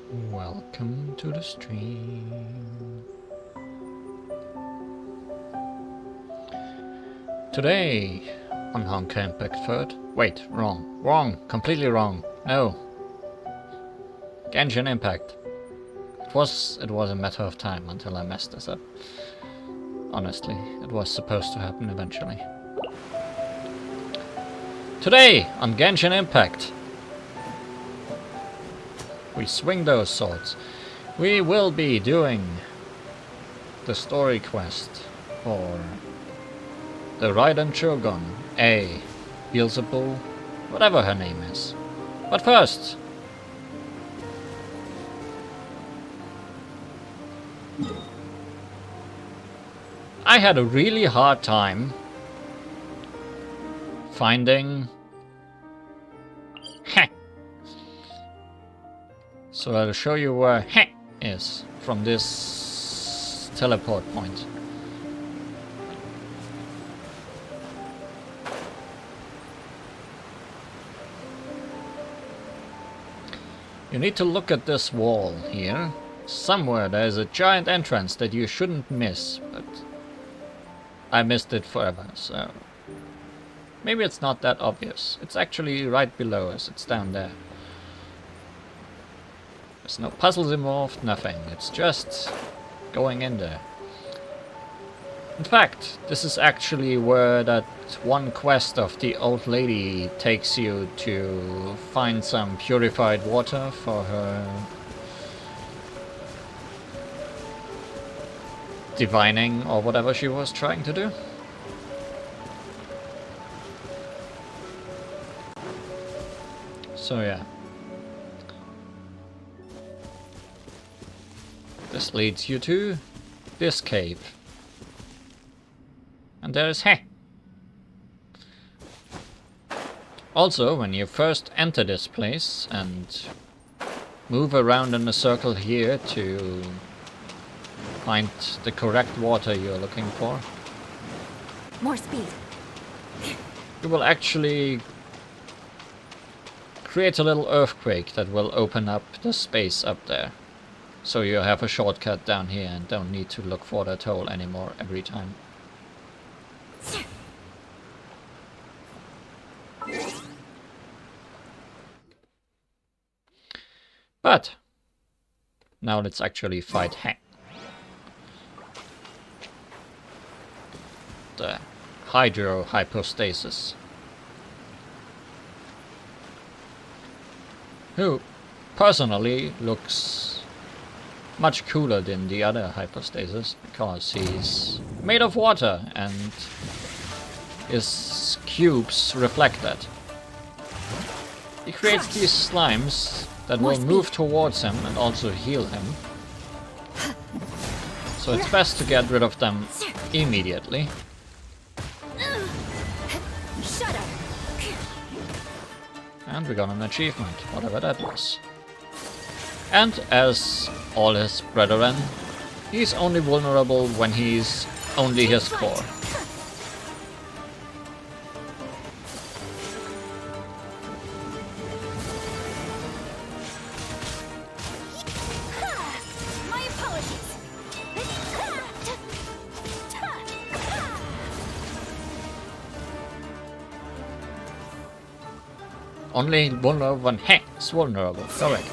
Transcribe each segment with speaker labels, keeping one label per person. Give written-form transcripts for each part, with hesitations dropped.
Speaker 1: Welcome to the stream. Today on Honka Impact 3rd. Wait, wrong. Wrong. Completely wrong. No. Genshin Impact. It was a matter of time until I messed this up. Honestly, it was supposed to happen eventually. Today on Genshin Impact, we swing those swords. We will be doing the story quest for the Raiden Shogun, A. Beelzebub, whatever her name is. But first, I had a really hard time finding Heh. So I'll show you where Heh is from this teleport point. You need to look at this wall here. Somewhere there is a giant entrance that you shouldn't miss, but I missed it forever, so maybe it's not that obvious. It's actually right below us, it's down there. There's no puzzles involved, nothing. It's just going in there. In fact, this is actually where that one quest of the old lady takes you to find some purified water for her divining or whatever she was trying to do. So yeah. This leads you to this cave. And there's Heh. Also, when you first enter this place and move around in a circle here to find the correct water you're looking for,
Speaker 2: more speed.
Speaker 1: You will actually create a little earthquake that will open up the space up there. So you have a shortcut down here and don't need to look for that hole anymore every time. But now let's actually fight Heh. The Hypostasis. Who personally looks much cooler than the other Hypostasis because he's made of water and his cubes reflect that. He creates these slimes that will move towards him and also heal him. So it's best to get rid of them immediately. And we got an achievement, whatever that was. And as all his brethren, he's only vulnerable when he's only his core. Only vulnerable when Heh is vulnerable, correct.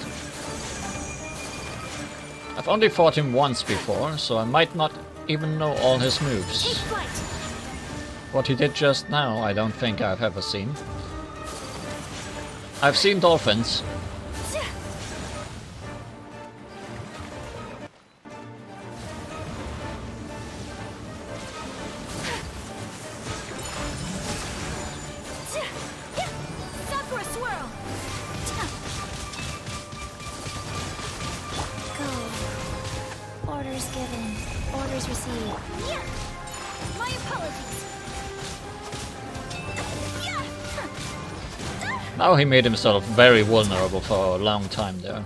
Speaker 1: I've only fought him once before, so I might not even know all his moves. What he did just now, I don't think I've ever seen. I've seen dolphins. Now he made himself very vulnerable for a long time there.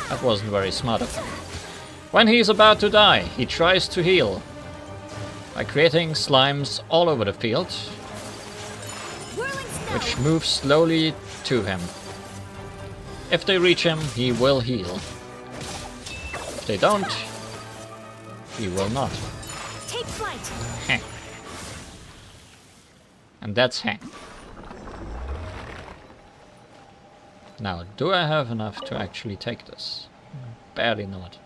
Speaker 1: That wasn't very smart of him. When he's about to die, he tries to heal by creating slimes all over the field, which moves slowly to him. If they reach him, he will heal. If they don't, he will not.
Speaker 2: Take flight.
Speaker 1: Heh. And that's heh. Now, do I have enough to actually take this? Barely not.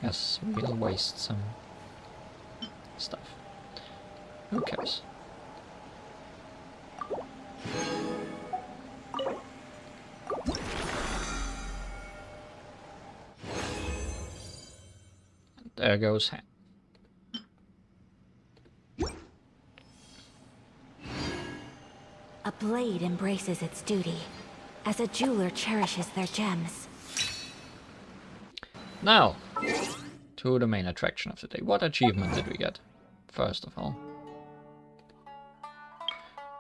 Speaker 1: Guess we'll waste some stuff. Who cares? And there goes Han.
Speaker 2: A blade embraces its duty, as a jeweler cherishes their gems.
Speaker 1: Now, to the main attraction of the day. What achievement did we get, first of all?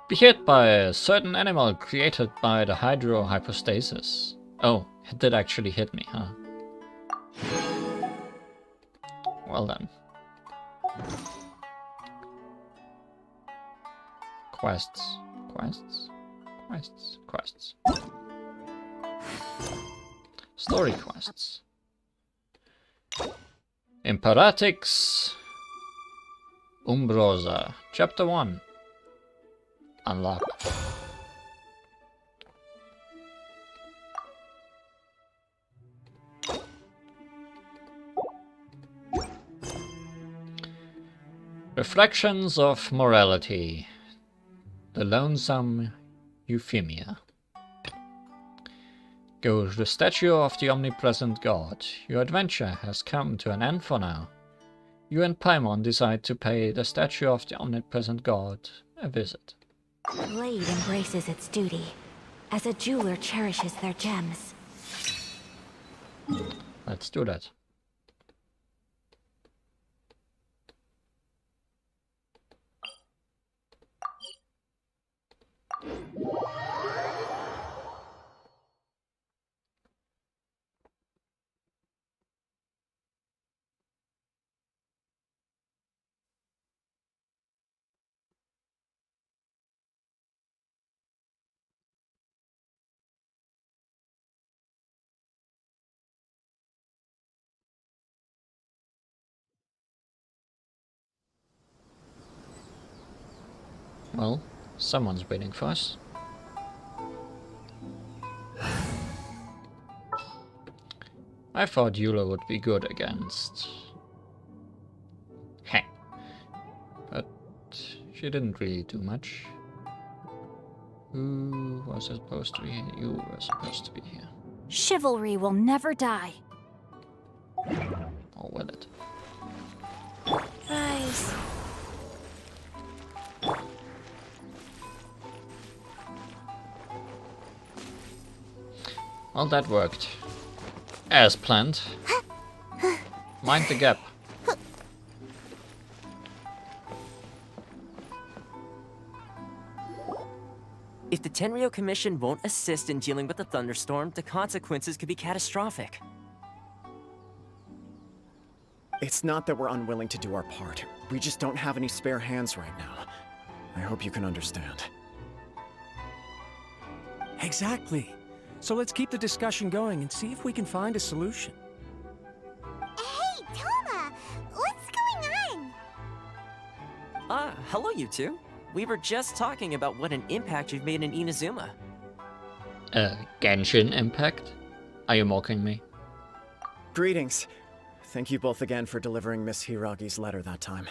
Speaker 1: Be hit by a certain animal created by the Hypostasis. Oh, it did actually hit me, huh? Well then. Quests. Story quests. Imperatrix, Umbrosa, Chapter 1. Unlocked. Reflections of Morality. The Lonesome Euphemia. Go to the statue of the omnipresent god. Your adventure has come to an end for now. You and Paimon decide to pay the statue of the omnipresent god a visit.
Speaker 2: A blade embraces its duty, as a jeweler cherishes their gems.
Speaker 1: Let's do that. Well, someone's waiting for us. I thought Eula would be good against... Heh. But she didn't really do much. Who was supposed to be here? You were supposed to be here.
Speaker 2: Chivalry will never die.
Speaker 1: Or will it?
Speaker 2: Rise.
Speaker 1: Well, that worked. As planned. Mind the gap.
Speaker 3: If the Tenryou Commission won't assist in dealing with the thunderstorm, the consequences could be catastrophic.
Speaker 4: It's not that we're unwilling to do our part. We just don't have any spare hands right now. I hope you can understand.
Speaker 5: Exactly. So let's keep the discussion going and see if we can find a solution.
Speaker 6: Hey, Toma! What's going on?
Speaker 3: Ah, hello you two. We were just talking about what an impact you've made in Inazuma.
Speaker 1: Genshin impact? Are you mocking me?
Speaker 4: Greetings. Thank you both again for delivering Miss Hiragi's letter that time.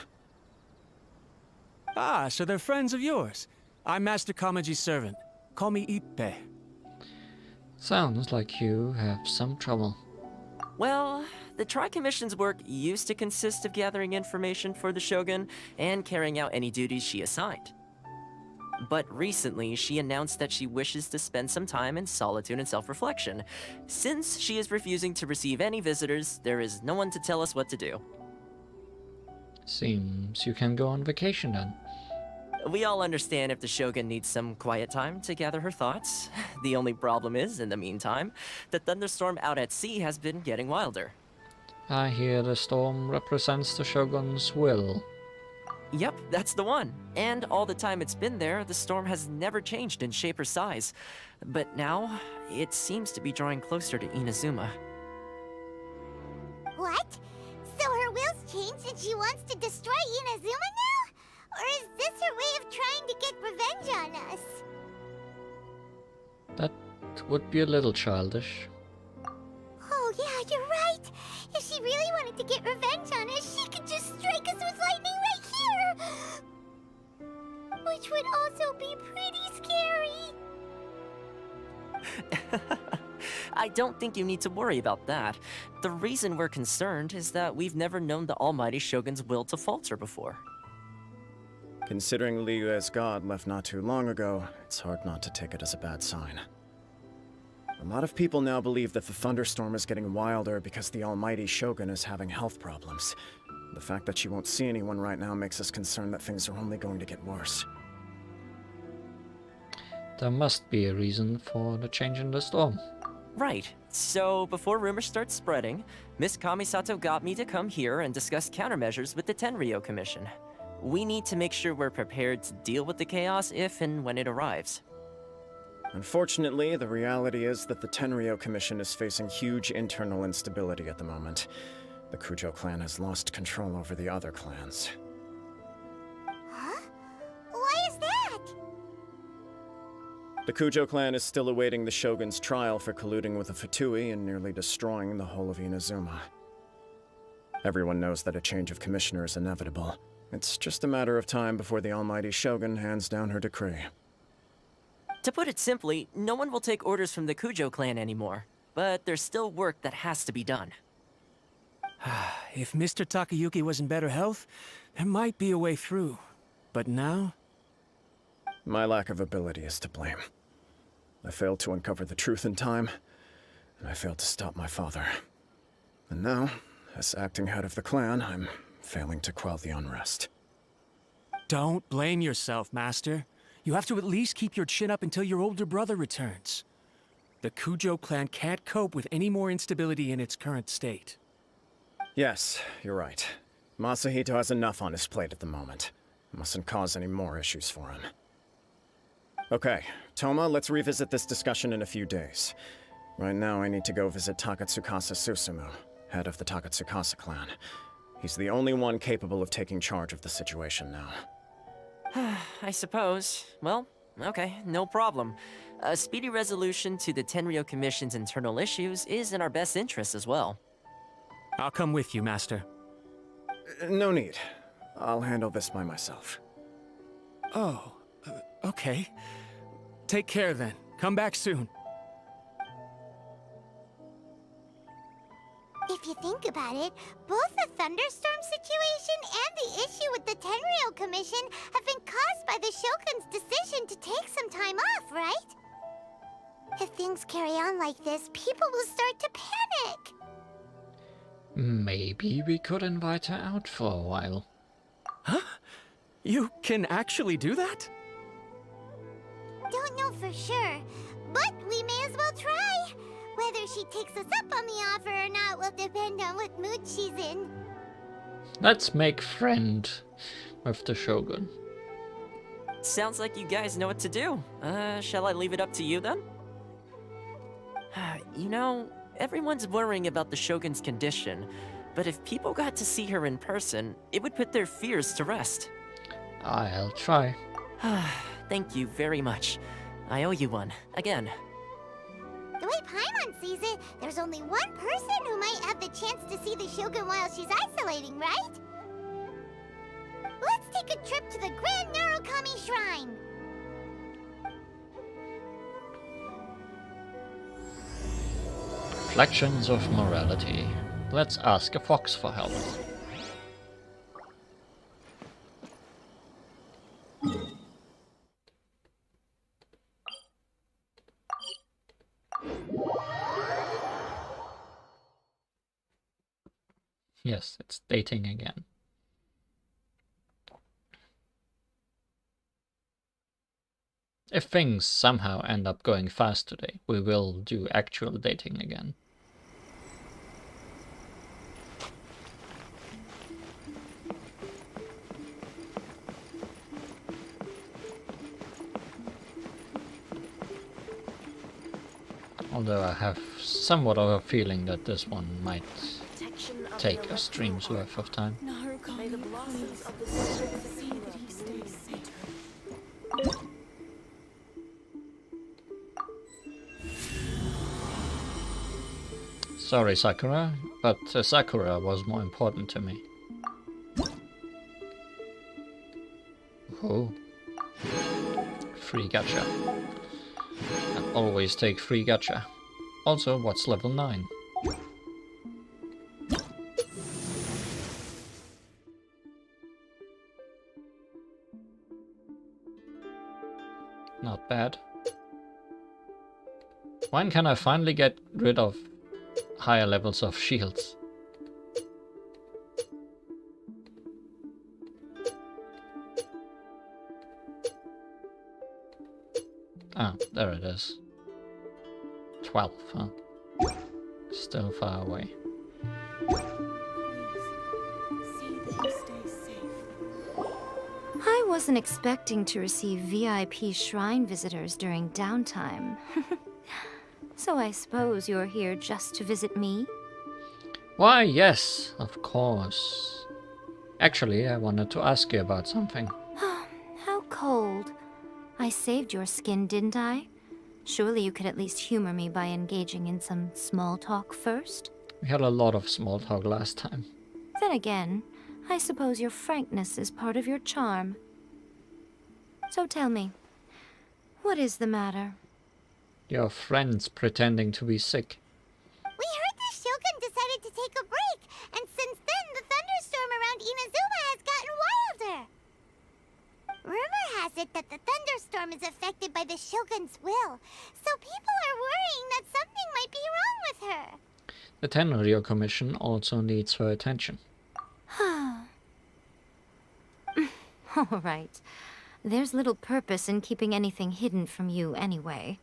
Speaker 5: Ah, so they're friends of yours. I'm Master Kamaji's servant. Call me Ippe.
Speaker 1: Sounds like you have some trouble.
Speaker 3: Well, the Tri-Commission's work used to consist of gathering information for the Shogun and carrying out any duties she assigned. But recently, she announced that she wishes to spend some time in solitude and self-reflection. Since she is refusing to receive any visitors, there is no one to tell us what to do.
Speaker 1: Seems you can go on vacation then.
Speaker 3: We all understand if the Shogun needs some quiet time to gather her thoughts. The only problem is, in the meantime, the thunderstorm out at sea has been getting wilder.
Speaker 1: I hear the storm represents the Shogun's will.
Speaker 3: Yep, that's the one. And all the time it's been there, the storm has never changed in shape or size. But now, it seems to be drawing closer to Inazuma.
Speaker 6: What? So her will's changed and she wants to destroy Inazuma now? Or is this her way of trying to get revenge on us?
Speaker 1: That would be a little childish.
Speaker 6: Oh yeah, you're right. If she really wanted to get revenge on us, she could just strike us with lightning right here! Which would also be pretty scary.
Speaker 3: I don't think you need to worry about that. The reason we're concerned is that we've never known the Almighty Shogun's will to falter before.
Speaker 4: Considering Liu as god left not too long ago, it's hard not to take it as a bad sign. A lot of people now believe that the thunderstorm is getting wilder because the Almighty Shogun is having health problems. The fact that she won't see anyone right now makes us concerned that things are only going to get worse.
Speaker 1: There must be a reason for the change in the storm.
Speaker 3: Right. So, before rumors start spreading, Miss Kamisato got me to come here and discuss countermeasures with the Tenryou Commission. We need to make sure we're prepared to deal with the chaos if and when it arrives.
Speaker 4: Unfortunately, the reality is that the Tenryou Commission is facing huge internal instability at the moment. The Kuju clan has lost control over the other clans.
Speaker 6: Huh? Why is that?
Speaker 4: The Kuju clan is still awaiting the Shogun's trial for colluding with the Fatui and nearly destroying the whole of Inazuma. Everyone knows that a change of commissioner is inevitable. It's just a matter of time before the Almighty Shogun hands down her decree.
Speaker 3: To put it simply, no one will take orders from the Kujo clan anymore. But there's still work that has to be done.
Speaker 5: If Mr. Takayuki was in better health, there might be a way through. But now?
Speaker 4: My lack of ability is to blame. I failed to uncover the truth in time, and I failed to stop my father. And now, as acting head of the clan, I'm failing to quell the unrest.
Speaker 5: Don't blame yourself, Master. You have to at least keep your chin up until your older brother returns. The Kujo clan can't cope with any more instability in its current state.
Speaker 4: Yes, you're right. Masahito has enough on his plate at the moment. Mustn't cause any more issues for him. Okay, Toma, let's revisit this discussion in a few days. Right now, I need to go visit Takatsukasa Susumu, head of the Takatsukasa clan. He's the only one capable of taking charge of the situation now.
Speaker 3: I suppose. Well, okay, no problem. A speedy resolution to the Tenryou Commission's internal issues is in our best interest as well.
Speaker 5: I'll come with you, Master.
Speaker 4: No need. I'll handle this by myself.
Speaker 5: Oh, okay. Take care then. Come back soon.
Speaker 6: If you think about it, both the thunderstorm situation and the issue with the Tenryou Commission have been caused by the Shogun's decision to take some time off, right? If things carry on like this, people will start to panic.
Speaker 1: Maybe we could invite her out for a while.
Speaker 5: Huh? You can actually do that?
Speaker 6: Don't know for sure, but we may as well try. Whether she takes us up on the offer or not will depend on what mood she's in.
Speaker 1: Let's make friend with the Shogun.
Speaker 3: Sounds like you guys know what to do. Shall I leave it up to you then? You know, everyone's worrying about the Shogun's condition, but if people got to see her in person, it would put their fears to rest.
Speaker 1: I'll try.
Speaker 3: Thank you very much. I owe you one, again.
Speaker 6: The way Paimon sees it, there's only one person who might have the chance to see the Shogun while she's isolating, right? Let's take a trip to the Grand Narukami Shrine!
Speaker 1: Reflections of morality. Let's ask a fox for help. Yes, it's dating again. If things somehow end up going fast today, we will do actual dating again. Although I have somewhat of a feeling that this one might take a stream's worth of time.
Speaker 3: May the blossoms of the
Speaker 1: Sorry, Sakura, but Sakura was more important to me. Oh. Free gacha. I always take free gacha. Also, what's level 9? Not bad. When can I finally get rid of higher levels of shields? Ah, there it is. 12, huh? Still far away.
Speaker 2: I wasn't expecting to receive VIP shrine visitors during downtime. So I suppose you're here just to visit me?
Speaker 1: Why, yes, of course. Actually, I wanted to ask you about something.
Speaker 2: How cold. I saved your skin, didn't I? Surely you could at least humor me by engaging in some small talk first?
Speaker 1: We had a lot of small talk last time.
Speaker 2: Then again, I suppose your frankness is part of your charm. So tell me, what is the matter?
Speaker 1: Your friend's pretending to be sick.
Speaker 6: We heard the Shogun decided to take a break, and since then the thunderstorm around Inazuma has gotten wilder. Rumor has it that the thunderstorm is affected by the Shogun's will, so people are worrying that something might be wrong with her.
Speaker 1: The Tenryo Commission also needs her attention.
Speaker 2: All right. There's little purpose in keeping anything hidden from you anyway.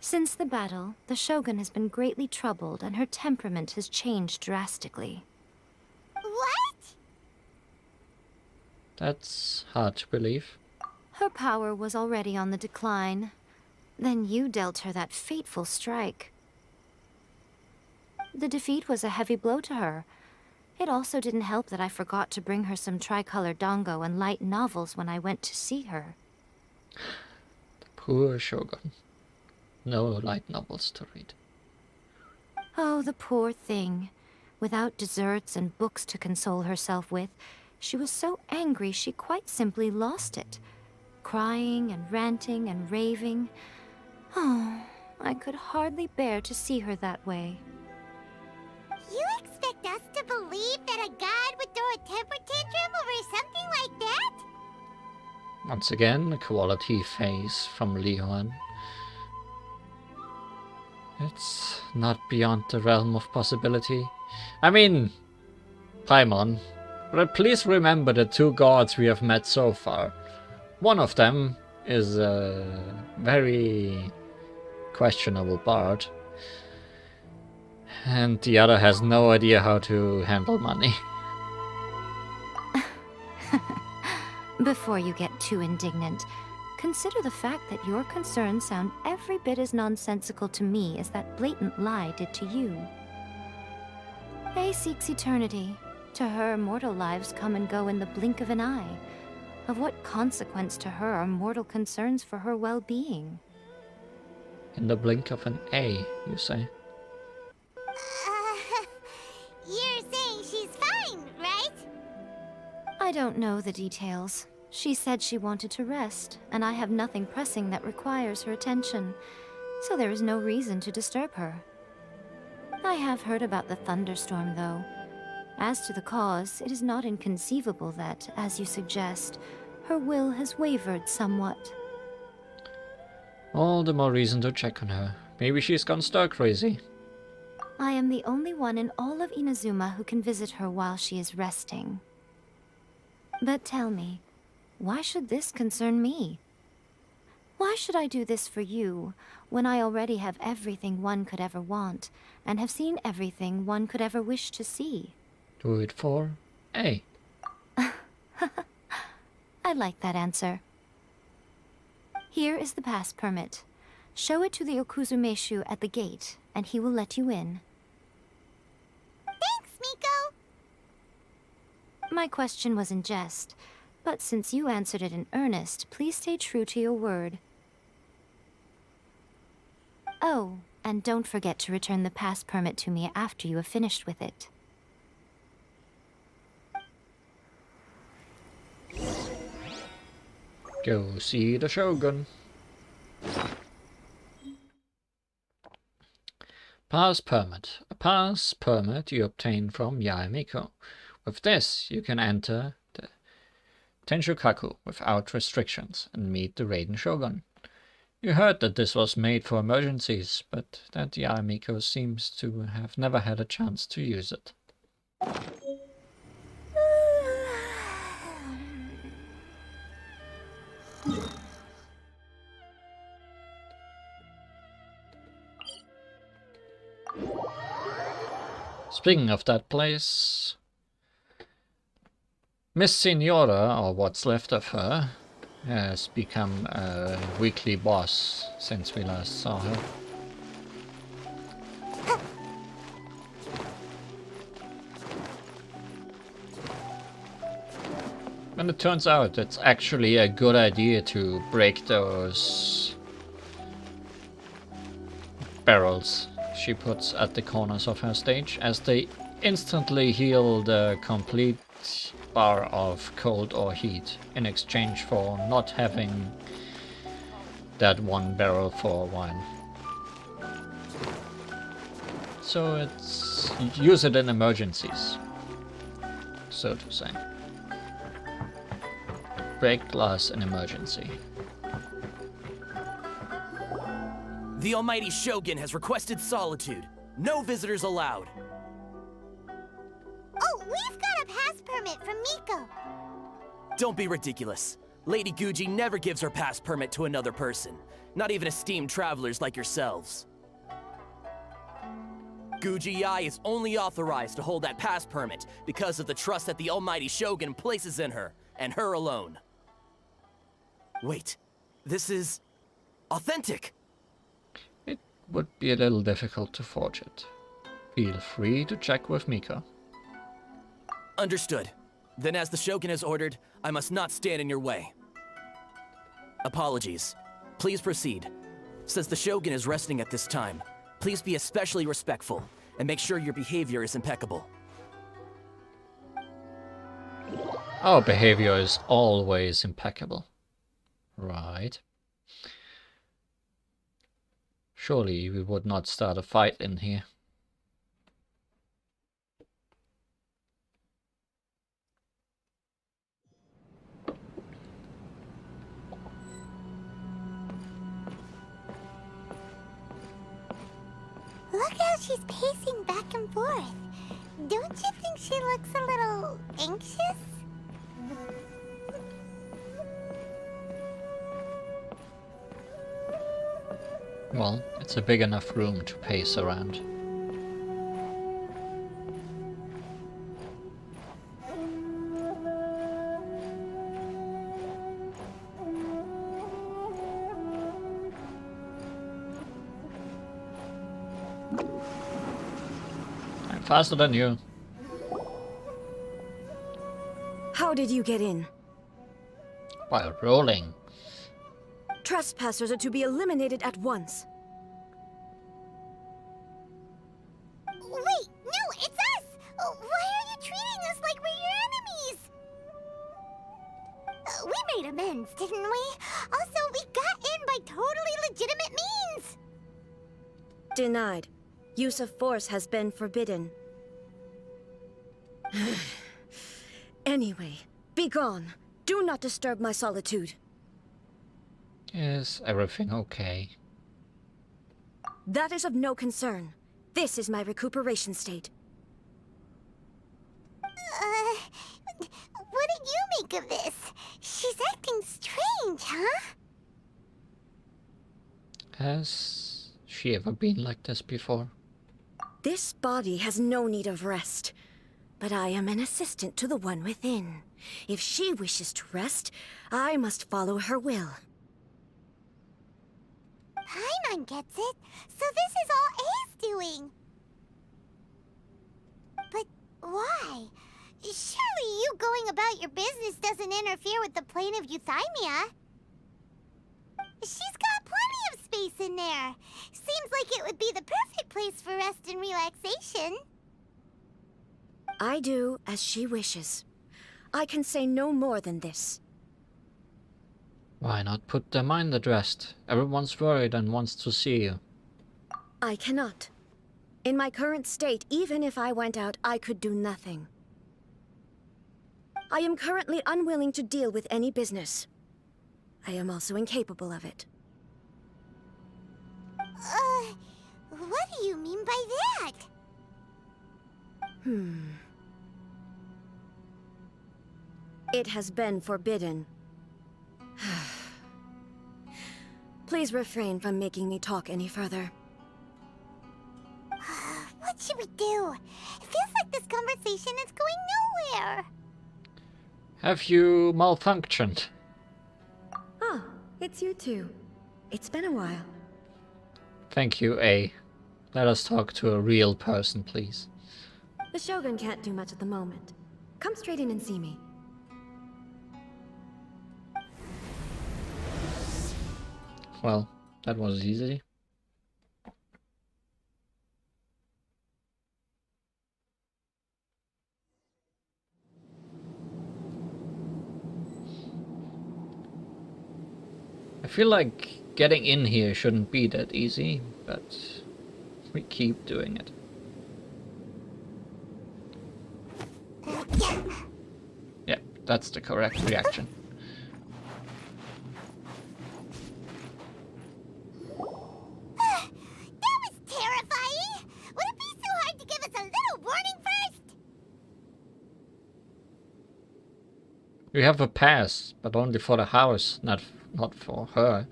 Speaker 2: Since the battle, the Shogun has been greatly troubled and her temperament has changed drastically.
Speaker 6: What?
Speaker 1: That's hard to believe.
Speaker 2: Her power was already on the decline. Then you dealt her that fateful strike. The defeat was a heavy blow to her. It also didn't help that I forgot to bring her some tricolor dango and light novels when I went to see her.
Speaker 1: The poor Shogun. No light novels to read.
Speaker 2: Oh, the poor thing. Without desserts and books to console herself with, she was so angry she quite simply lost it. Crying and ranting and raving. Oh, I could hardly bear to see her that way.
Speaker 6: You expect us to believe that a god would throw a temper tantrum over something like that?
Speaker 1: Once again, a quality face from Leon. It's not beyond the realm of possibility. I mean, Paimon, but please remember the two gods we have met so far. One of them is a very questionable bard, and the other has no idea how to handle money.
Speaker 2: Before you get too indignant, consider the fact that your concerns sound every bit as nonsensical to me as that blatant lie did to you. A seeks eternity. To her, mortal lives come and go in the blink of an eye. Of what consequence to her are mortal concerns for her well-being?
Speaker 1: In the blink of an A, you say?
Speaker 6: You're saying she's fine, right?
Speaker 2: I don't know the details. She said she wanted to rest, and I have nothing pressing that requires her attention, so there is no reason to disturb her. I have heard about the thunderstorm, though. As to the cause, it is not inconceivable that, as you suggest, her will has wavered somewhat.
Speaker 1: All the more reason to check on her. Maybe she's gone stir crazy.
Speaker 2: I am the only one in all of Inazuma who can visit her while she is resting. But tell me, why should this concern me? Why should I do this for you, when I already have everything one could ever want, and have seen everything one could ever wish to see?
Speaker 1: Do it for A.
Speaker 2: I like that answer. Here is the pass permit. Show it to the Okuzumeshu at the gate, and he will let you in.
Speaker 6: Thanks, Miko!
Speaker 2: My question was in jest, but since you answered it in earnest, please stay true to your word. Oh, and don't forget to return the pass permit to me after you have finished with it.
Speaker 1: Go see the Shogun. Pass permit. A pass permit you obtain from Yaemiko. With this, you can enter the Tenshukaku without restrictions and meet the Raiden Shogun. You heard that this was made for emergencies, but that Yaemiko seems to have never had a chance to use it. Speaking of that place, Miss Signora, or what's left of her, has become a weekly boss since we last saw her. And it turns out it's actually a good idea to break those barrels she puts at the corners of her stage, as they instantly heal the complete bar of cold or heat in exchange for not having that one barrel for a while. So it's use it in emergencies, so to say. Break glass in emergency.
Speaker 7: The Almighty Shogun has requested solitude. No visitors allowed.
Speaker 6: Oh, we've got a pass permit from Miko.
Speaker 7: Don't be ridiculous. Lady Guji never gives her pass permit to another person, not even esteemed travelers like yourselves. Guji Yai is only authorized to hold that pass permit because of the trust that the Almighty Shogun places in her, and her alone. Wait, this is authentic.
Speaker 1: It would be a little difficult to forge it. Feel free to check with Mika.
Speaker 7: Understood. Then as the Shogun has ordered, I must not stand in your way. Apologies. Please proceed. Since the Shogun is resting at this time, please be especially respectful, and make sure your behavior is impeccable.
Speaker 1: Our behavior is always impeccable. Right. Surely we would not start a fight in here.
Speaker 6: Look how she's pacing back and forth. Don't you think she looks a little anxious?
Speaker 1: Well, it's a big enough room to pace around. I'm faster than you.
Speaker 8: How did you get in?
Speaker 1: While rolling.
Speaker 8: Trespassers are to be eliminated at once.
Speaker 6: Wait, no, it's us! Why are you treating us like we're your enemies? We made amends, didn't we? Also, we got in by totally legitimate means!
Speaker 8: Denied. Use of force has been forbidden. Anyway, be gone. Do not disturb my solitude.
Speaker 1: Is everything okay?
Speaker 8: That is of no concern. This is my recuperation state.
Speaker 6: What do you make of this? She's acting strange, huh?
Speaker 1: Has she ever been like this before?
Speaker 8: This body has no need of rest. But I am an assistant to the one within. If she wishes to rest, I must follow her will.
Speaker 6: Paimon gets it, so this is all A's doing. But why? Surely you going about your business doesn't interfere with the plane of Euthymia. She's got plenty of space in there. Seems like it would be the perfect place for rest and relaxation.
Speaker 8: I do as she wishes. I can say no more than this.
Speaker 1: Why not put their mind at rest? Everyone's worried and wants to see you.
Speaker 8: I cannot. In my current state, even if I went out, I could do nothing. I am currently unwilling to deal with any business. I am also incapable of it.
Speaker 6: What do you mean by that?
Speaker 8: It has been forbidden. Please refrain from making me talk any further.
Speaker 6: What should we do? It feels like this conversation is going nowhere.
Speaker 1: Have you malfunctioned?
Speaker 8: Ah, it's you two. It's been a while.
Speaker 1: Thank you, A. Let us talk to a real person, please.
Speaker 8: The Shogun can't do much at the moment. Come straight in and see me.
Speaker 1: Well, that was easy. I feel like getting in here shouldn't be that easy, but we keep doing it. Yeah, that's the correct reaction.
Speaker 6: That was terrifying! Would it be so hard to give us a little warning first?
Speaker 1: We have a pass, but only for the house, not for her.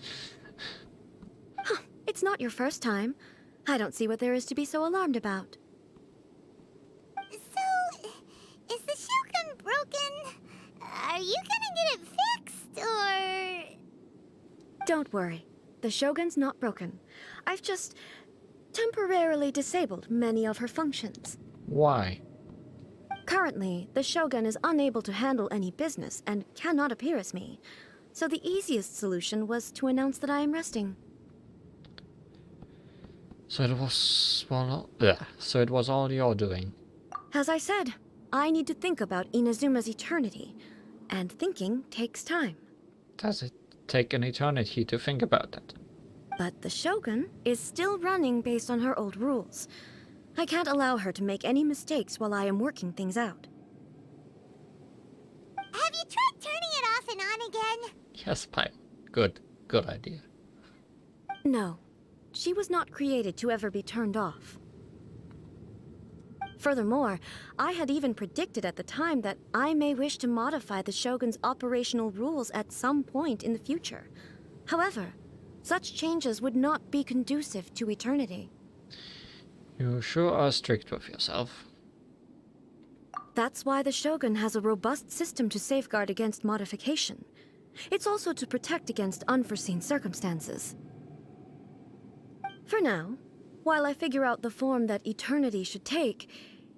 Speaker 8: It's not your first time. I don't see what there is to be so alarmed about.
Speaker 6: So, is the Shogun broken? Are you gonna get it fixed, or...?
Speaker 8: Don't worry. The Shogun's not broken. I've just temporarily disabled many of her functions.
Speaker 1: Why?
Speaker 8: Currently, the Shogun is unable to handle any business and cannot appear as me. So the easiest solution was to announce that I am resting.
Speaker 1: So it was so it was all your doing.
Speaker 8: As I said, I need to think about Inazuma's eternity, and thinking takes time.
Speaker 1: Does it take an eternity to think about that?
Speaker 8: But the Shogun is still running based on her old rules. I can't allow her to make any mistakes while I am working things out.
Speaker 6: Have you tried turning it off and on again?
Speaker 1: Yes, Pai. Good idea.
Speaker 8: No, she was not created to ever be turned off. Furthermore, I had even predicted at the time that I may wish to modify the Shogun's operational rules at some point in the future. However, such changes would not be conducive to eternity.
Speaker 1: You sure are strict with yourself.
Speaker 8: That's why the Shogun has a robust system to safeguard against modification. It's also to protect against unforeseen circumstances. For now, while I figure out the form that eternity should take,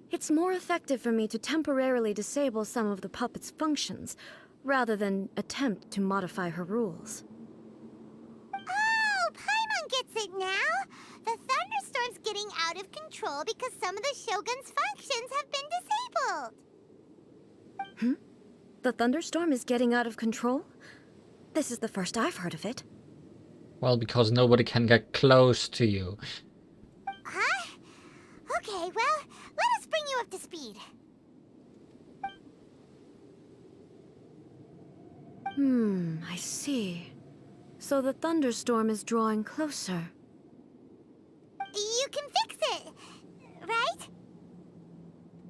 Speaker 8: it's more effective for me to temporarily disable some of the puppet's functions, rather than attempt to modify her rules.
Speaker 6: Oh, Paimon gets it now! The thunderstorm's getting out of control because some of the Shogun's functions have been disabled.
Speaker 8: The thunderstorm is getting out of control? This is the first I've heard of it.
Speaker 1: Well, because nobody can get close to you.
Speaker 6: Huh? Okay, well, let us bring you up to speed.
Speaker 8: I see. So the thunderstorm is drawing closer.
Speaker 6: You can fix it, right?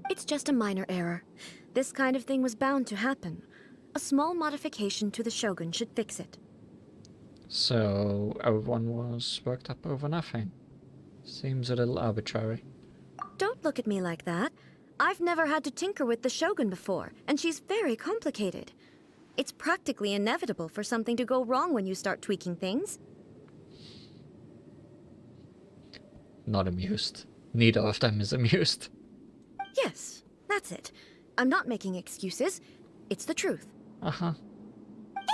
Speaker 8: It's just a minor error. This kind of thing was bound to happen. A small modification to the Shogun should fix it.
Speaker 1: So everyone was worked up over nothing. Seems a little arbitrary.
Speaker 8: Don't look at me like that. I've never had to tinker with the Shogun before, and she's very complicated. It's practically inevitable for something to go wrong when you start tweaking things.
Speaker 1: not amused. Neither of them is amused.
Speaker 8: Yes, that's it. I'm not making excuses. It's the truth.
Speaker 1: Uh-huh.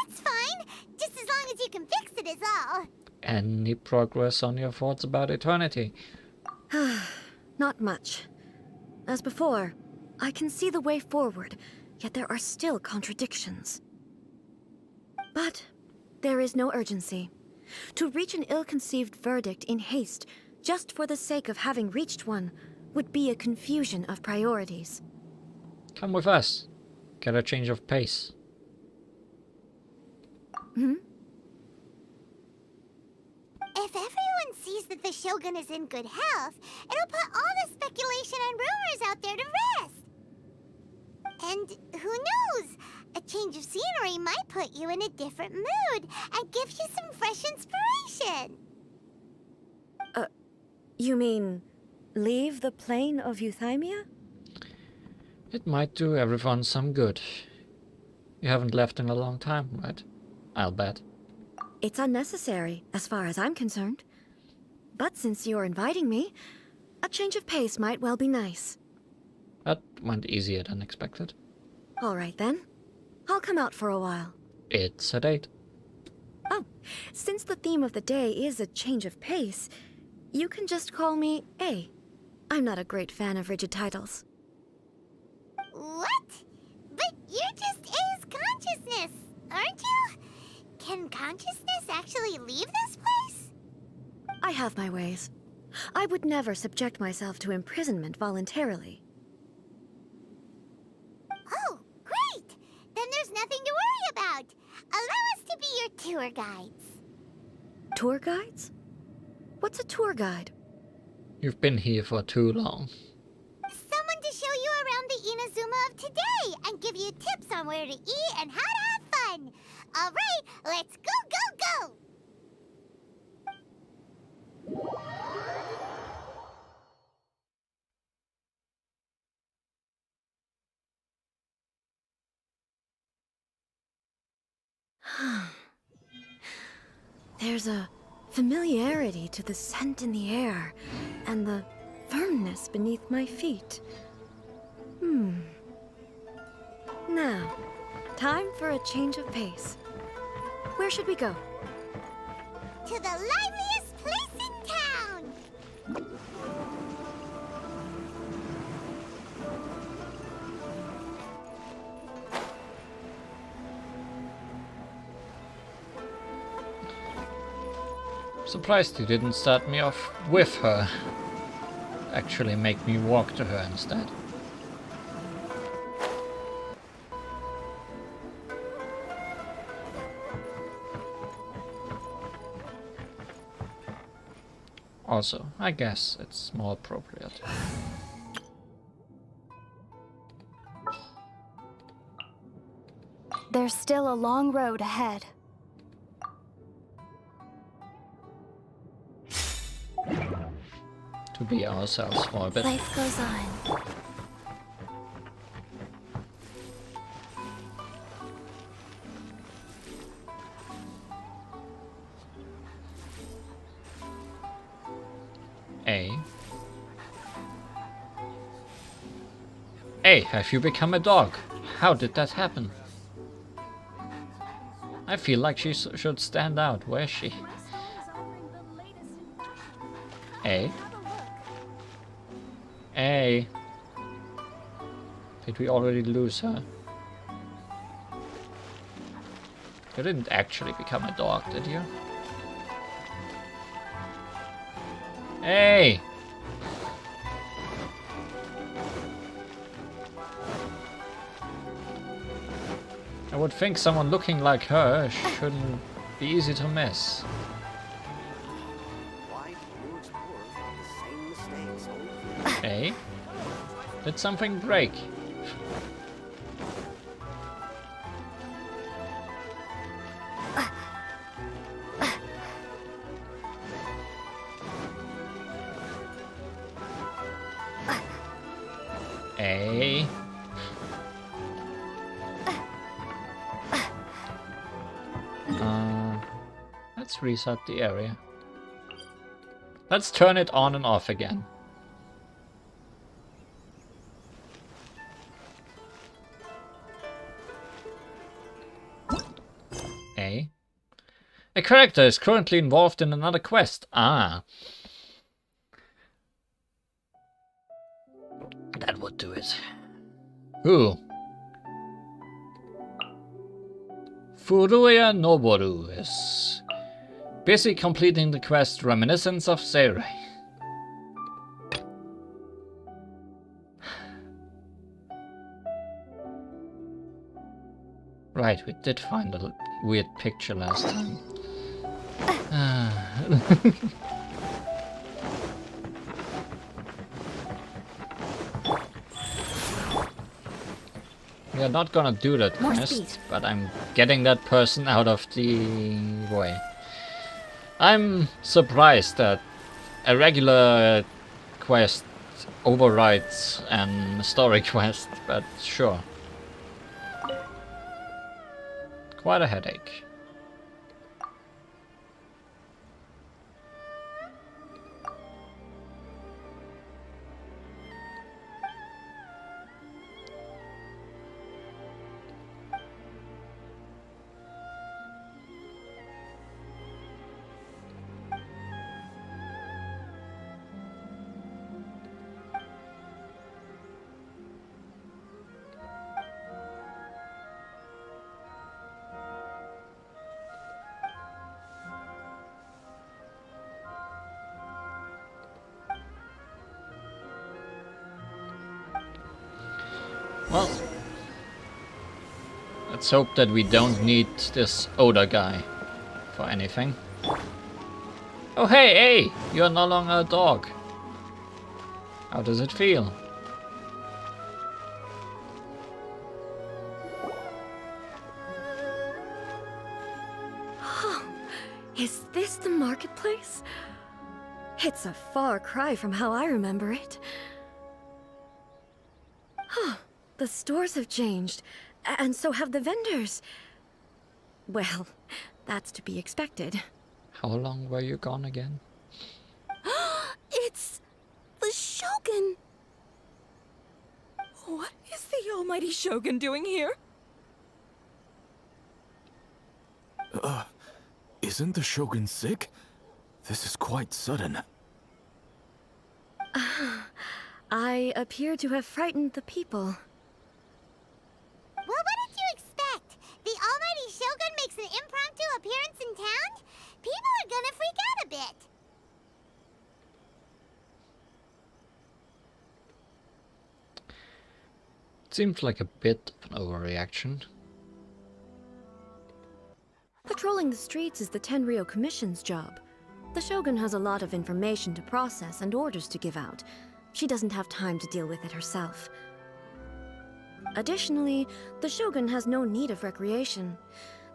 Speaker 6: It's fine, just as long as you can fix it is all.
Speaker 1: Any progress on your thoughts about eternity?
Speaker 8: Not much. As before, I can see the way forward, yet there are still contradictions. But there is no urgency. To reach an ill-conceived verdict in haste, just for the sake of having reached one, would be a confusion of priorities.
Speaker 1: Come with us. Get a change of pace.
Speaker 6: If everyone sees that the Shogun is in good health, it'll put all the speculation and rumors out there to rest. And who knows? A change of scenery might put you in a different mood and give you some fresh inspiration.
Speaker 8: You mean, leave the plane of euthymia?
Speaker 1: It might do everyone some good. You haven't left in a long time, right? I'll bet.
Speaker 8: It's unnecessary, as far as I'm concerned. But since you're inviting me, a change of pace might well be nice.
Speaker 1: That went easier than expected.
Speaker 8: All right then. I'll come out for a while.
Speaker 1: It's a date.
Speaker 8: Oh, since the theme of the day is a change of pace, you can just call me A. I'm not a great fan of rigid titles.
Speaker 6: What? But you're just A's consciousness, aren't you? Can consciousness actually leave this place?
Speaker 8: I have my ways. I would never subject myself to imprisonment voluntarily.
Speaker 6: Oh, great! Then there's nothing to worry about. Allow us to be your tour guides.
Speaker 8: Tour guides? What's a tour guide?
Speaker 1: You've been here for too long.
Speaker 6: Someone to show you around the Inazuma of today and give you tips on where to eat and how to have fun. All right, let's go, go, go!
Speaker 8: There's a familiarity to the scent in the air and the firmness beneath my feet. Now, time for a change of pace. Where should we go?
Speaker 6: To the liveliest place in town!
Speaker 1: Surprised you didn't start me off with her. Actually make me walk to her instead. Also, I guess it's more appropriate.
Speaker 9: There's still a long road ahead.
Speaker 1: To be ourselves for a bit.
Speaker 9: Life goes on.
Speaker 1: Hey, have you become a dog? How did that happen? I feel like she should stand out. Where is she? A. A. Did we already lose her? You didn't actually become a dog, did you? Hey! I would think someone looking like her shouldn't be easy to miss. Hey? Did something break? Hey? Let's reset the area. Let's turn it on and off again. A character is currently involved in another quest. Ah. That would do it. Who? Furuya Noboru is busy completing the quest Reminiscence of Seirei. Right, we did find a weird picture last time. We are not gonna do that quest, but I'm getting that person out of the way. I'm surprised that a regular quest overrides a story quest, but sure. Quite a headache. Well, let's hope that we don't need this Oda guy for anything. Oh hey, you're no longer a dog. How does it feel?
Speaker 8: Oh, is this the marketplace? It's a far cry from how I remember it. Huh. The stores have changed, and so have the vendors. Well, that's to be expected.
Speaker 1: How long were you gone again?
Speaker 9: It's the Shogun. What is the almighty Shogun doing here?
Speaker 10: Isn't the Shogun sick? This is quite sudden.
Speaker 8: I appear to have frightened the people.
Speaker 6: Well, what did you expect? The almighty Shogun makes an impromptu appearance in town? People are gonna freak out a bit.
Speaker 1: It seems like a bit of an overreaction.
Speaker 8: Patrolling the streets is the Tenryou Commission's job. The Shogun has a lot of information to process and orders to give out. She doesn't have time to deal with it herself. Additionally, the Shogun has no need of recreation.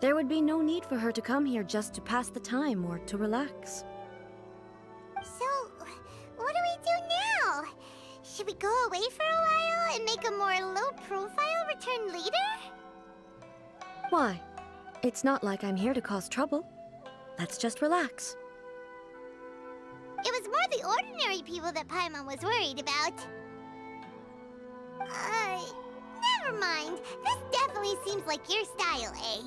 Speaker 8: There would be no need for her to come here just to pass the time or to relax.
Speaker 6: So, what do we do now? Should we go away for a while and make a more low-profile return later?
Speaker 8: Why? It's not like I'm here to cause trouble. Let's just relax.
Speaker 6: It was more the ordinary people that Paimon was worried about. Never mind. This definitely seems like your style, eh?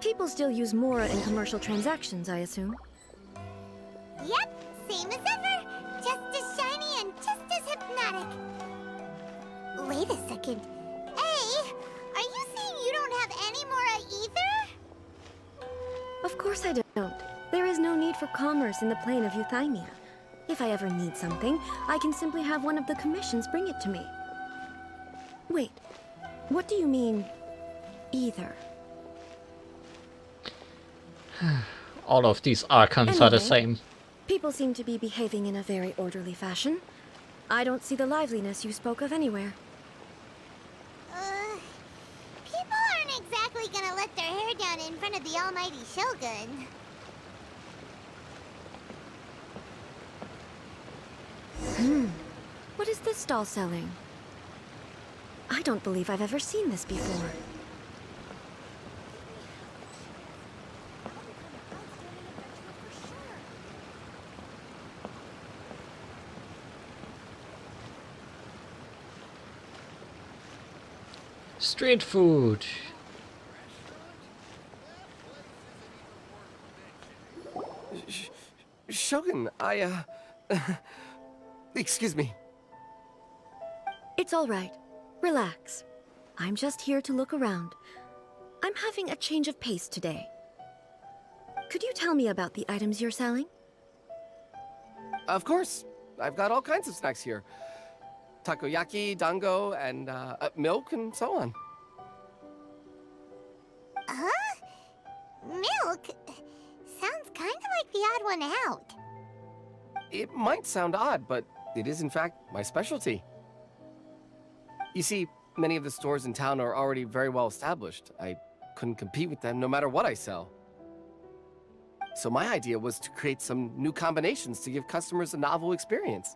Speaker 8: People still use Mora in commercial transactions, I assume.
Speaker 6: Yep, same as ever. Just as shiny and just as hypnotic. Wait a second. Hey, are you saying you don't have any Mora either?
Speaker 8: Of course I don't. There is no need for commerce in the plane of Euthymia. If I ever need something, I can simply have one of the commissions bring it to me. Wait, what do you mean, either?
Speaker 1: All of these archons are the same.
Speaker 8: People seem to be behaving in a very orderly fashion. I don't see the liveliness you spoke of anywhere.
Speaker 6: People aren't exactly gonna let their hair down in front of the almighty Shogun.
Speaker 8: What is this stall selling? I don't believe I've ever seen this before.
Speaker 1: Street food.
Speaker 11: Shogun, excuse me.
Speaker 8: It's all right. Relax. I'm just here to look around. I'm having a change of pace today. Could you tell me about the items you're selling?
Speaker 11: Of course. I've got all kinds of snacks here. Takoyaki, dango, and milk, and so on.
Speaker 6: Huh? Milk? Sounds kind of like the odd one out.
Speaker 11: It might sound odd, but it is in fact my specialty. You see, many of the stores in town are already very well established. I couldn't compete with them no matter what I sell. So my idea was to create some new combinations to give customers a novel experience.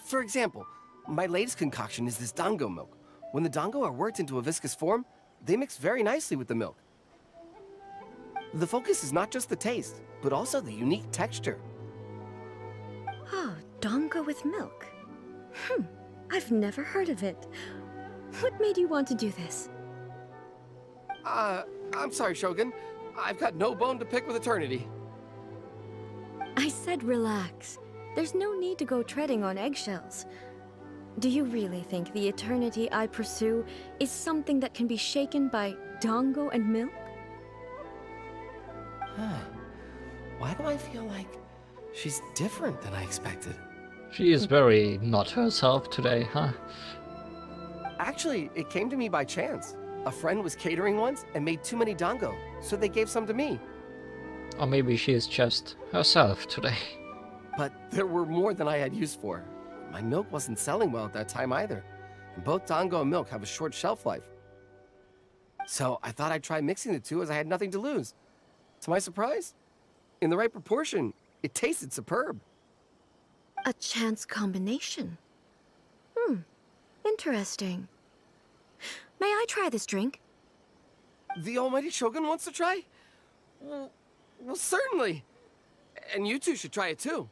Speaker 11: For example, my latest concoction is this Dango Milk. When the dango are worked into a viscous form, they mix very nicely with the milk. The focus is not just the taste, but also the unique texture.
Speaker 8: Oh, dango with milk. I've never heard of it. What made you want to do this?
Speaker 11: I'm sorry, Shogun. I've got no bone to pick with eternity.
Speaker 8: I said relax. There's no need to go treading on eggshells. Do you really think the eternity I pursue is something that can be shaken by dango and milk?
Speaker 11: Why do I feel like she's different than I expected?
Speaker 1: She is very not herself today, huh?
Speaker 11: Actually, it came to me by chance. A friend was catering once and made too many dango, so they gave some to me.
Speaker 1: Or maybe she is just herself today.
Speaker 11: But there were more than I had use for. My milk wasn't selling well at that time either. And both dango and milk have a short shelf life. So I thought I'd try mixing the two as I had nothing to lose. To my surprise, in the right proportion, it tasted superb.
Speaker 8: A chance combination. Interesting. May I try this drink?
Speaker 11: The almighty Shogun wants to try? Well, certainly. And you two should try it too.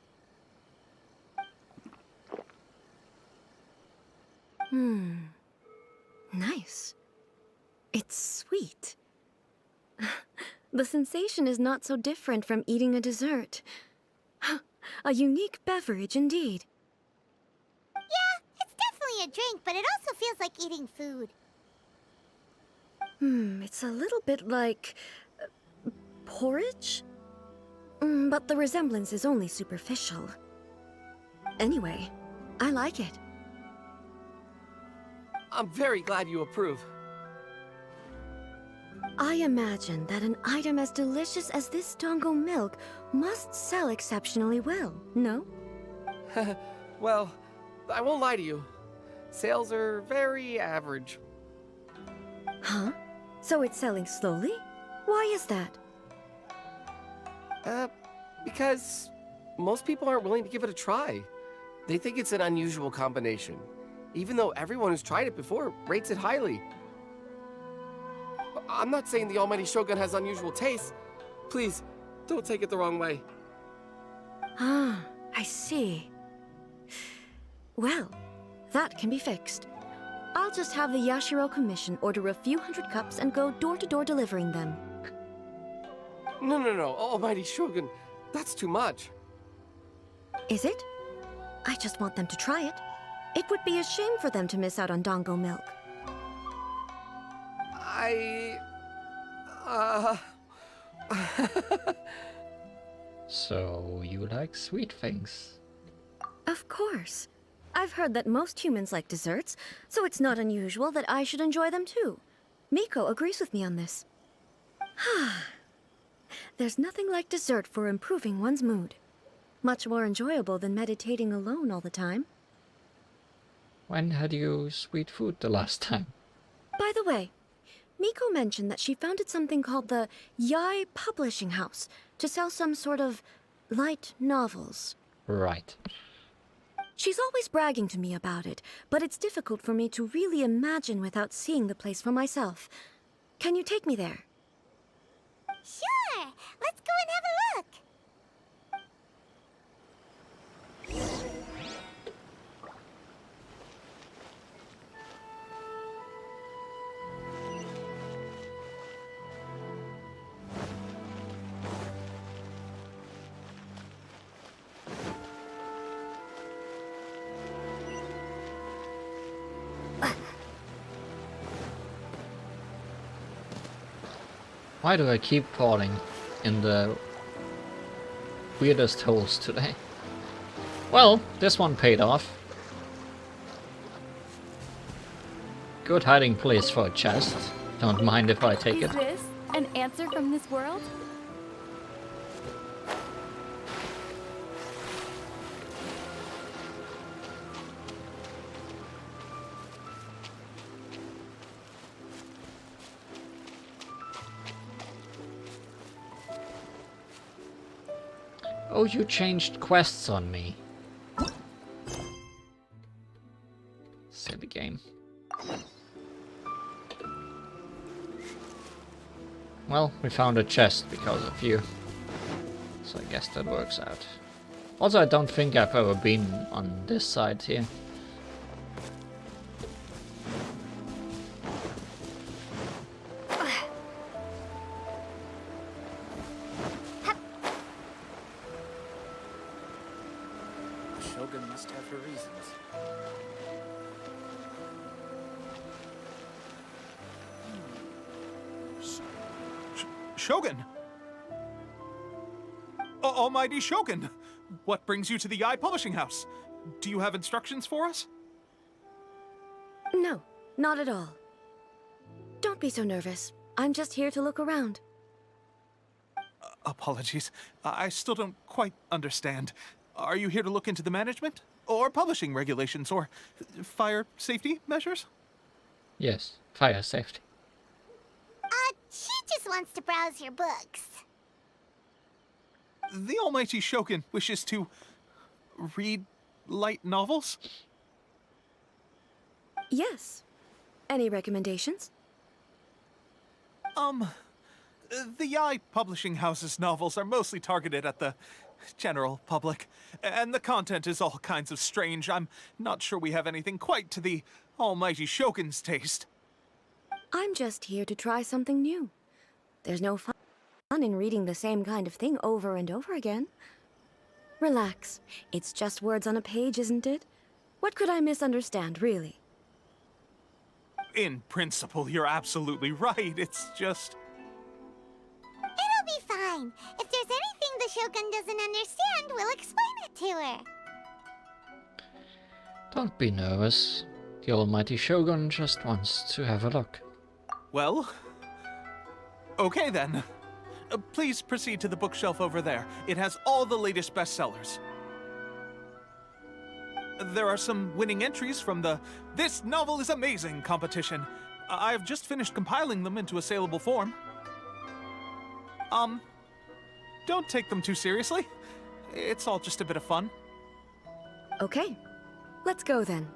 Speaker 8: Nice. It's sweet. The sensation is not so different from eating a dessert. A unique beverage indeed.
Speaker 6: Yeah, it's definitely a drink, but it also feels like eating food.
Speaker 8: It's a little bit like porridge? But the resemblance is only superficial. Anyway, I like it.
Speaker 11: I'm very glad you approve.
Speaker 8: I imagine that an item as delicious as this Dango Milk must sell exceptionally well, no?
Speaker 11: Well, I won't lie to you. Sales are very average.
Speaker 8: Huh? So it's selling slowly? Why is that?
Speaker 11: Because most people aren't willing to give it a try. They think it's an unusual combination, even though everyone who's tried it before rates it highly. I'm not saying the almighty Shogun has unusual tastes. Please, don't take it the wrong way.
Speaker 8: Ah, I see. Well, that can be fixed. I'll just have the Yashiro Commission order a few hundred cups and go door-to-door delivering them.
Speaker 11: No, almighty Shogun. That's too much.
Speaker 8: Is it? I just want them to try it. It would be a shame for them to miss out on Dango Milk.
Speaker 1: So, you like sweet things?
Speaker 8: Of course. I've heard that most humans like desserts, so it's not unusual that I should enjoy them too. Miko agrees with me on this. There's nothing like dessert for improving one's mood. Much more enjoyable than meditating alone all the time.
Speaker 1: When had you sweet food the last time?
Speaker 8: By the way, Miko mentioned that she founded something called the Yai Publishing House to sell some sort of light novels.
Speaker 1: Right.
Speaker 8: She's always bragging to me about it, but it's difficult for me to really imagine without seeing the place for myself. Can you take me there?
Speaker 6: Sure! Let's go and have a look!
Speaker 1: Why do I keep falling in the weirdest holes today? Well, this one paid off. Good hiding place for a chest. Don't mind if I take it.
Speaker 9: Is this an answer from this world?
Speaker 1: Oh, you changed quests on me. Silly game. Well, we found a chest because of you. So I guess that works out. Also, I don't think I've ever been on this side here.
Speaker 10: Shogun must have her reasons.
Speaker 12: Shogun! Almighty Shogun! What brings you to the Eye Publishing House? Do you have instructions for us?
Speaker 8: No, not at all. Don't be so nervous. I'm just here to look around.
Speaker 12: Apologies. I still don't quite understand. Are you here to look into the management? Or publishing regulations? Or fire safety measures?
Speaker 1: Yes, fire safety.
Speaker 6: She just wants to browse your books.
Speaker 12: The Almighty Shogun wishes to read light novels?
Speaker 8: Yes. Any recommendations?
Speaker 12: The Eye Publishing House's novels are mostly targeted at the general public, and the content is all kinds of strange. I'm not sure we have anything quite to the Almighty Shogun's taste.
Speaker 8: I'm just here to try something new. There's no fun in reading the same kind of thing over and over again. Relax. It's just words on a page, isn't it? What could I misunderstand, really?
Speaker 12: In principle, you're absolutely right. It's just...
Speaker 6: It'll be fine. If there's anything the Shogun doesn't understand, we'll explain it to her.
Speaker 1: Don't be nervous. The Almighty Shogun just wants to have a look.
Speaker 12: Well... okay then. Please proceed to the bookshelf over there. It has all the latest bestsellers. There are some winning entries from the This Novel is Amazing competition. I've just finished compiling them into a saleable form. Don't take them too seriously. It's all just a bit of fun.
Speaker 8: Okay. Let's go then.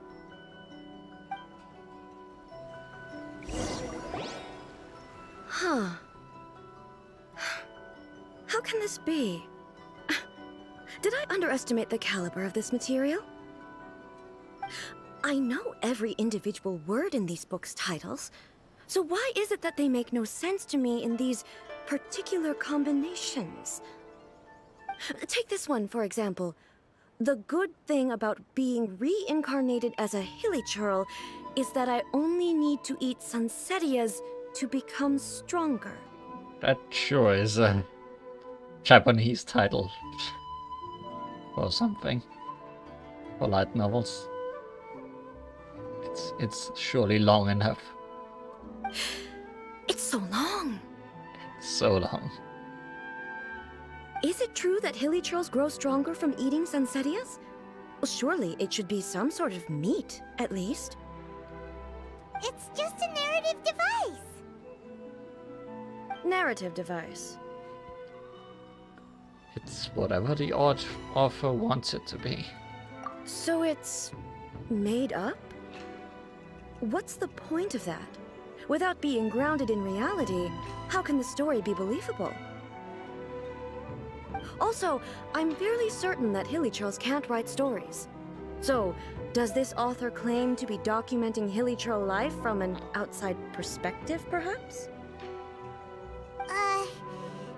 Speaker 8: Huh. How can this be? Did I underestimate the caliber of this material? I know every individual word in these books' titles, so why is it that they make no sense to me in these particular combinations? Take this one, for example. The good thing about being reincarnated as a hilichurl is that I only need to eat sunsetias to become stronger.
Speaker 1: That sure is a Japanese title or something for light novels. It's surely long enough.
Speaker 8: It's so long.
Speaker 1: So long.
Speaker 8: Is it true that hilichurls grow stronger from eating sunsetias? Well, surely it should be some sort of meat, at least.
Speaker 6: It's just a narrative device.
Speaker 8: Narrative device.
Speaker 1: It's whatever the author wants it to be.
Speaker 8: So it's made up? What's the point of that? Without being grounded in reality, how can the story be believable? Also, I'm fairly certain that hilichurls can't write stories. So, does this author claim to be documenting hilichurl life from an outside perspective, perhaps?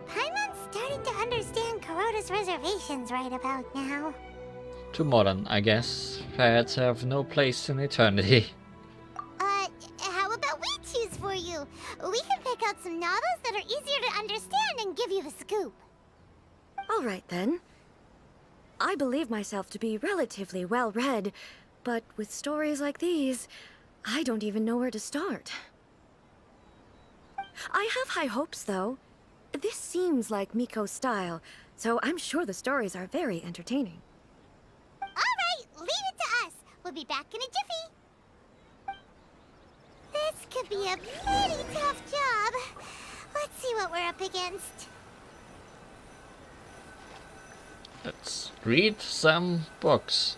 Speaker 6: Paimon's starting to understand Kuroda's reservations right about now.
Speaker 1: Too modern, I guess. Fads have no place in eternity.
Speaker 6: How about we choose for you? We can pick out some novels that are easier to understand and give you the scoop.
Speaker 8: All right, then. I believe myself to be relatively well-read, but with stories like these, I don't even know where to start. I have high hopes, though. This seems like Miko's style, so I'm sure the stories are very entertaining.
Speaker 6: All right, leave it to us. We'll be back in a jiffy. This could be a pretty tough job. Let's see what we're up against.
Speaker 1: Let's read some books.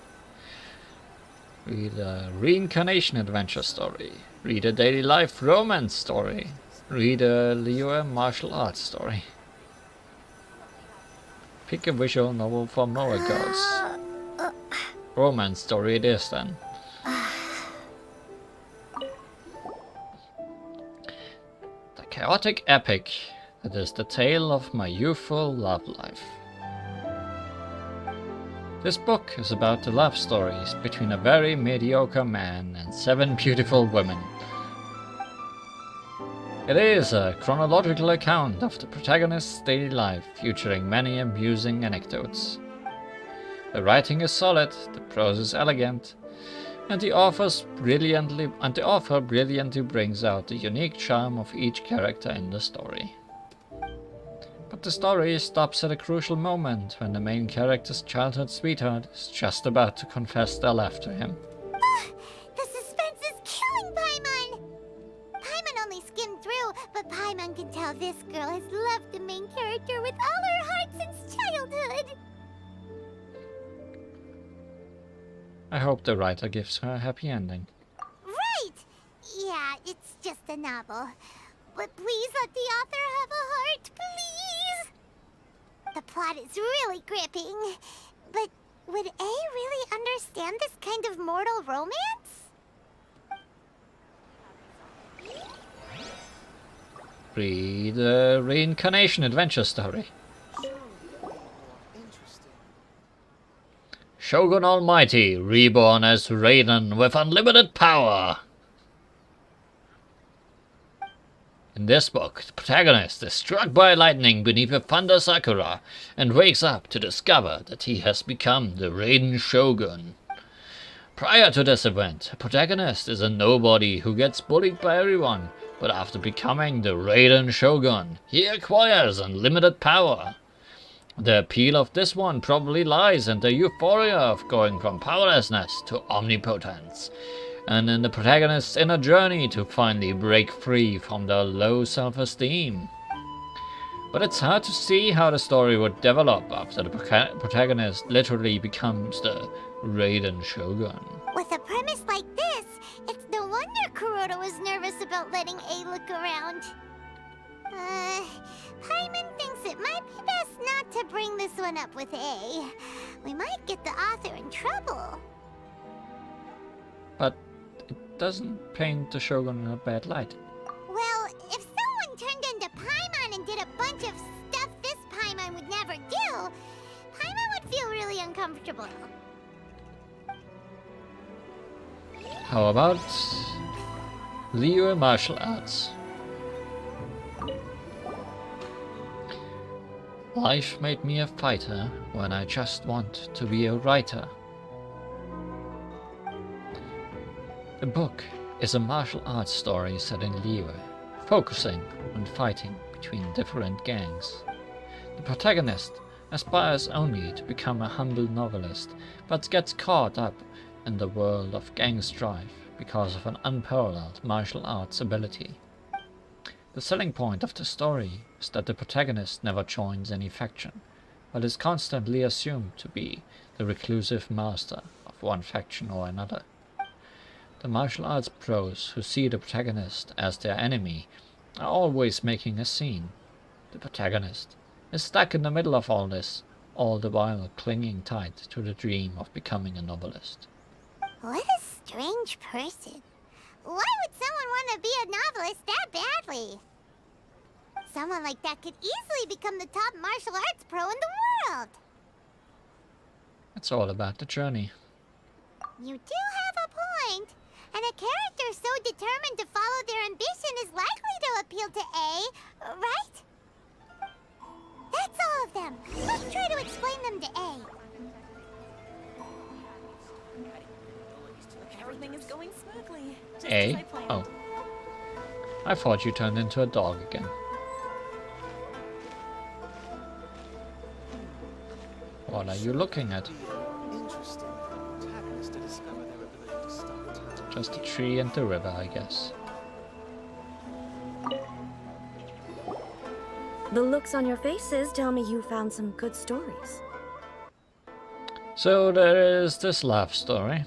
Speaker 1: Read a reincarnation adventure story. Read a daily life romance story. Read a Liyue martial arts story. Pick a visual novel for more goals. Romance story it is then. The chaotic epic that is the tale of my youthful love life. This book is about the love stories between a very mediocre man and 7 beautiful women. It is a chronological account of the protagonist's daily life, featuring many amusing anecdotes. The writing is solid, the prose is elegant, and the author brilliantly brings out the unique charm of each character in the story. But the story stops at a crucial moment when the main character's childhood sweetheart is just about to confess their love to him.
Speaker 6: The suspense is killing Paimon! Paimon only skimmed through, but Paimon can tell this girl has loved the main character with all her heart since childhood.
Speaker 1: I hope the writer gives her a happy ending.
Speaker 6: Right! Yeah, it's just a novel. But please let the author have a heart, please! The plot is really gripping. But would A really understand this kind of mortal romance?
Speaker 1: Read a reincarnation adventure story. Shogun Almighty, reborn as Raiden with unlimited power. In this book, the protagonist is struck by lightning beneath a thunder sakura and wakes up to discover that he has become the Raiden Shogun. Prior to this event, the protagonist is a nobody who gets bullied by everyone, but after becoming the Raiden Shogun, he acquires unlimited power. The appeal of this one probably lies in the euphoria of going from powerlessness to omnipotence, and in the protagonist's inner journey to finally break free from their low self-esteem. But it's hard to see how the story would develop after the protagonist literally becomes the Raiden Shogun.
Speaker 6: With a premise like this, it's no wonder Kuroda was nervous about letting A look around. Paimon thinks it might be best not to bring this one up with A. We might get the author in trouble.
Speaker 1: But it doesn't paint the Shogun in a bad light.
Speaker 6: Well, if someone turned into Paimon and did a bunch of stuff this Paimon would never do, Paimon would feel really uncomfortable.
Speaker 1: How about Liyue martial arts? Life made me a fighter when I just want to be a writer. The book is a martial arts story set in Liyue, focusing on fighting between different gangs. The protagonist aspires only to become a humble novelist, but gets caught up in the world of gang strife because of an unparalleled martial arts ability. The selling point of the story is that the protagonist never joins any faction, but is constantly assumed to be the reclusive master of one faction or another. The martial arts pros who see the protagonist as their enemy are always making a scene. The protagonist is stuck in the middle of all this, all the while clinging tight to the dream of becoming a novelist.
Speaker 6: What a strange person. Why would someone want to be a novelist that badly? Someone like that could easily become the top martial arts pro in the world.
Speaker 1: It's all about the journey.
Speaker 6: You do have a point. And a character so determined to follow their ambition is likely to appeal to A, right? Let's try to explain them to A.
Speaker 9: Everything is going smoothly. Just as
Speaker 1: A?
Speaker 9: I planned.
Speaker 1: Oh. I thought you turned into a dog again. What are you looking at? Just a tree and the river, I guess.
Speaker 8: The looks on your faces tell me you found some good stories.
Speaker 1: So there is this love story.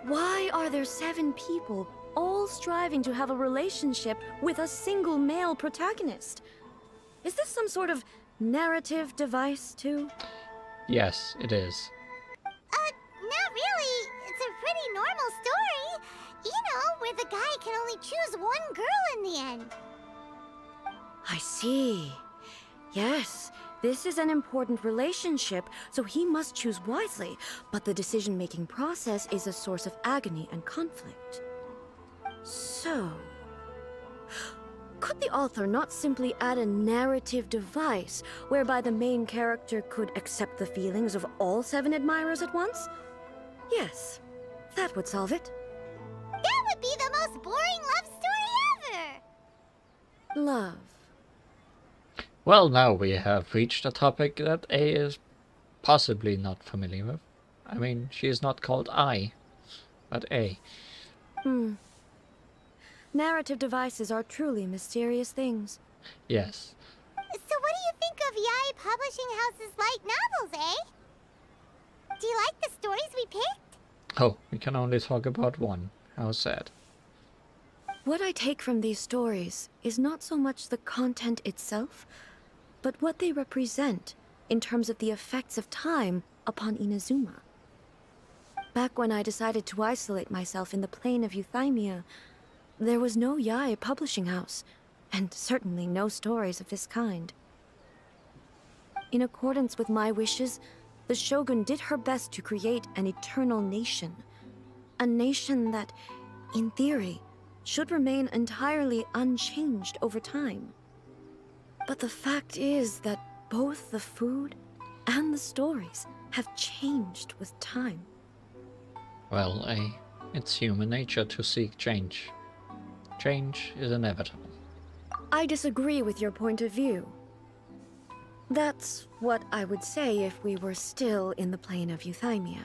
Speaker 8: Why are there 7 people all striving to have a relationship with a single male protagonist? Is this some sort of narrative device, too?
Speaker 1: Yes, it is.
Speaker 6: Not really. It's a pretty normal story. You know, where the guy can only choose one girl in the end.
Speaker 8: I see. Yes, this is an important relationship, so he must choose wisely, but the decision-making process is a source of agony and conflict. So, could the author not simply add a narrative device whereby the main character could accept the feelings of all 7 admirers at once? Yes, that would solve it.
Speaker 6: That would be the most boring love story ever.
Speaker 8: Love.
Speaker 1: Well, now we have reached a topic that A is possibly not familiar with. I mean, she is not called I, but A.
Speaker 8: Narrative devices are truly mysterious things.
Speaker 1: Yes.
Speaker 6: So what do you think of Yae Publishing House's light novels, eh? Do you like the stories we picked?
Speaker 1: Oh, we can only talk about one. How sad.
Speaker 8: What I take from these stories is not so much the content itself, but what they represent in terms of the effects of time upon Inazuma. Back when I decided to isolate myself in the plane of Euthymia, there was no Yae publishing house, and certainly no stories of this kind. In accordance with my wishes, the Shogun did her best to create an eternal nation. A nation that, in theory, should remain entirely unchanged over time. But the fact is that both the food and the stories have changed with time.
Speaker 1: Well, A, it's human nature to seek change. Change is inevitable.
Speaker 8: I disagree with your point of view. That's what I would say if we were still in the plane of Euthymia.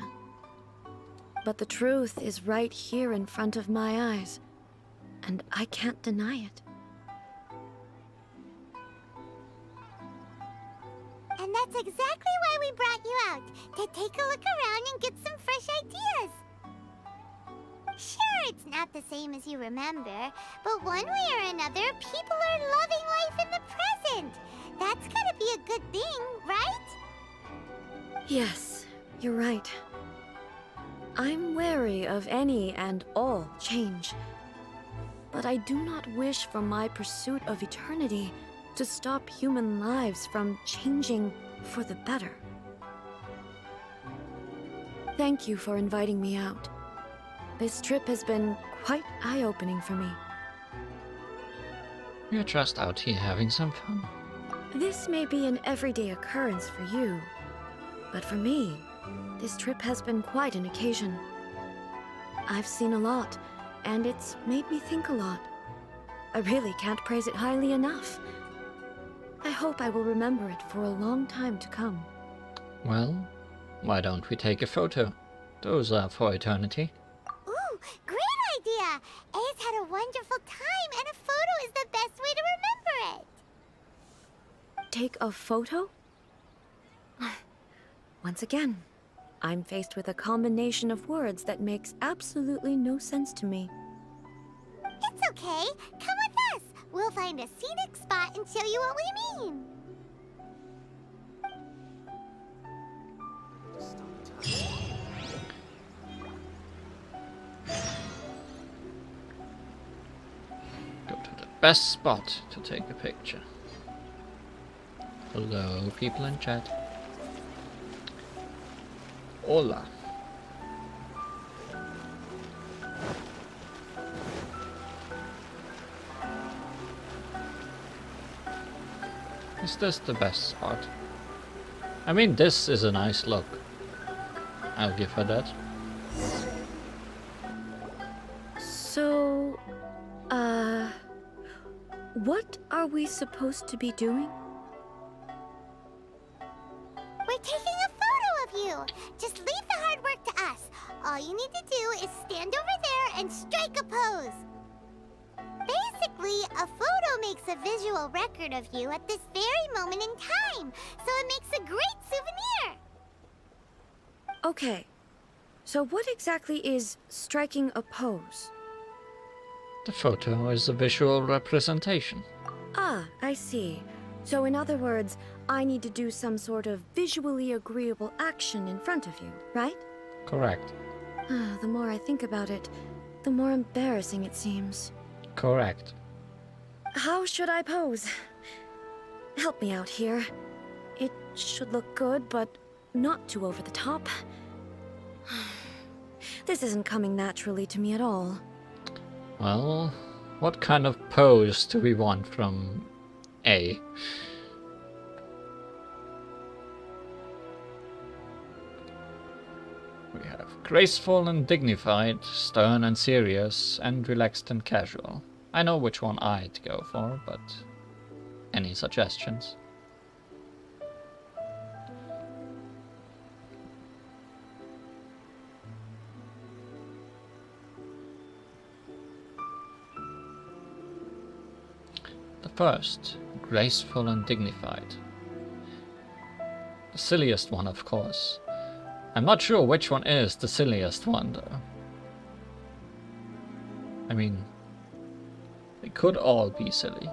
Speaker 8: But the truth is right here in front of my eyes, and I can't deny it.
Speaker 6: And that's exactly why we brought you out, to take a look around and get some fresh ideas. Sure, it's not the same as you remember, but one way or another, people are loving life in the present. That's gotta be a good thing, right?
Speaker 8: Yes, you're right. I'm wary of any and all change. But I do not wish for my pursuit of eternity to stop human lives from changing for the better. Thank you for inviting me out. This trip has been quite eye-opening for me.
Speaker 1: We're just out here having some fun.
Speaker 8: This may be an everyday occurrence for you, but for me, this trip has been quite an occasion. I've seen a lot, and it's made me think a lot. I really can't praise it highly enough. I hope I will remember it for a long time to come.
Speaker 1: Well, why don't we take a photo? Those are for eternity.
Speaker 6: Ooh, great idea! A's had a wonderful time, and a photo is the best way to remember it.
Speaker 8: Take a photo? Once again, I'm faced with a combination of words that makes absolutely no sense to me.
Speaker 6: It's okay. Come with us. We'll find a scenic spot and show you what we mean.
Speaker 1: Go to the best spot to take a picture. Hello, people in chat. Hola. Is this the best spot? I mean, this is a nice look. I'll give her that.
Speaker 8: So, what are we supposed to be doing?
Speaker 6: We're taking a photo of you. Just leave the hard work to us. All you need to do is stand over there and strike a pose. Basically, a photo makes a visual record of you at this very moment in time, so it makes a great souvenir.
Speaker 8: Okay, so what exactly is striking a pose?
Speaker 1: The photo is a visual representation.
Speaker 8: Ah, I see. So in other words, I need to do some sort of visually agreeable action in front of you, right?
Speaker 1: Correct.
Speaker 8: The more I think about it, the more embarrassing it seems.
Speaker 1: Correct.
Speaker 8: How should I pose? Help me out here. It should look good, but not too over the top. This isn't coming naturally to me at all.
Speaker 1: Well, what kind of pose do we want from A? We have graceful and dignified, stern and serious, and relaxed and casual. I know which one I'd go for, but any suggestions? The first, graceful and dignified. The silliest one, of course. I'm not sure which one is the silliest one, though. I mean, they could all be silly.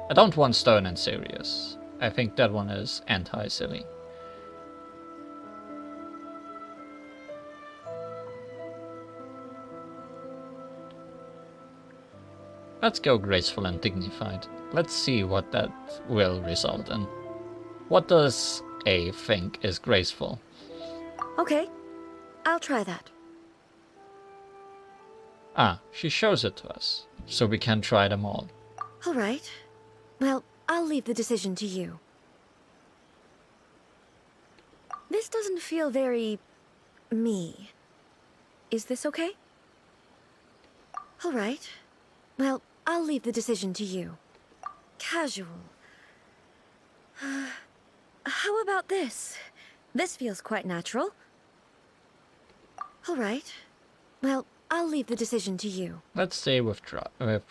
Speaker 1: I don't want stern and serious. I think that one is anti-silly. Let's go graceful and dignified. Let's see what that will result in. What does A think is graceful?
Speaker 8: Okay, I'll try that.
Speaker 1: Ah, she shows it to us, so we can try them all.
Speaker 8: All right. Well, I'll leave the decision to you. This doesn't feel very... me. Is this okay? All right. Well, I'll leave the decision to you. Casual. How about this? This feels quite natural. All right. Well, I'll leave the decision to you.
Speaker 1: Let's stay with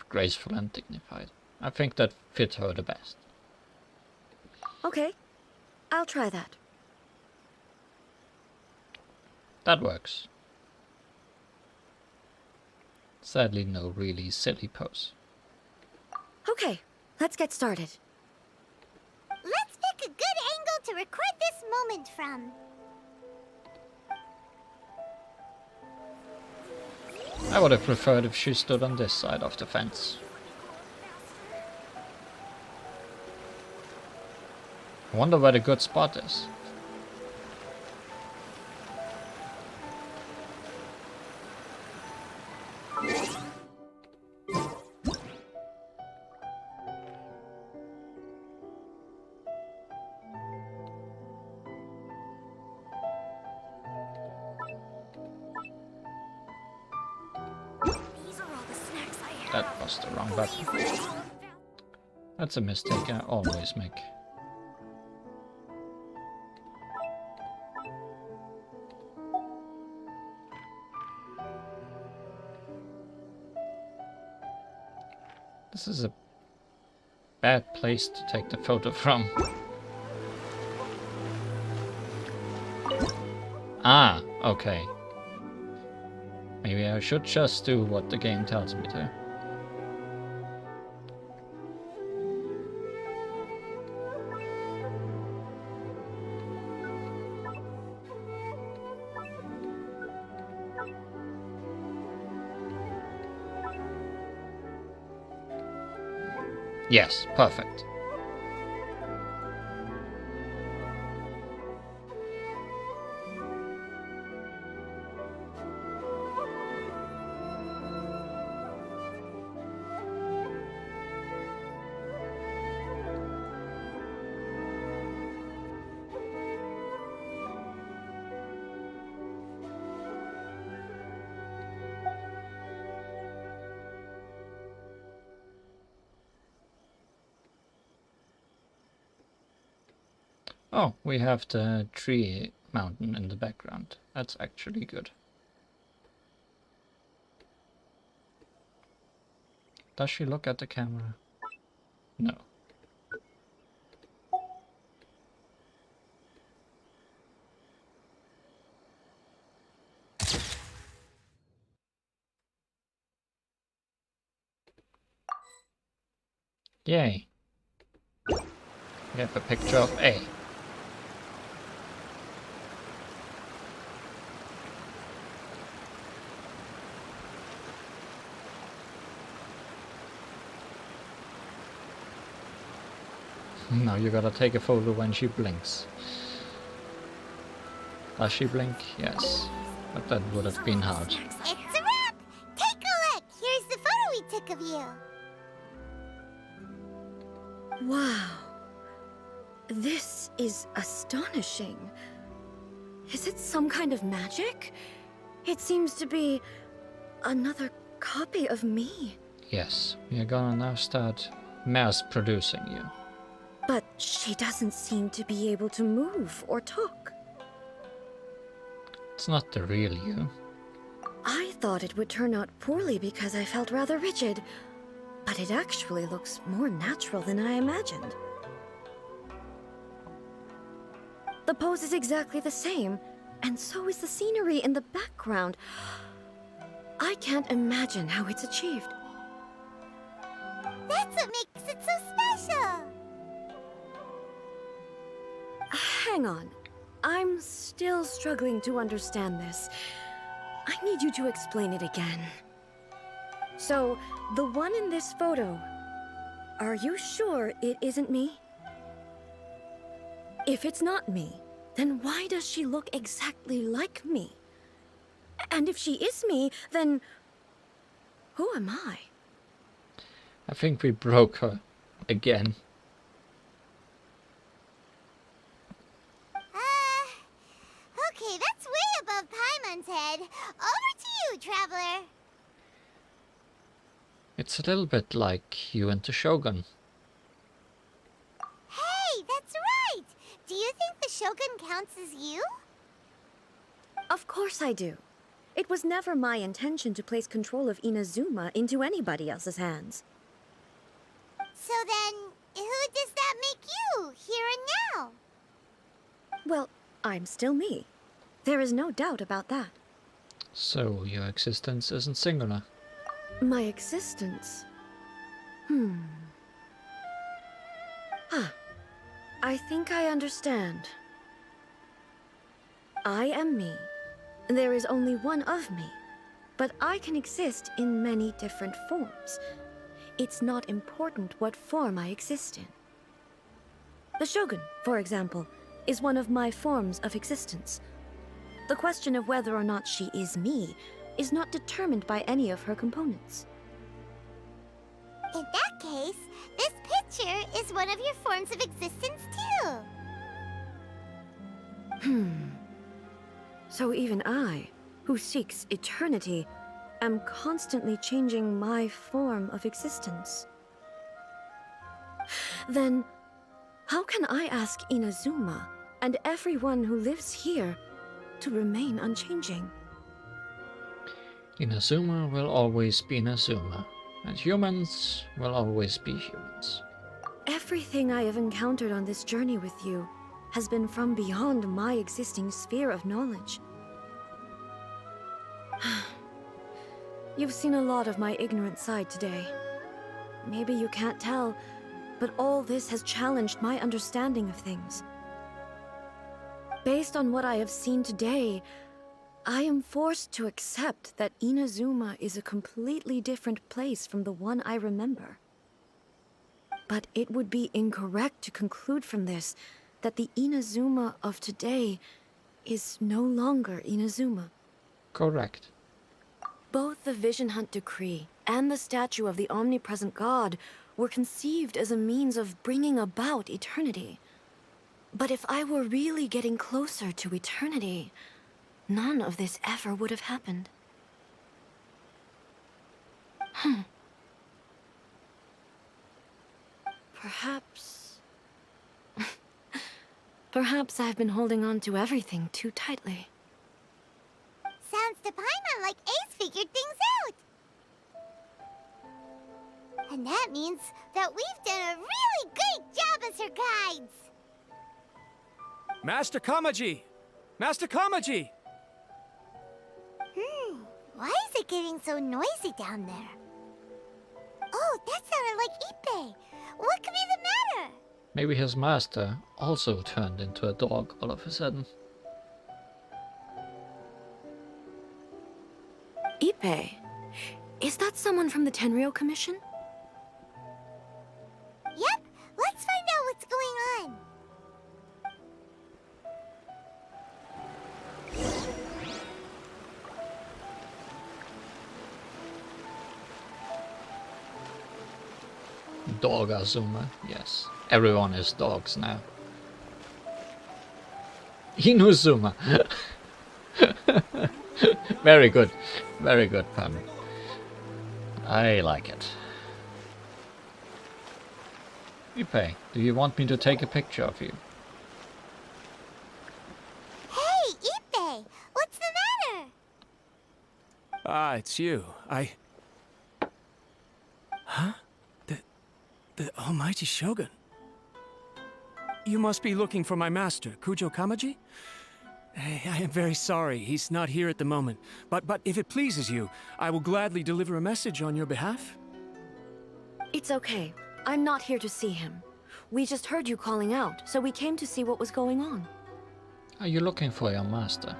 Speaker 1: graceful and dignified. I think that fits her the best.
Speaker 8: Okay. I'll try that.
Speaker 1: That works. Sadly, no really silly pose.
Speaker 8: Okay, let's get started.
Speaker 6: Let's pick a good angle to record this moment from.
Speaker 1: I would have preferred if she stood on this side of the fence. I wonder where the good spot is. That was the wrong button. That's a mistake I always make. This is a bad place to take the photo from. Ah, okay. Maybe I should just do what the game tells me to. Yes, perfect. Oh, we have the tree mountain in the background. That's actually good. Does she look at the camera? No. Yay. We have a picture of A. Now you gotta take a photo when she blinks. Does she blink? Yes. But that would have been hard.
Speaker 6: It's a wrap! Take a look! Here's the photo we took of you.
Speaker 8: Wow. This is astonishing. Is it some kind of magic? It seems to be another copy of me.
Speaker 1: Yes, we are gonna now start mass producing you.
Speaker 8: But she doesn't seem to be able to move or talk.
Speaker 1: It's not the real you.
Speaker 8: I thought it would turn out poorly because I felt rather rigid, but it actually looks more natural than I imagined. The pose is exactly the same, and so is the scenery in the background. I can't imagine how it's achieved.
Speaker 6: That's what makes it so special!
Speaker 8: Hang on. I'm still struggling to understand this. I need you to explain it again. So, the one in this photo, are you sure it isn't me? If it's not me, then why does she look exactly like me? And if she is me, then who am I?
Speaker 1: I think we broke her again.
Speaker 6: Okay, that's way above Paimon's head. Over to you, Traveler.
Speaker 1: It's a little bit like you and the Shogun.
Speaker 6: Hey, that's right! Do you think the Shogun counts as you?
Speaker 8: Of course I do. It was never my intention to place control of Inazuma into anybody else's hands.
Speaker 6: So then, who does that make you, here and now?
Speaker 8: Well, I'm still me. There is no doubt about that.
Speaker 1: So your existence isn't singular.
Speaker 8: My existence? I think I understand. I am me. There is only one of me, but I can exist in many different forms. It's not important what form I exist in. The Shogun, for example, is one of my forms of existence. The question of whether or not she is me is not determined by any of her components.
Speaker 6: In that case, this picture is one of your forms of existence too.
Speaker 8: So even I, who seeks eternity, am constantly changing my form of existence. Then, how can I ask Inazuma and everyone who lives here to remain unchanging?
Speaker 1: Inazuma will always be Inazuma, and humans will always be humans.
Speaker 8: Everything I have encountered on this journey with you has been from beyond my existing sphere of knowledge. You've seen a lot of my ignorant side today. Maybe you can't tell, but all this has challenged my understanding of things. Based on what I have seen today, I am forced to accept that Inazuma is a completely different place from the one I remember. But it would be incorrect to conclude from this that the Inazuma of today is no longer Inazuma.
Speaker 1: Correct.
Speaker 8: Both the Vision Hunt Decree and the statue of the omnipresent god were conceived as a means of bringing about eternity. But if I were really getting closer to eternity, none of this ever would have happened. Perhaps... Perhaps I've been holding on to everything too tightly.
Speaker 6: Sounds to Paimon like Ace figured things out. And that means that we've done a really great job as her guides.
Speaker 5: Master Kamaji! Master Kamaji!
Speaker 6: Why is it getting so noisy down there? Oh, that sounded like Ippei. What could be the matter?
Speaker 1: Maybe his master also turned into a dog all of a sudden.
Speaker 8: Ippei? Is that someone from the Tenryou Commission?
Speaker 6: Yep, let's find out what's going on.
Speaker 1: Dog Azuma, yes. Everyone is dogs now. Inuzuma! Very good. Very good pun. I like it. Ippei, do you want me to take a picture of you?
Speaker 6: Hey, Ippei! What's the matter?
Speaker 5: Ah, it's you. Huh? The almighty Shogun. You must be looking for my master, Kujo Kamaji? I am very sorry, he's not here at the moment. But if it pleases you, I will gladly deliver a message on your behalf.
Speaker 8: It's okay. I'm not here to see him. We just heard you calling out, so we came to see what was going on.
Speaker 1: Are you looking for your master?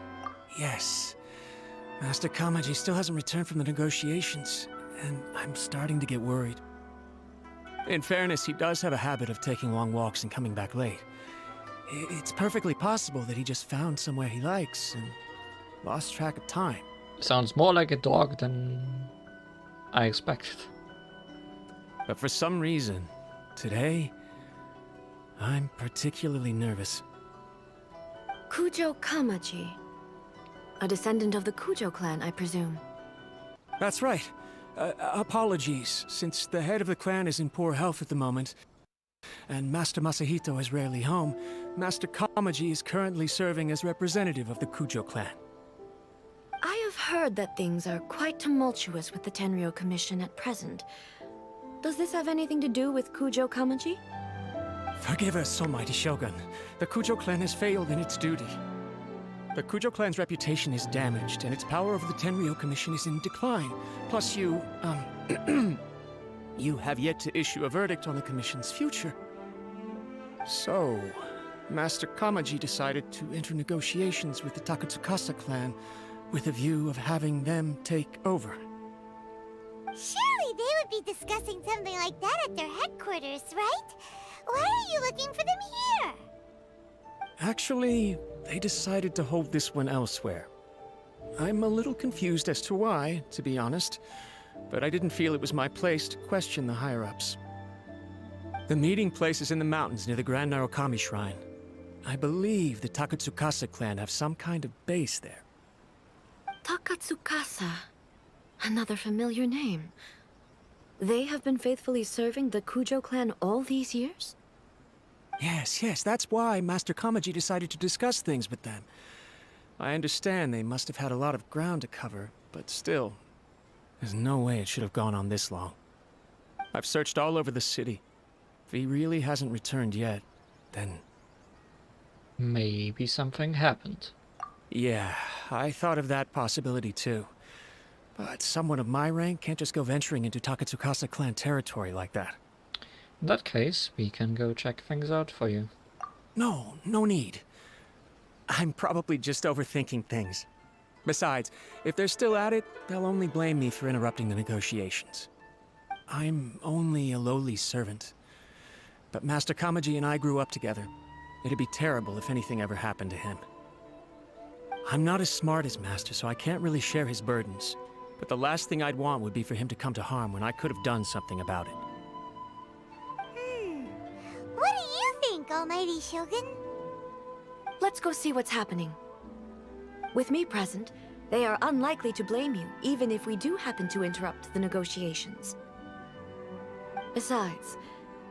Speaker 5: Yes. Master Kamaji still hasn't returned from the negotiations, and I'm starting to get worried. In fairness, he does have a habit of taking long walks and coming back late. It's perfectly possible that he just found somewhere he likes and lost track of time.
Speaker 1: Sounds more like a dog than I expected.
Speaker 5: But for some reason, today, I'm particularly nervous.
Speaker 8: Kujo Kamaji. A descendant of the Kujo clan, I presume.
Speaker 5: That's right. Apologies, since the head of the clan is in poor health at the moment, and Master Masahito is rarely home, Master Kamaji is currently serving as representative of the Kujo clan.
Speaker 8: I have heard that things are quite tumultuous with the Tenryou Commission at present. Does this have anything to do with Kujo Kamaji?
Speaker 5: Forgive us, almighty Shogun. The Kujo clan has failed in its duty. The Kujo clan's reputation is damaged, and its power over the Tenryou Commission is in decline. Plus you have yet to issue a verdict on the Commission's future. So, Master Kamaji decided to enter negotiations with the Takatsukasa clan with a view of having them take over.
Speaker 6: Surely they would be discussing something like that at their headquarters, right? Why are you looking for them here?
Speaker 5: Actually, they decided to hold this one elsewhere. I'm a little confused as to why, to be honest, but I didn't feel it was my place to question the higher-ups. The meeting place is in the mountains near the Grand Narukami Shrine. I believe the Takatsukasa clan have some kind of base there.
Speaker 8: Takatsukasa. Another familiar name. They have been faithfully serving the Kujo clan all these years?
Speaker 5: Yes, that's why Master Kamaji decided to discuss things with them. I understand they must have had a lot of ground to cover, but still, there's no way it should have gone on this long. I've searched all over the city. If he really hasn't returned yet, then...
Speaker 1: Maybe something happened.
Speaker 5: Yeah, I thought of that possibility too. But someone of my rank can't just go venturing into Takatsukasa clan territory like that.
Speaker 1: In that case, we can go check things out for you.
Speaker 5: No need. I'm probably just overthinking things. Besides, if they're still at it, they'll only blame me for interrupting the negotiations. I'm only a lowly servant. But Master Kamaji and I grew up together. It'd be terrible if anything ever happened to him. I'm not as smart as Master, so I can't really share his burdens. But the last thing I'd want would be for him to come to harm when I could have done something about it.
Speaker 6: What do you think, Almighty Shogun?
Speaker 8: Let's go see what's happening. With me present, they are unlikely to blame you, even if we do happen to interrupt the negotiations. Besides,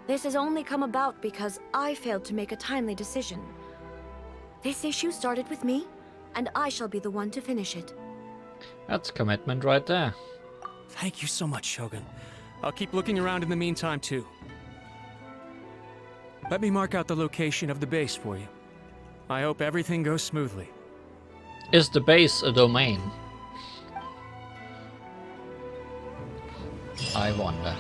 Speaker 8: this has only come about because I failed to make a timely decision. This issue started with me, and I shall be the one to finish it.
Speaker 1: That's commitment right there.
Speaker 5: Thank you so much, Shogun. I'll keep looking around in the meantime, too. Let me mark out the location of the base for you. I hope everything goes smoothly.
Speaker 1: Is the base a domain? I wonder.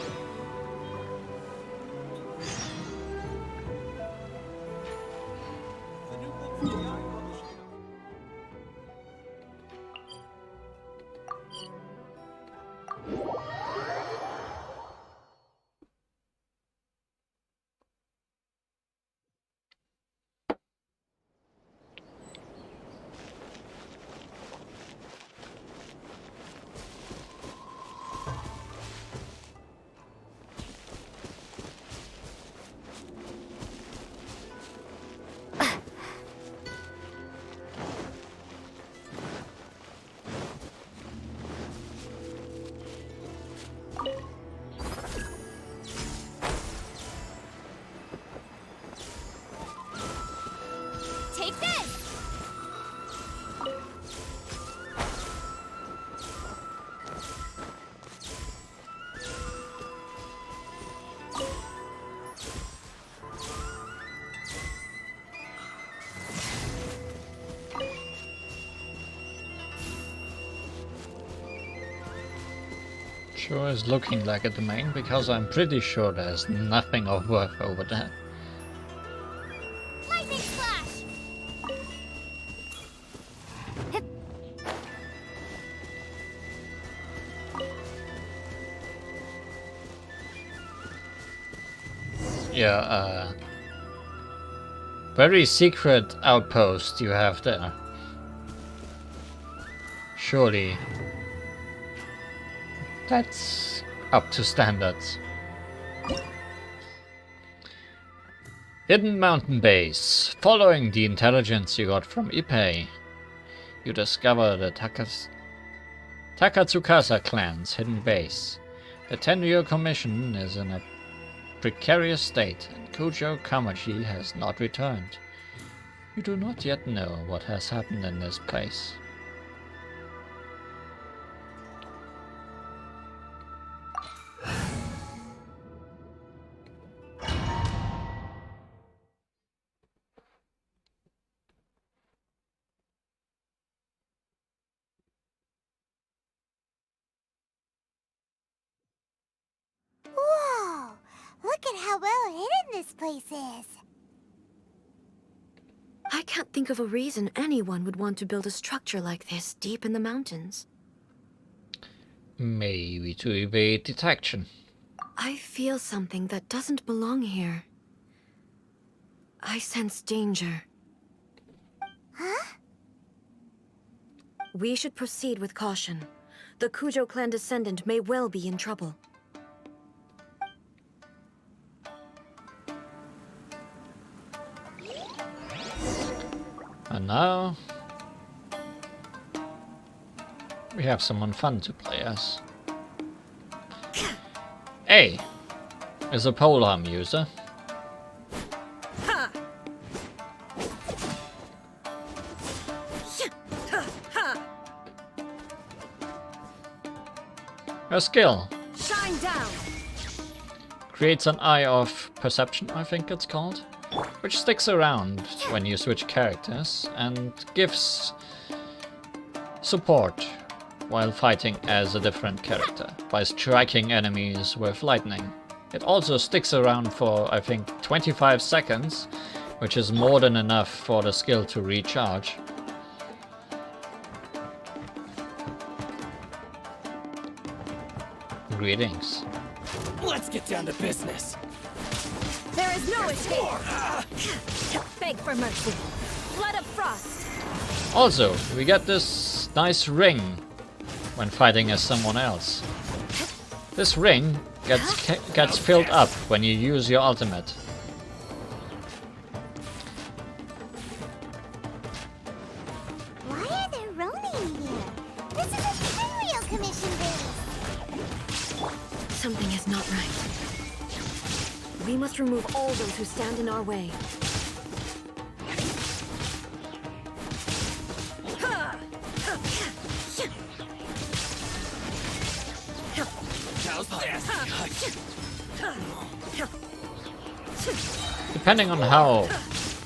Speaker 6: Take this!
Speaker 1: Sure is looking like a domain, because I'm pretty sure there's nothing of worth over there.
Speaker 6: Lightning flash!
Speaker 1: Yeah, very secret outpost you have there. Surely that's up to standards. Hidden mountain base. Following the intelligence you got from Ippei, you discover the Takatsukasa clan's hidden base. The Tenryou Commission is in a precarious state, and Kuju Kamachi has not returned. You do not yet know what has happened in this place.
Speaker 6: Whoa! Look at how well hidden this place is.
Speaker 8: I can't think of a reason anyone would want to build a structure like this deep in the mountains.
Speaker 1: Maybe to evade detection.
Speaker 8: I feel something that doesn't belong here. I sense danger.
Speaker 6: Huh?
Speaker 8: We should proceed with caution. The Kujo clan descendant may well be in trouble.
Speaker 1: And now we have someone fun to play as. A is a polearm user. Her skill
Speaker 8: Shine down.
Speaker 1: creates an eye of perception, I think it's called, which sticks around when you switch characters and gives support while fighting as a different character by striking enemies with lightning. It also sticks around for, I think, 25 seconds, which is more than enough for the skill to recharge. Greetings.
Speaker 7: Let's get down to business.
Speaker 9: There is no escape. Beg for mercy. Blood of frost.
Speaker 1: Also, we get this nice ring when fighting as someone else. This ring gets filled up when you use your ultimate.
Speaker 6: Why are there Ronin here? This is a Tenryou Commission base.
Speaker 8: Something is not right. We must remove all those who stand in our way.
Speaker 1: depending on how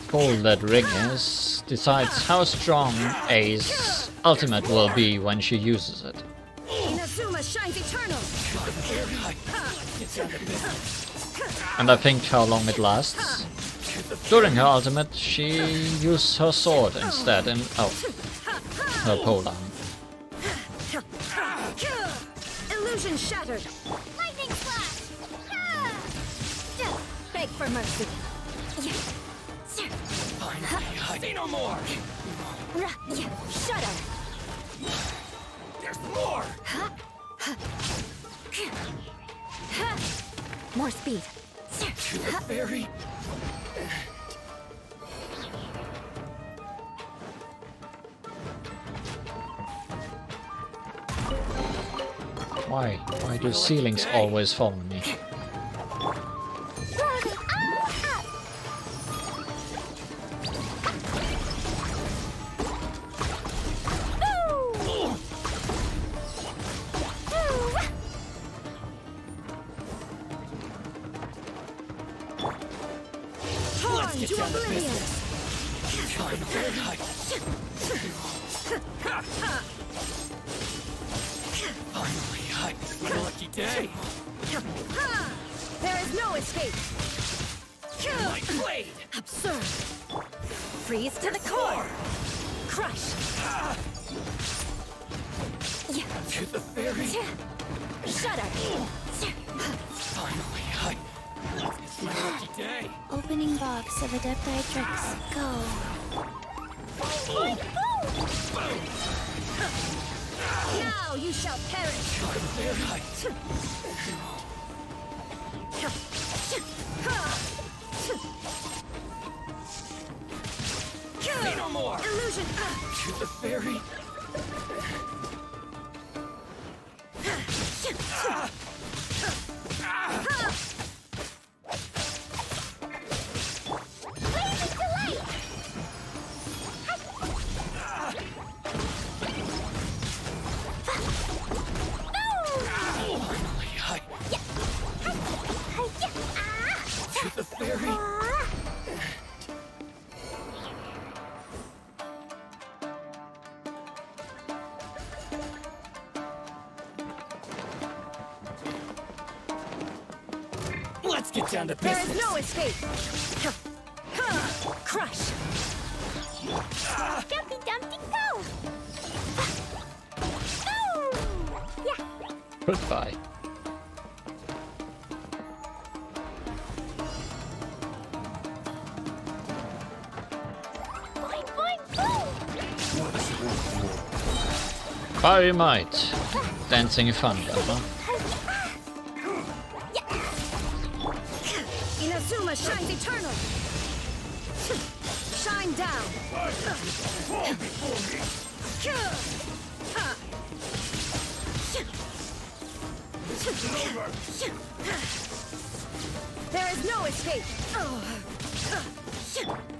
Speaker 1: full that ring is, decides how strong A's ultimate will be when she uses it.
Speaker 9: Inazuma shines eternal.
Speaker 1: And I think how long it lasts. During her ultimate, she used her sword instead in her pole arm.
Speaker 9: Illusion shattered.
Speaker 6: Lightning slash!
Speaker 9: Beg for mercy.
Speaker 7: Say no more!
Speaker 9: Shudder.
Speaker 7: There's more!
Speaker 9: More speed.
Speaker 7: To the very...
Speaker 1: Why? Why do ceilings always follow me?
Speaker 9: Torn to oblivion.
Speaker 7: Finally, it's my lucky day!
Speaker 9: There is no escape.
Speaker 7: My blade!
Speaker 9: Absurd. Freeze to the core. Crush.
Speaker 7: To the very...
Speaker 9: Shudder.
Speaker 7: Finally, it's my lucky day!
Speaker 2: Opening box of Imperatrix. Go.
Speaker 9: Now you shall perish.
Speaker 7: Say no more!
Speaker 9: Illusion.
Speaker 7: To the very... To the very... Let's get down to
Speaker 9: There
Speaker 7: business!
Speaker 9: is no escape. Crush.
Speaker 6: Dumpty Dumpty go!
Speaker 1: Goodbye.
Speaker 6: Boing boing boom!
Speaker 1: Fiery might. Dancing thunder, huh?
Speaker 9: Inazuma shines eternal. Shine down. There is no escape.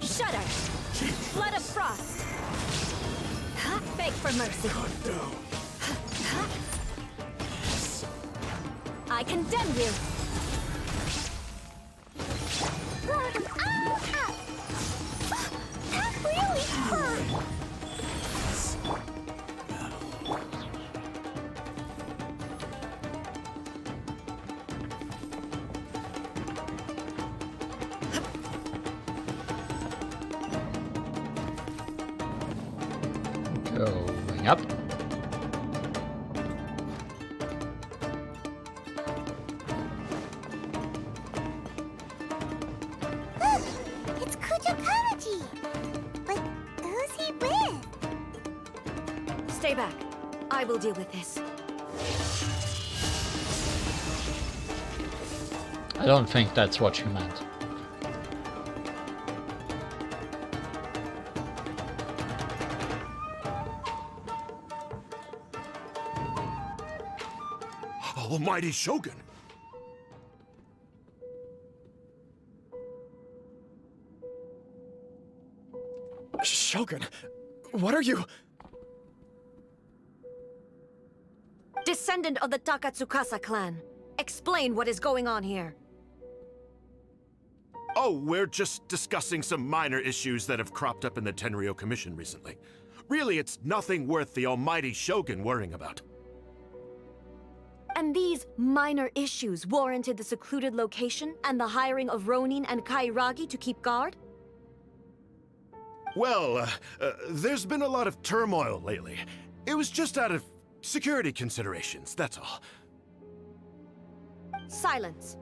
Speaker 9: Shudder. Flood of frost. Beg for mercy. I condemn you.
Speaker 6: That really hurt!
Speaker 1: Going up.
Speaker 6: Look! It's Kuju. But who's he with?
Speaker 8: Stay back. I will deal with this.
Speaker 1: I don't think that's what she meant.
Speaker 10: Almighty Shogun!
Speaker 4: Shogun, what are you...
Speaker 8: Descendant of the Takatsukasa clan. Explain what is going on here.
Speaker 13: Oh, we're just discussing some minor issues that have cropped up in the Tenryou Commission recently. Really, it's nothing worth the almighty Shogun worrying about.
Speaker 8: And these minor issues warranted the secluded location and the hiring of Ronin and Kairagi to keep guard?
Speaker 13: Well, there's been a lot of turmoil lately. It was just out of security considerations, that's all.
Speaker 8: Silence.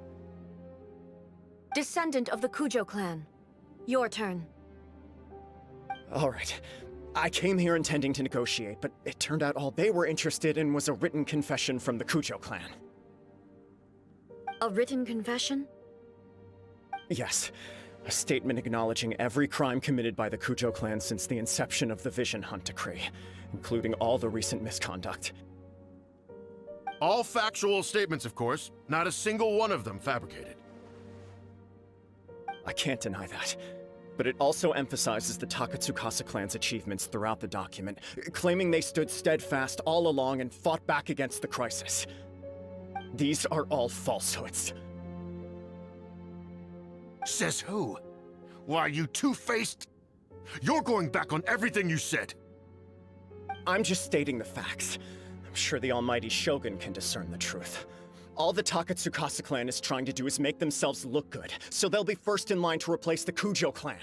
Speaker 8: Descendant of the Kujo clan. Your turn.
Speaker 4: All right. I came here intending to negotiate, but it turned out all they were interested in was a written confession from the Kujo clan.
Speaker 8: A written confession?
Speaker 4: Yes. A statement acknowledging every crime committed by the Kujo clan since the inception of the Vision Hunt Decree, including all the recent misconduct.
Speaker 13: All factual statements, of course. Not a single one of them fabricated.
Speaker 4: I can't deny that. But it also emphasizes the Takatsukasa clan's achievements throughout the document, claiming they stood steadfast all along and fought back against the crisis. These are all falsehoods.
Speaker 13: Says who? Why, you two-faced... You're going back on everything you said.
Speaker 4: I'm just stating the facts. I'm sure the almighty Shogun can discern the truth. All the Takatsukasa clan is trying to do is make themselves look good, so they'll be first in line to replace the Kujo clan.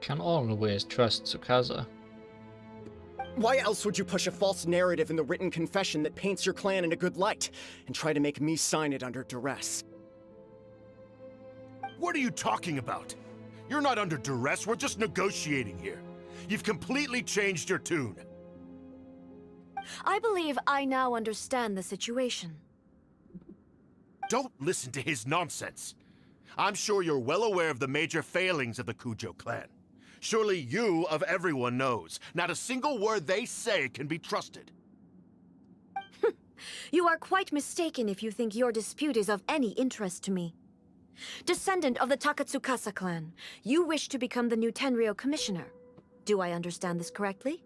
Speaker 1: Can always trust Tsukasa.
Speaker 4: Why else would you push a false narrative in the written confession that paints your clan in a good light, and try to make me sign it under duress?
Speaker 13: What are you talking about? You're not under duress, we're just negotiating here. You've completely changed your tune.
Speaker 8: I believe I now understand the situation.
Speaker 13: Don't listen to his nonsense. I'm sure you're well aware of the major failings of the Kujo clan. Surely you, of everyone, knows. Not a single word they say can be trusted.
Speaker 8: You are quite mistaken if you think your dispute is of any interest to me. Descendant of the Takatsukasa clan, you wish to become the new Tenryou commissioner. Do I understand this correctly?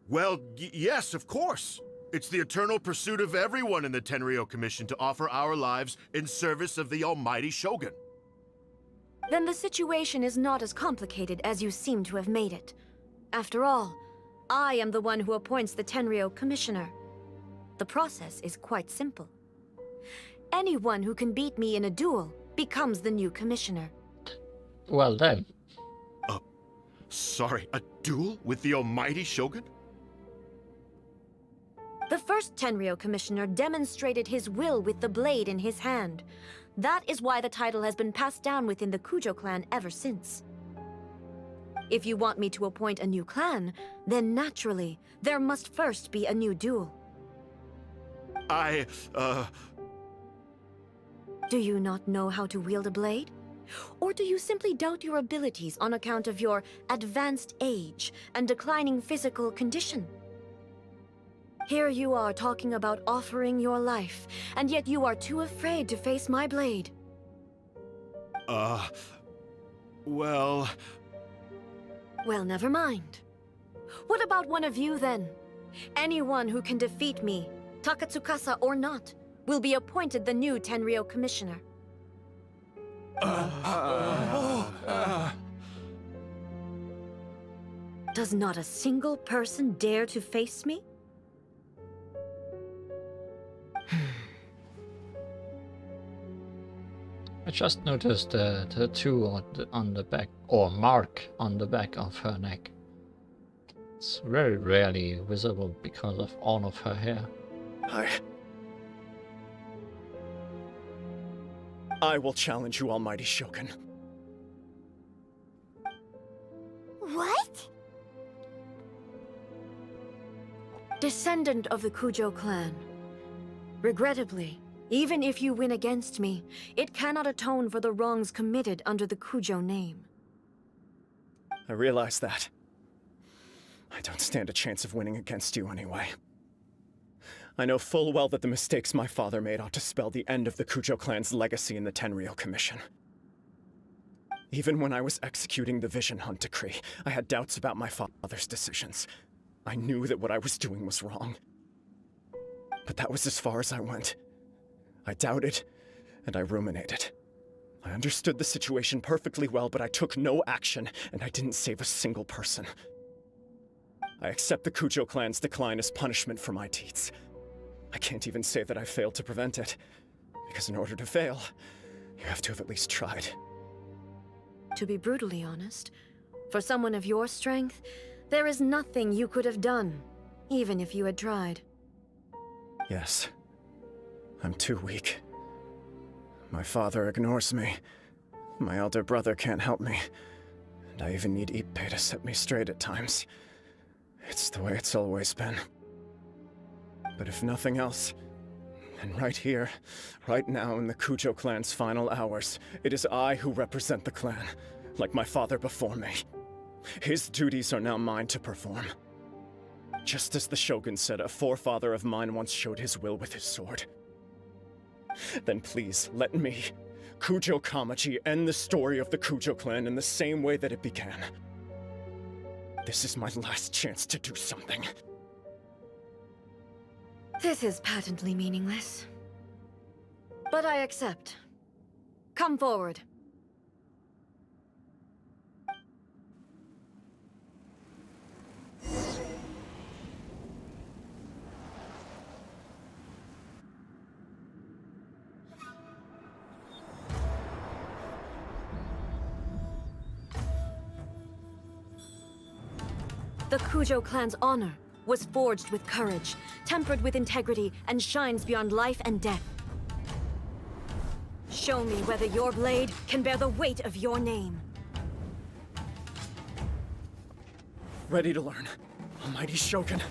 Speaker 13: Well, yes, of course. It's the eternal pursuit of everyone in the Tenryou Commission to offer our lives in service of the almighty Shogun.
Speaker 8: Then the situation is not as complicated as you seem to have made it. After all, I am the one who appoints the Tenryou commissioner. The process is quite simple. Anyone who can beat me in a duel becomes the new commissioner.
Speaker 1: Well then.
Speaker 13: Sorry, a duel with the almighty Shogun?
Speaker 8: The first Tenryou commissioner demonstrated his will with the blade in his hand. That is why the title has been passed down within the Kujo clan ever since. If you want me to appoint a new clan, then naturally, there must first be a new duel. Do you not know how to wield a blade? Or do you simply doubt your abilities on account of your advanced age and declining physical condition? Here you are talking about offering your life, and yet you are too afraid to face my blade.
Speaker 13: Well...
Speaker 8: Well, never mind. What about one of you, then? Anyone who can defeat me, Takatsukasa or not, will be appointed the new Tenryou commissioner. Does not a single person dare to face me?
Speaker 1: I just noticed the tattoo on the back, or mark on the back of her neck. It's very rarely visible because of all of her hair.
Speaker 4: I will challenge you, almighty Shogun.
Speaker 6: What?
Speaker 8: Descendant of the Kujo clan. Regrettably, even if you win against me, it cannot atone for the wrongs committed under the Kujo name.
Speaker 4: I realize that. I don't stand a chance of winning against you anyway. I know full well that the mistakes my father made ought to spell the end of the Kujo clan's legacy in the Tenryou Commission. Even when I was executing the Vision Hunt Decree, I had doubts about my father's decisions. I knew that what I was doing was wrong. But that was as far as I went. I doubted, and I ruminated. I understood the situation perfectly well, but I took no action, and I didn't save a single person. I accept the Kujo clan's decline as punishment for my deeds. I can't even say that I failed to prevent it, because in order to fail, you have to have at least tried.
Speaker 8: To be brutally honest, for someone of your strength, there is nothing you could have done, even if you had tried.
Speaker 4: Yes. I'm too weak. My father ignores me. My elder brother can't help me. And I even need Ippei to set me straight at times. It's the way it's always been. But if nothing else, then right here, right now in the Kujo clan's final hours, it is I who represent the clan, like my father before me. His duties are now mine to perform. Just as the Shogun said, a forefather of mine once showed his will with his sword. Then please, let me, Kujo Kamaji, end the story of the Kujo clan in the same way that it began. This is my last chance to do something.
Speaker 8: This is patently meaningless. But I accept. Come forward. The Kujo clan's honor was forged with courage, tempered with integrity, and shines beyond life and death. Show me whether your blade can bear the weight of your name.
Speaker 4: Ready to learn, Almighty Shogun.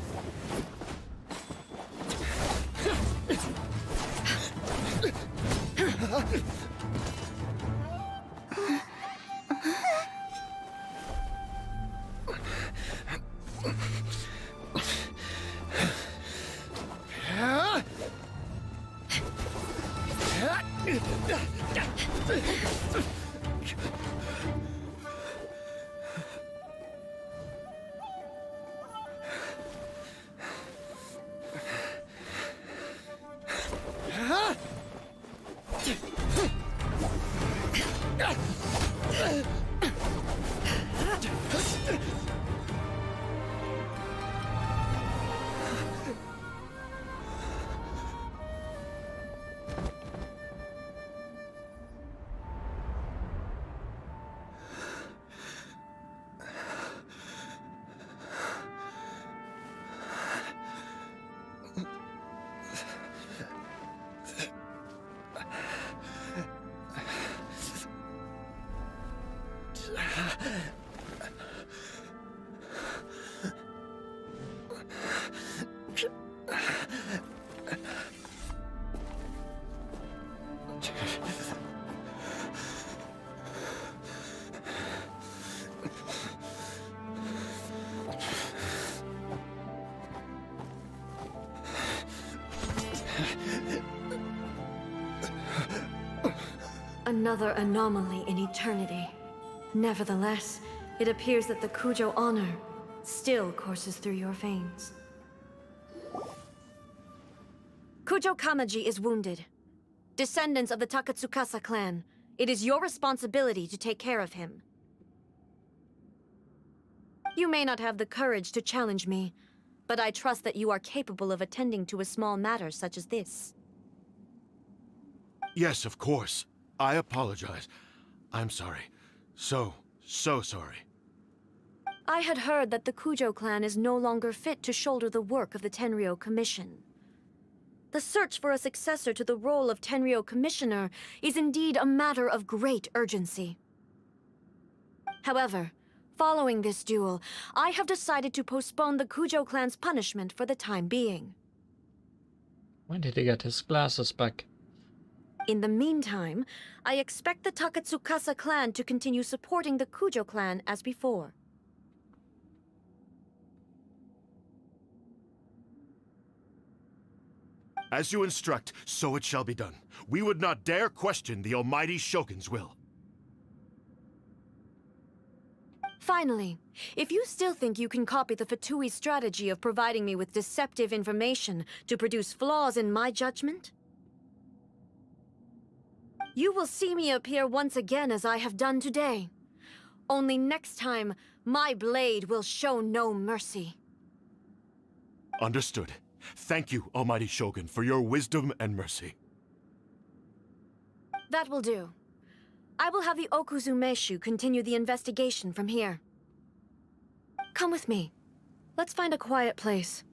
Speaker 8: Another anomaly in eternity. Nevertheless, it appears that the Kujo honor still courses through your veins. Kujo Kamaji is wounded. Descendants of the Takatsukasa clan, it is your responsibility to take care of him. You may not have the courage to challenge me, but I trust that you are capable of attending to a small matter such as this.
Speaker 13: Yes, of course. I apologize. I'm sorry. So sorry.
Speaker 8: I had heard that the Kujo clan is no longer fit to shoulder the work of the Tenryou Commission. The search for a successor to the role of Tenryou Commissioner is indeed a matter of great urgency. However, following this duel, I have decided to postpone the Kujo clan's punishment for the time being.
Speaker 1: When did he get his glasses back?
Speaker 8: In the meantime, I expect the Takatsukasa clan to continue supporting the Kujo clan as before.
Speaker 13: As you instruct, so it shall be done. We would not dare question the Almighty Shogun's will.
Speaker 8: Finally, if you still think you can copy the Fatui strategy of providing me with deceptive information to produce flaws in my judgment, You will see me appear once again as I have done today. Only next time, my blade will show no mercy.
Speaker 13: Understood. Thank you, Almighty Shogun, for your wisdom and mercy.
Speaker 8: That will do. I will have the Okuzumeshu continue the investigation from here. Come with me. Let's find a quiet place.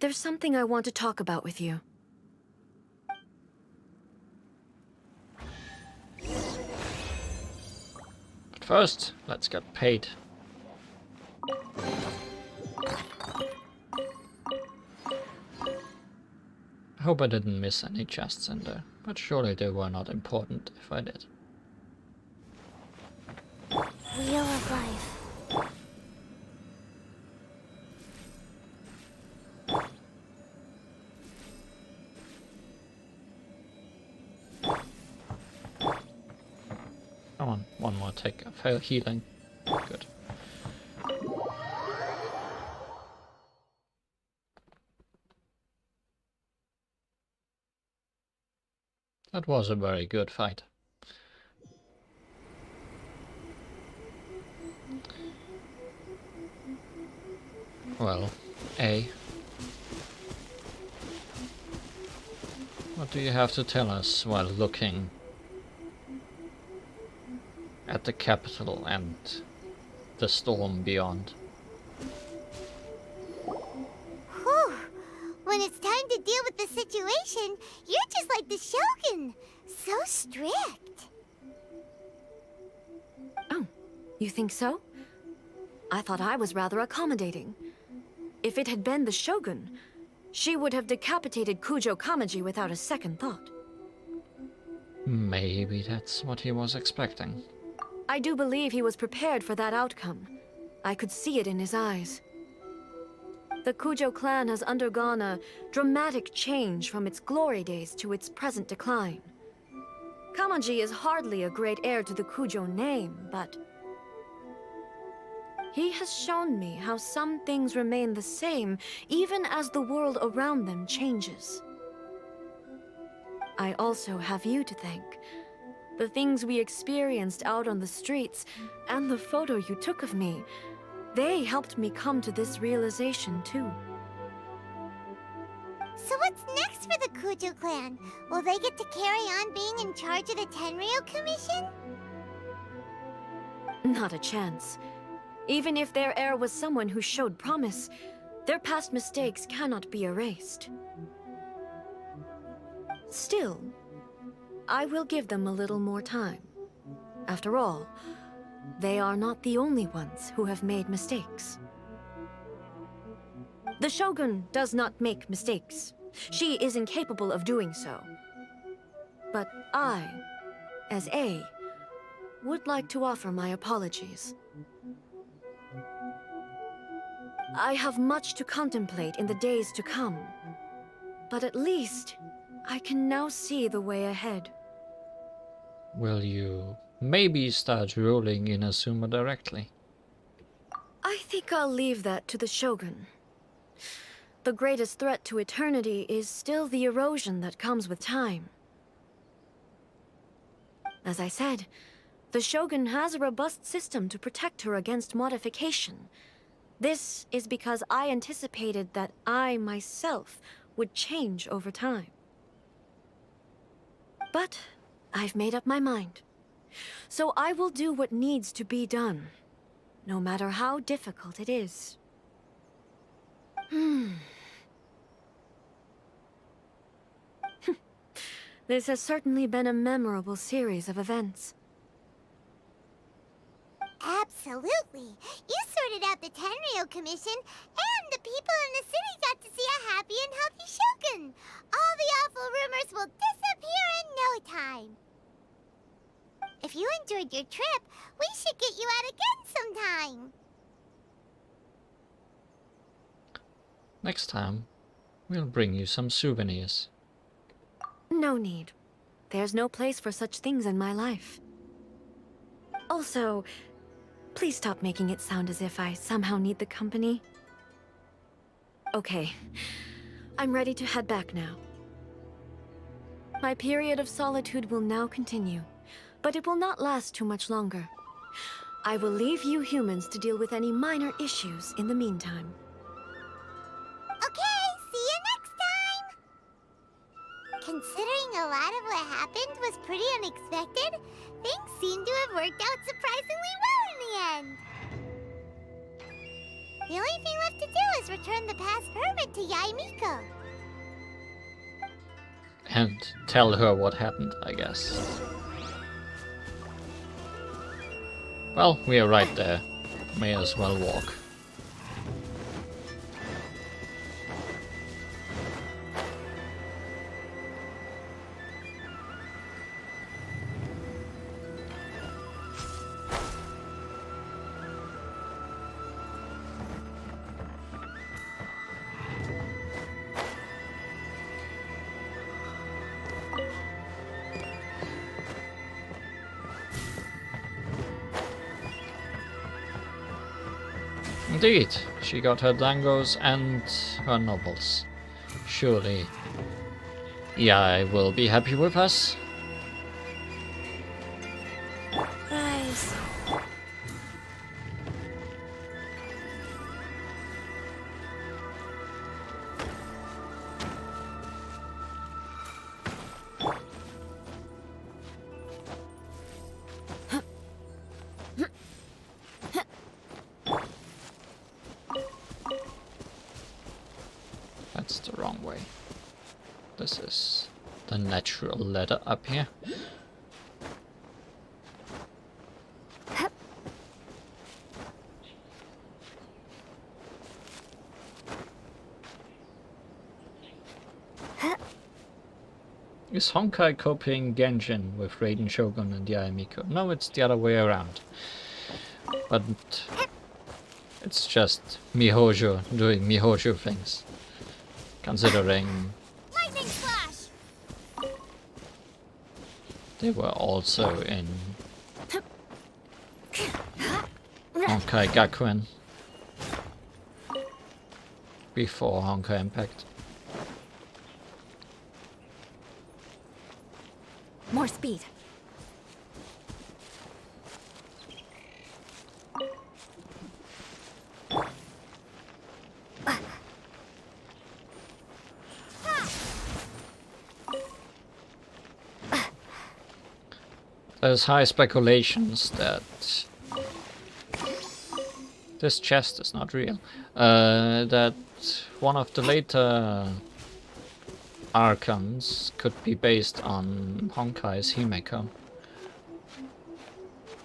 Speaker 8: There's something I want to talk about with you.
Speaker 1: But first, let's get paid. I hope I didn't miss any chests in there, but surely they were not important if I did.
Speaker 6: Wheel of Life.
Speaker 1: Come on, one more take of healing. Good. That was a very good fight. Well, what do you have to tell us while looking at the capital and the storm beyond?
Speaker 6: Whew. When it's time to deal with the situation, you're just like the Shogun. So strict.
Speaker 8: Oh, you think so? I thought I was rather accommodating. If it had been the Shogun, she would have decapitated Kujo Kamaji without a second thought.
Speaker 1: Maybe that's what he was expecting.
Speaker 8: I do believe he was prepared for that outcome. I could see it in his eyes. The Kujo clan has undergone a dramatic change from its glory days to its present decline. Kamaji is hardly a great heir to the Kujo name, but he has shown me how some things remain the same even as the world around them changes. I also have you to thank. The things we experienced out on the streets, and the photo you took of me, they helped me come to this realization too.
Speaker 6: So what's next for the Kuju clan? Will they get to carry on being in charge of the Tenryo Commission?
Speaker 8: Not a chance. Even if their heir was someone who showed promise, their past mistakes cannot be erased. Still, I will give them a little more time. After all, they are not the only ones who have made mistakes. The Shogun does not make mistakes. She is incapable of doing so. But I, as A, would like to offer my apologies. I have much to contemplate in the days to come, but at least I can now see the way ahead.
Speaker 1: Will you maybe start ruling in Azuma directly?
Speaker 8: I think I'll leave that to the Shogun. The greatest threat to eternity is still the erosion that comes with time. As I said, the Shogun has a robust system to protect her against modification. This is because I anticipated that I myself would change over time. But I've made up my mind. So I will do what needs to be done, no matter how difficult it is. This has certainly been a memorable series of events.
Speaker 6: Absolutely. You sorted out the Tenryo Commission, and the people in the city got to see a happy and healthy Shogun. All the awful rumors will disappear in no time. If you enjoyed your trip, we should get you out again sometime.
Speaker 1: Next time, we'll bring you some souvenirs.
Speaker 8: No need. There's no place for such things in my life. Also, please stop making it sound as if I somehow need the company. Okay, I'm ready to head back now. My period of solitude will now continue, but it will not last too much longer. I will leave you humans to deal with any minor issues in the meantime.
Speaker 6: Okay, see you next time! Considering a lot of what happened was pretty unexpected, things seem to have worked out surprisingly well in the end. The only thing left to do is return the past permit to Yaimiko.
Speaker 1: And tell her what happened, I guess. Well, we are right there. May as well walk. Indeed, she got her dangos and her novels. Surely, Yai will be happy with us.
Speaker 8: Rise.
Speaker 1: That's the wrong way. This is the natural ladder up here. Is Honkai copying Genshin with Raiden Shogun and Yaemiko? No, it's the other way around. But it's just Mihojo doing Mihojo things. Considering
Speaker 6: Lightning Slash!
Speaker 1: they were also in Honkai Gakuen before Honkai Impact.
Speaker 9: More speed.
Speaker 1: There's high speculations that this chest is not real. That one of the later archons could be based on Honkai's Himeko.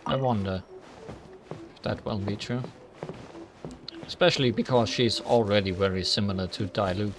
Speaker 1: I wonder if that will be true. Especially because she's already very similar to Diluc.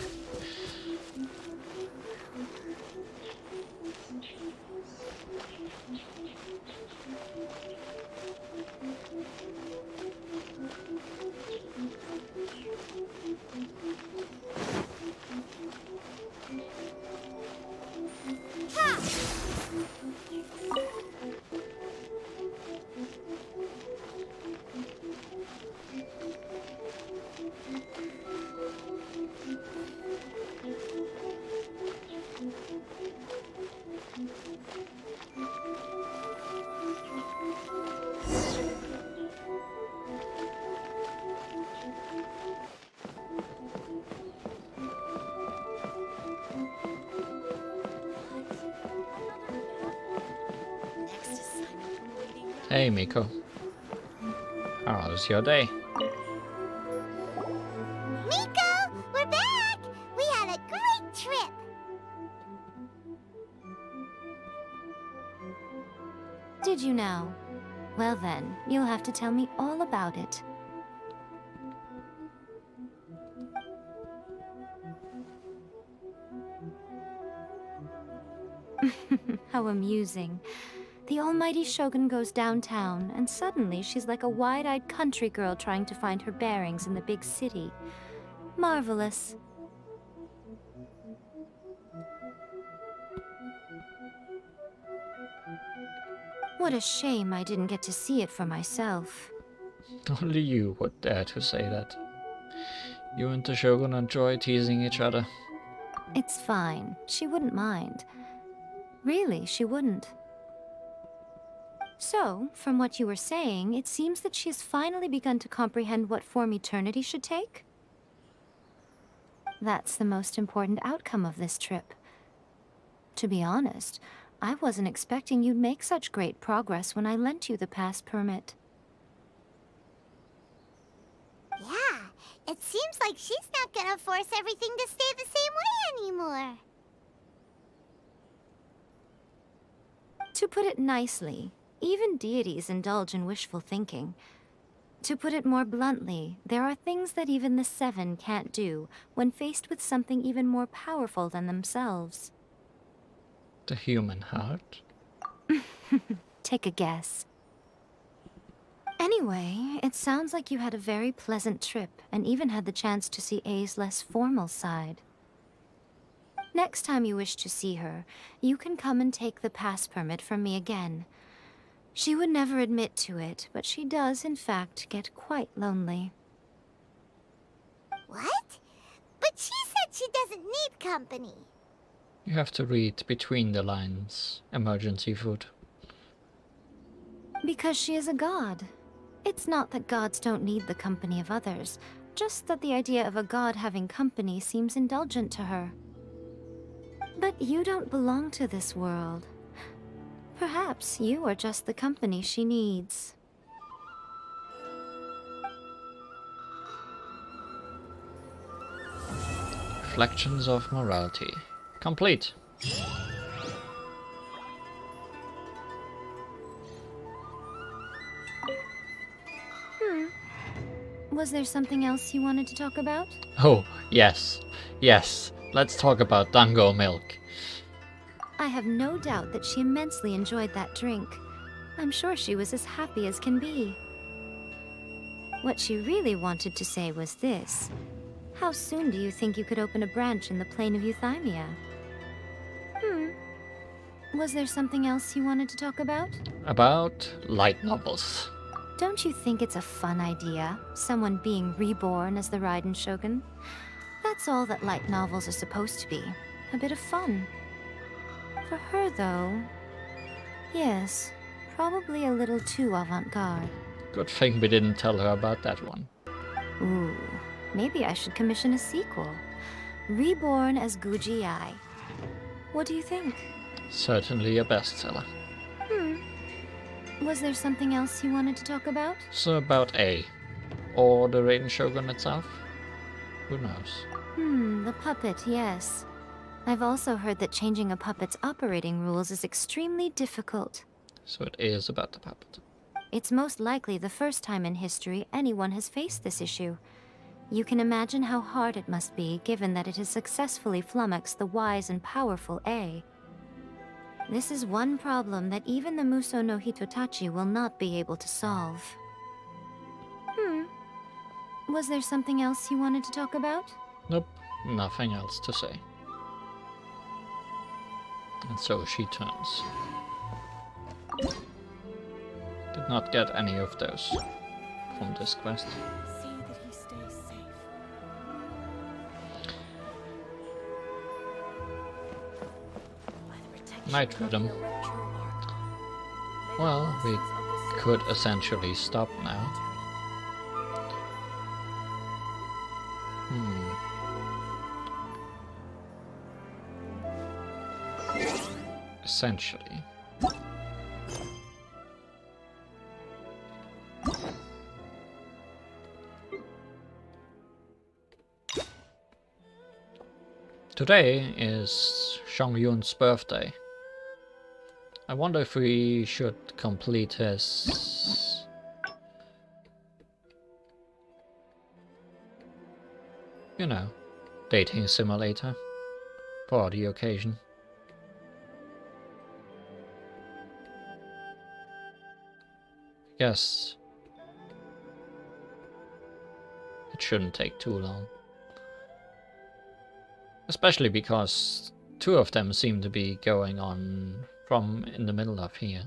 Speaker 1: Hey Miko, how's your day?
Speaker 6: Miko, we're back! We had a great trip!
Speaker 2: Did you now? Well then, you'll have to tell me all about it. How amusing. The almighty Shogun goes downtown, and suddenly she's like a wide-eyed country girl trying to find her bearings in the big city. Marvelous. What a shame I didn't get to see it for myself.
Speaker 1: Only you would dare to say that. You and the Shogun enjoy teasing each other.
Speaker 2: It's fine. She wouldn't mind. Really, she wouldn't. So, from what you were saying, it seems that she has finally begun to comprehend what form eternity should take? That's the most important outcome of this trip. To be honest, I wasn't expecting you'd make such great progress when I lent you the pass permit.
Speaker 6: Yeah, it seems like she's not gonna force everything to stay the same way anymore.
Speaker 2: To put it nicely, even deities indulge in wishful thinking. To put it more bluntly, there are things that even the Seven can't do when faced with something even more powerful than themselves.
Speaker 1: The human heart?
Speaker 2: Take a guess. Anyway, it sounds like you had a very pleasant trip and even had the chance to see A's less formal side. Next time you wish to see her, you can come and take the pass permit from me again. She would never admit to it, but she does, in fact, get quite lonely.
Speaker 6: What? But she said she doesn't need company.
Speaker 1: You have to read between the lines. Emergency food.
Speaker 2: Because she is a god. It's not that gods don't need the company of others, just that the idea of a god having company seems indulgent to her. But you don't belong to this world. Perhaps you are just the company she needs.
Speaker 1: Reflections of Morality. Complete.
Speaker 2: Was there something else you wanted to talk about?
Speaker 1: Oh, yes. Yes. Let's talk about Dango Milk.
Speaker 2: I have no doubt that she immensely enjoyed that drink. I'm sure she was as happy as can be. What she really wanted to say was this. How soon do you think you could open a branch in the plain of Euthymia? Was there something else you wanted to talk about?
Speaker 1: About light novels.
Speaker 2: Don't you think it's a fun idea? Someone being reborn as the Raiden Shogun? That's all that light novels are supposed to be. A bit of fun. For her, though... yes, probably a little too avant-garde.
Speaker 1: Good thing we didn't tell her about that one.
Speaker 2: Ooh, maybe I should commission a sequel. Reborn as Guji Ai. What do you think?
Speaker 1: Certainly a bestseller.
Speaker 2: Was there something else you wanted to talk about?
Speaker 1: So about A. Or the Raiden Shogun itself? Who knows?
Speaker 2: The puppet, yes. I've also heard that changing a puppet's operating rules is extremely difficult.
Speaker 1: So it is about the puppet.
Speaker 2: It's most likely the first time in history anyone has faced this issue. You can imagine how hard it must be, given that it has successfully flummoxed the wise and powerful A. This is one problem that even the Muso no Hitotachi will not be able to solve. Was there something else you wanted to talk about?
Speaker 1: Nope, nothing else to say. And so she turns. Did not get any of those from this quest.
Speaker 9: See that he stays safe.
Speaker 1: Night Rhythm. Well, we could essentially stop now. Essentially. Today is Xiangyun's birthday. I wonder if we should complete his... you know, dating simulator for the occasion. Yes. It shouldn't take too long. Especially because two of them seem to be going on from in the middle of here.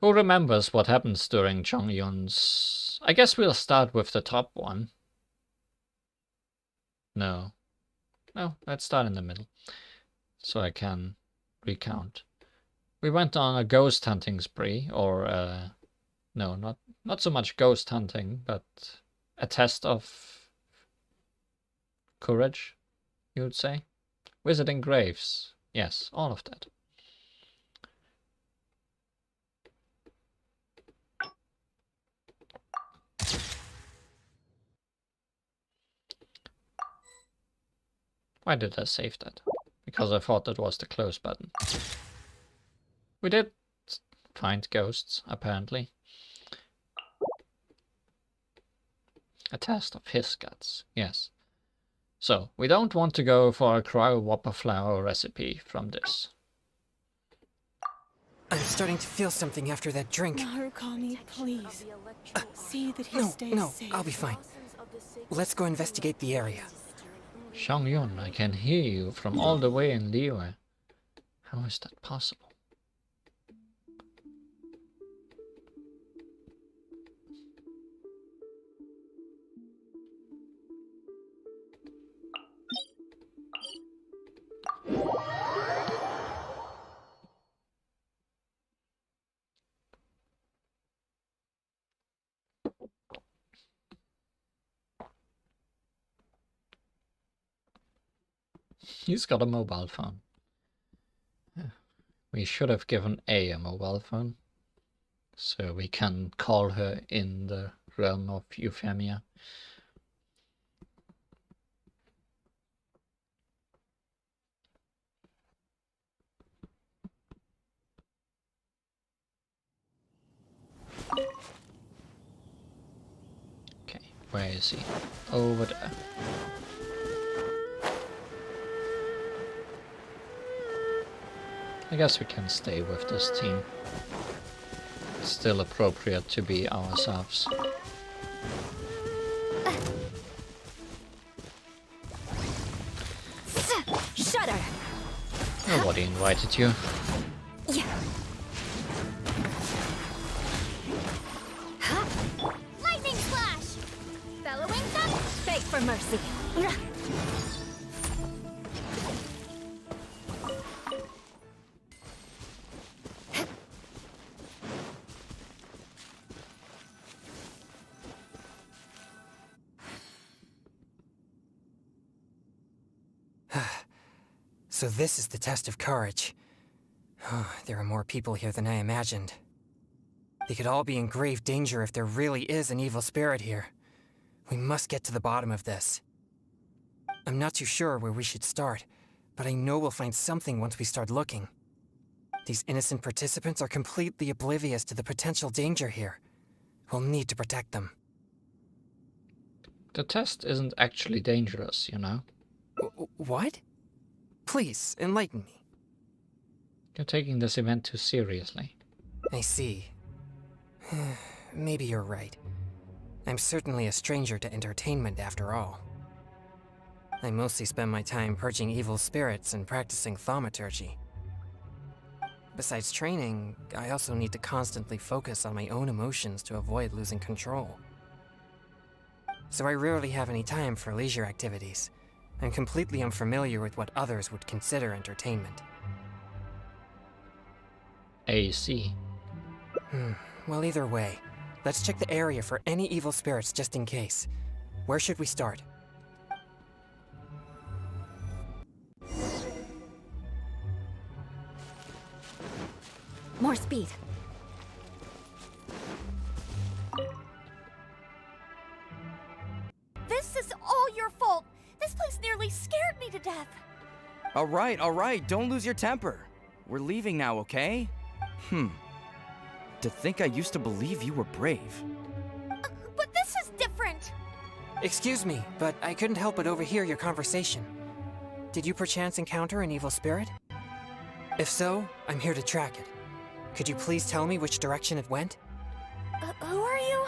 Speaker 1: Who remembers what happens during Chongyun's... I guess we'll start with the top one. No, let's start in the middle. so I can recount. We went on a ghost hunting spree, or no, not so much ghost hunting, but a test of courage, you would say. Visiting graves, yes, all of that. Why did I save that? Because I thought that was the close button. We did find ghosts, apparently. A test of his guts, yes. So, we don't want to go for a cryo whopper flower recipe from this.
Speaker 5: I'm starting to feel something after that drink.
Speaker 9: Narukami, please. See that he stays
Speaker 5: No,
Speaker 9: safe.
Speaker 5: I'll be fine. Let's go investigate the area.
Speaker 1: Xiangyun, I can hear you from all the way in Liyue. How is that possible? He's got a mobile phone. We should have given A a mobile phone, so we can call her in the realm of Euphemia. Okay, where is he? Over there. I guess we can stay with this team. It's still appropriate to be ourselves.
Speaker 9: Shudder!
Speaker 1: Nobody invited you.
Speaker 9: Yeah.
Speaker 6: Lightning slash! Bellowing thunder!
Speaker 9: Beg for mercy.
Speaker 5: So this is the test of courage. There are more people here than I imagined. They could all be in grave danger if there really is an evil spirit here. We must get to the bottom of this. I'm not too sure where we should start, but I know we'll find something once we start looking. These innocent participants are completely oblivious to the potential danger here. We'll need to protect them.
Speaker 1: The test isn't actually dangerous, you know?
Speaker 5: What? Please, enlighten me.
Speaker 1: You're taking this event too seriously.
Speaker 5: I see. Maybe you're right. I'm certainly a stranger to entertainment after all. I mostly spend my time purging evil spirits and practicing thaumaturgy. Besides training, I also need to constantly focus on my own emotions to avoid losing control. So I rarely have any time for leisure activities. I'm completely unfamiliar with what others would consider entertainment.
Speaker 1: AC.
Speaker 5: Well, either way, let's check the area for any evil spirits just in case. Where should we start?
Speaker 9: More speed.
Speaker 6: This is all your fault! This place nearly scared me to death!
Speaker 14: All right, don't lose your temper. We're leaving now, okay? To think I used to believe you were brave.
Speaker 6: But this is different!
Speaker 5: Excuse me, but I couldn't help but overhear your conversation. Did you perchance encounter an evil spirit? If so, I'm here to track it. Could you please tell me which direction it went?
Speaker 6: Who are you?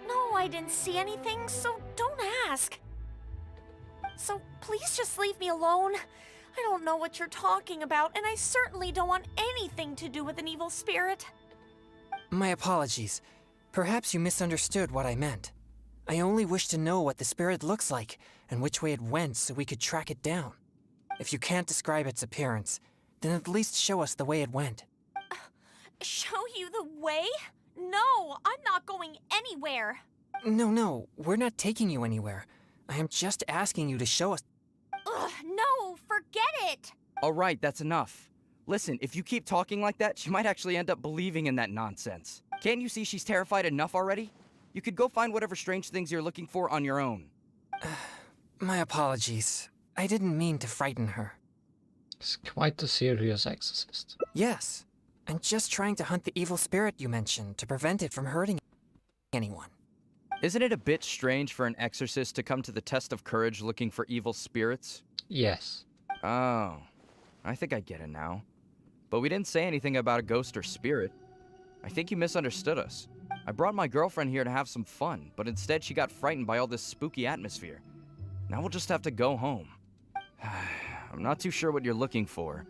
Speaker 6: No, I didn't see anything, so don't ask. So please just leave me alone. I don't know what you're talking about, and I certainly don't want anything to do with an evil spirit.
Speaker 5: My apologies. Perhaps you misunderstood what I meant. I only wish to know what the spirit looks like, and which way it went so we could track it down.
Speaker 3: If you can't describe its appearance, then at least show us the way it went.
Speaker 9: Show you the way? No, I'm not going anywhere.
Speaker 3: No, we're not taking you anywhere. I am just asking you to show us.
Speaker 9: Ugh, no, forget it.
Speaker 14: All right, that's enough. Listen, if you keep talking like that, she might actually end up believing in that nonsense. Can't you see she's terrified enough already? You could go find whatever strange things you're looking for on your own.
Speaker 3: My apologies. I didn't mean to frighten her.
Speaker 1: It's quite a serious exorcist.
Speaker 3: Yes, I'm just trying to hunt the evil spirit you mentioned to prevent it from hurting anyone.
Speaker 14: Isn't it a bit strange for an exorcist to come to the test of courage looking for evil spirits?
Speaker 1: Yes.
Speaker 14: Oh, I think I get it now. But we didn't say anything about a ghost or spirit. I think you misunderstood us. I brought my girlfriend here to have some fun, but instead she got frightened by all this spooky atmosphere. Now we'll just have to go home. I'm not too sure what you're looking for,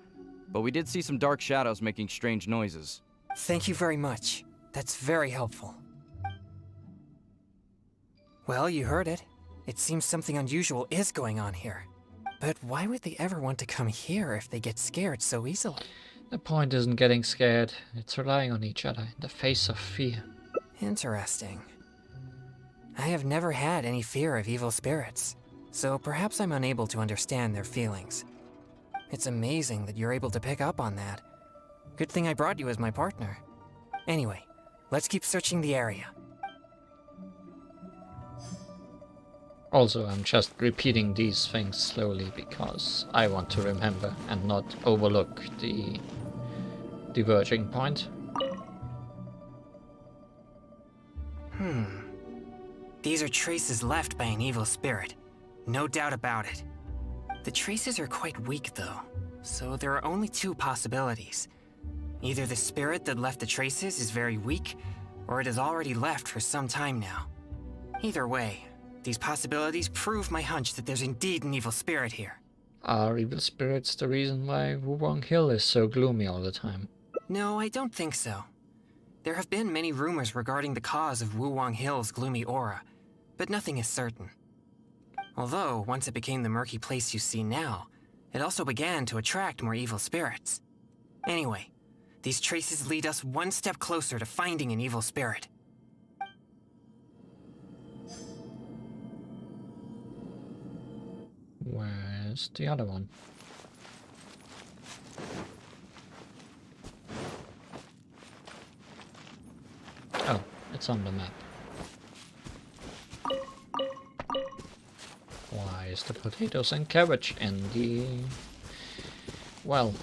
Speaker 14: but we did see some dark shadows making strange noises.
Speaker 3: Thank you very much. That's very helpful. Well, you heard it. It seems something unusual is going on here. But why would they ever want to come here if they get scared so easily?
Speaker 1: The point isn't getting scared, it's relying on each other in the face of fear.
Speaker 3: Interesting. I have never had any fear of evil spirits, so perhaps I'm unable to understand their feelings. It's amazing that you're able to pick up on that. Good thing I brought you as my partner. Anyway, let's keep searching the area.
Speaker 1: Also, I'm just repeating these things slowly because I want to remember and not overlook the diverging point.
Speaker 3: These are traces left by an evil spirit. No doubt about it. The traces are quite weak, though, so there are only two possibilities. Either the spirit that left the traces is very weak, or it has already left for some time now. Either way, these possibilities prove my hunch that there's indeed an evil spirit here.
Speaker 1: Are evil spirits the reason why Wulong Hill is so gloomy all the time?
Speaker 3: No, I don't think so. There have been many rumors regarding the cause of Wulong Hill's gloomy aura, but nothing is certain. Although, once it became the murky place you see now, it also began to attract more evil spirits. Anyway, these traces lead us one step closer to finding an evil spirit.
Speaker 1: Where's the other one? Oh, it's on the map. Why is the potatoes and cabbage in the... well...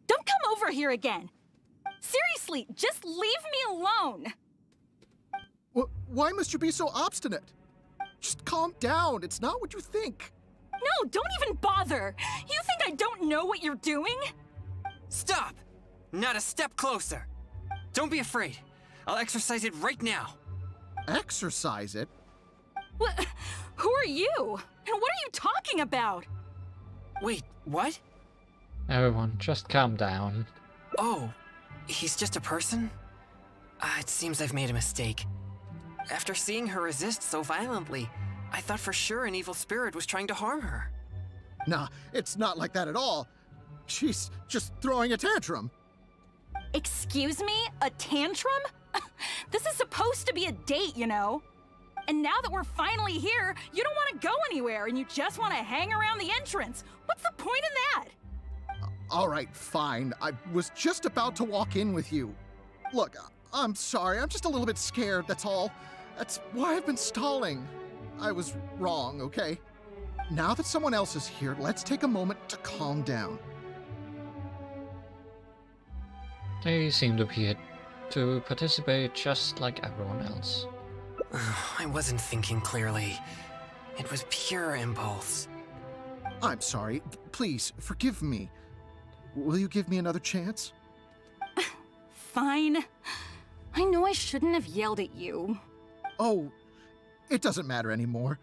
Speaker 9: Don't come over here again. Seriously, just leave me alone.
Speaker 15: Why must you be so obstinate? Just calm down. It's not what you think.
Speaker 9: No, don't even bother. You think I don't know what you're doing?
Speaker 3: Stop! Not a step closer. Don't be afraid. I'll exercise it right now.
Speaker 15: Exercise it?
Speaker 9: What? Who are you? And what are you talking about?
Speaker 3: Wait, what?
Speaker 1: Everyone, just calm down.
Speaker 3: Oh, he's just a person? It seems I've made a mistake. After seeing her resist so violently, I thought for sure an evil spirit was trying to harm her.
Speaker 15: Nah, it's not like that at all. She's just throwing a tantrum.
Speaker 9: Excuse me? A tantrum? This is supposed to be a date, you know? And now that we're finally here, you don't want to go anywhere and you just want to hang around the entrance. What's the point in that?
Speaker 15: All right, fine. I was just about to walk in with you. Look, I'm sorry. I'm just a little bit scared, that's all. That's why I've been stalling. I was wrong, okay? Now that someone else is here, let's take a moment to calm down.
Speaker 1: They seem to be to participate just like everyone else.
Speaker 3: I wasn't thinking clearly. It was pure impulse.
Speaker 15: I'm sorry. Please, forgive me. Will you give me another chance?
Speaker 9: Fine. I know I shouldn't have yelled at you.
Speaker 15: Oh, it doesn't matter anymore.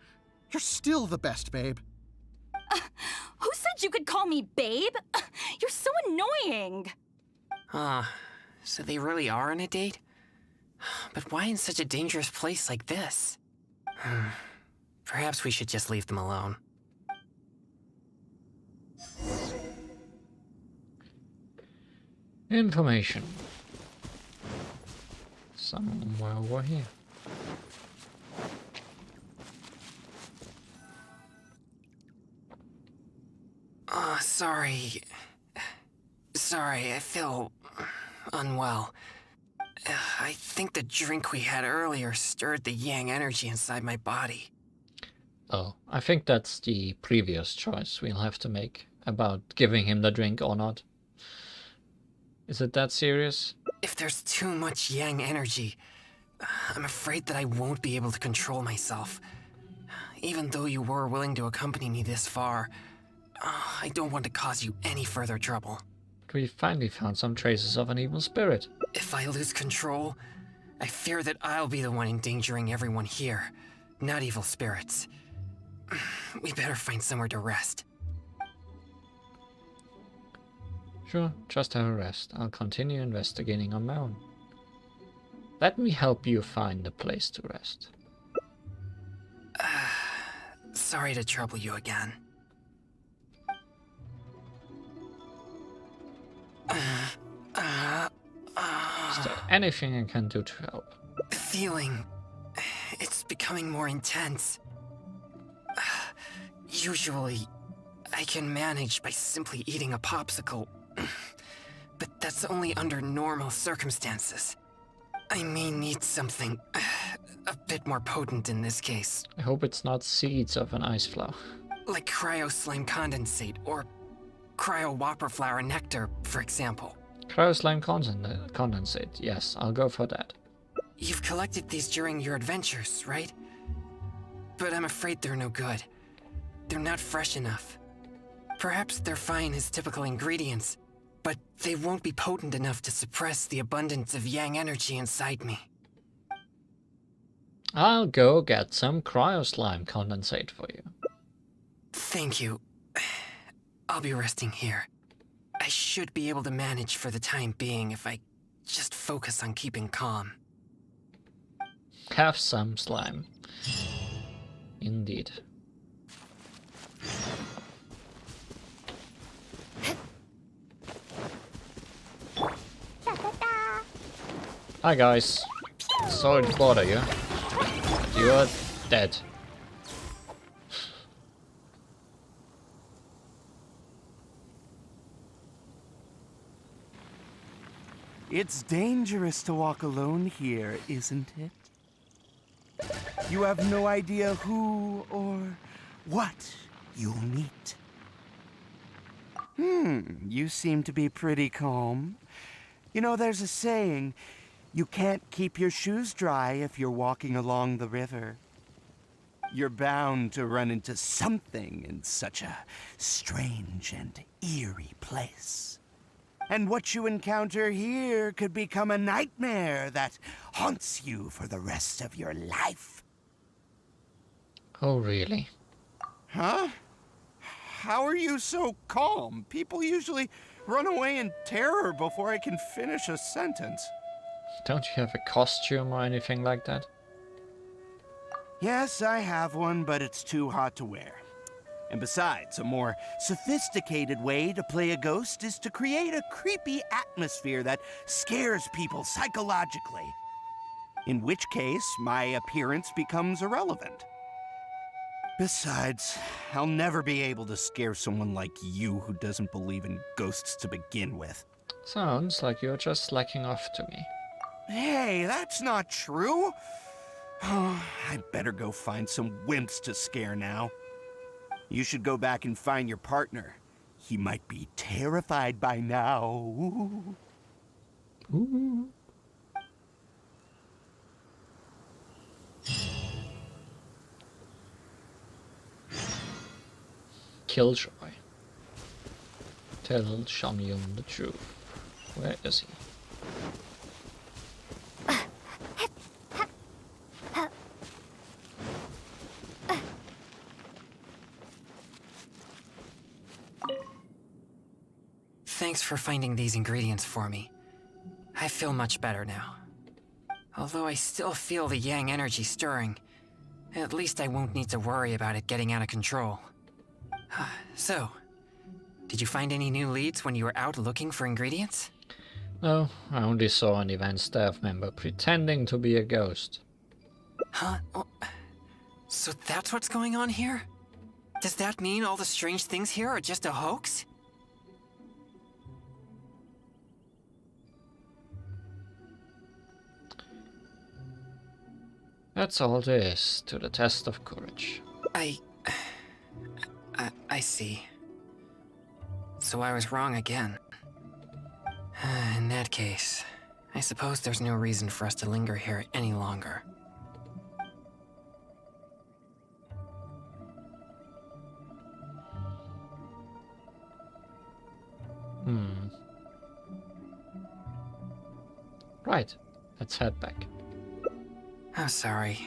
Speaker 15: You're still the best, babe.
Speaker 9: Who said you could call me babe? You're so annoying.
Speaker 3: So they really are on a date? But why in such a dangerous place like this? Perhaps we should just leave them alone.
Speaker 1: Information. Somewhere over here.
Speaker 3: Sorry. Sorry, I feel unwell. I think the drink we had earlier stirred the yang energy inside my body.
Speaker 1: Oh, I think that's the previous choice we'll have to make about giving him the drink or not. Is it that serious?
Speaker 3: If there's too much yang energy, I'm afraid that I won't be able to control myself. Even though you were willing to accompany me this far, I don't want to cause you any further trouble.
Speaker 1: We finally found some traces of an evil spirit.
Speaker 3: If I lose control, I fear that I'll be the one endangering everyone here, not evil spirits. We better find somewhere to rest.
Speaker 1: Sure, just have a rest. I'll continue investigating on my own. Let me help you find a place to rest.
Speaker 3: Sorry to trouble you again.
Speaker 1: Is there anything I can do to help?
Speaker 3: The feeling... it's becoming more intense. Usually, I can manage by simply eating a popsicle. But that's only under normal circumstances. I may need something a bit more potent in this case.
Speaker 1: I hope it's not seeds of an ice flower.
Speaker 3: Like cryo slime condensate or cryo whopper flower nectar, for example.
Speaker 1: Cryo slime condensate. Yes, I'll go for that.
Speaker 3: You've collected these during your adventures, right? But I'm afraid they're no good. They're not fresh enough. Perhaps they're fine as typical ingredients, but they won't be potent enough to suppress the abundance of yang energy inside me.
Speaker 1: I'll go get some cryo slime condensate for you.
Speaker 3: Thank you. I'll be resting here. I should be able to manage for the time being if I just focus on keeping calm.
Speaker 1: Have some slime. Indeed. Hi guys. Sorry to bother you. You're dead.
Speaker 16: It's dangerous to walk alone here, isn't it? You have no idea who or what you'll meet. You seem to be pretty calm. You know, there's a saying, you can't keep your shoes dry if you're walking along the river. You're bound to run into something in such a strange and eerie place. And what you encounter here could become a nightmare that haunts you for the rest of your life.
Speaker 1: Oh, really?
Speaker 16: Huh? How are you so calm? People usually run away in terror before I can finish a sentence.
Speaker 1: Don't you have a costume or anything like that?
Speaker 16: Yes, I have one, but it's too hot to wear. And besides, a more sophisticated way to play a ghost is to create a creepy atmosphere that scares people psychologically. In which case, my appearance becomes irrelevant. Besides, I'll never be able to scare someone like you who doesn't believe in ghosts to begin with.
Speaker 1: Sounds like you're just slacking off to me.
Speaker 16: Hey, that's not true. Oh, I better go find some wimps to scare now. You should go back and find your partner. He might be terrified by now.
Speaker 1: Ooh. Killjoy. Tell Shamyun the truth. Where is he?
Speaker 3: Thanks for finding these ingredients for me. I feel much better now. Although I still feel the yang energy stirring, at least I won't need to worry about it getting out of control. So, did you find any new leads when you were out looking for ingredients?
Speaker 1: No, I only saw an event staff member pretending to be a ghost.
Speaker 3: Huh? Oh, so that's what's going on here? Does that mean all the strange things here are just a hoax?
Speaker 1: That's all there is to the test of courage.
Speaker 3: I see. So I was wrong again. In that case, I suppose there's no reason for us to linger here any longer.
Speaker 1: Right, let's head back.
Speaker 3: I'm sorry.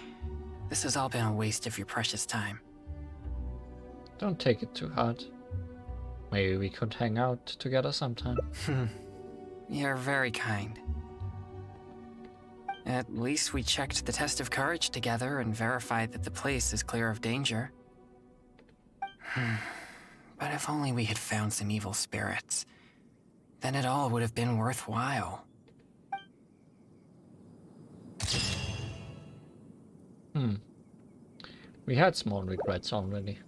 Speaker 3: This has all been a waste of your precious time.
Speaker 1: Don't take it too hard. Maybe we could hang out together sometime.
Speaker 3: You're very kind. At least we checked the test of courage together and verified that the place is clear of danger. But if only we had found some evil spirits, then it all would have been worthwhile.
Speaker 1: We had small regrets already.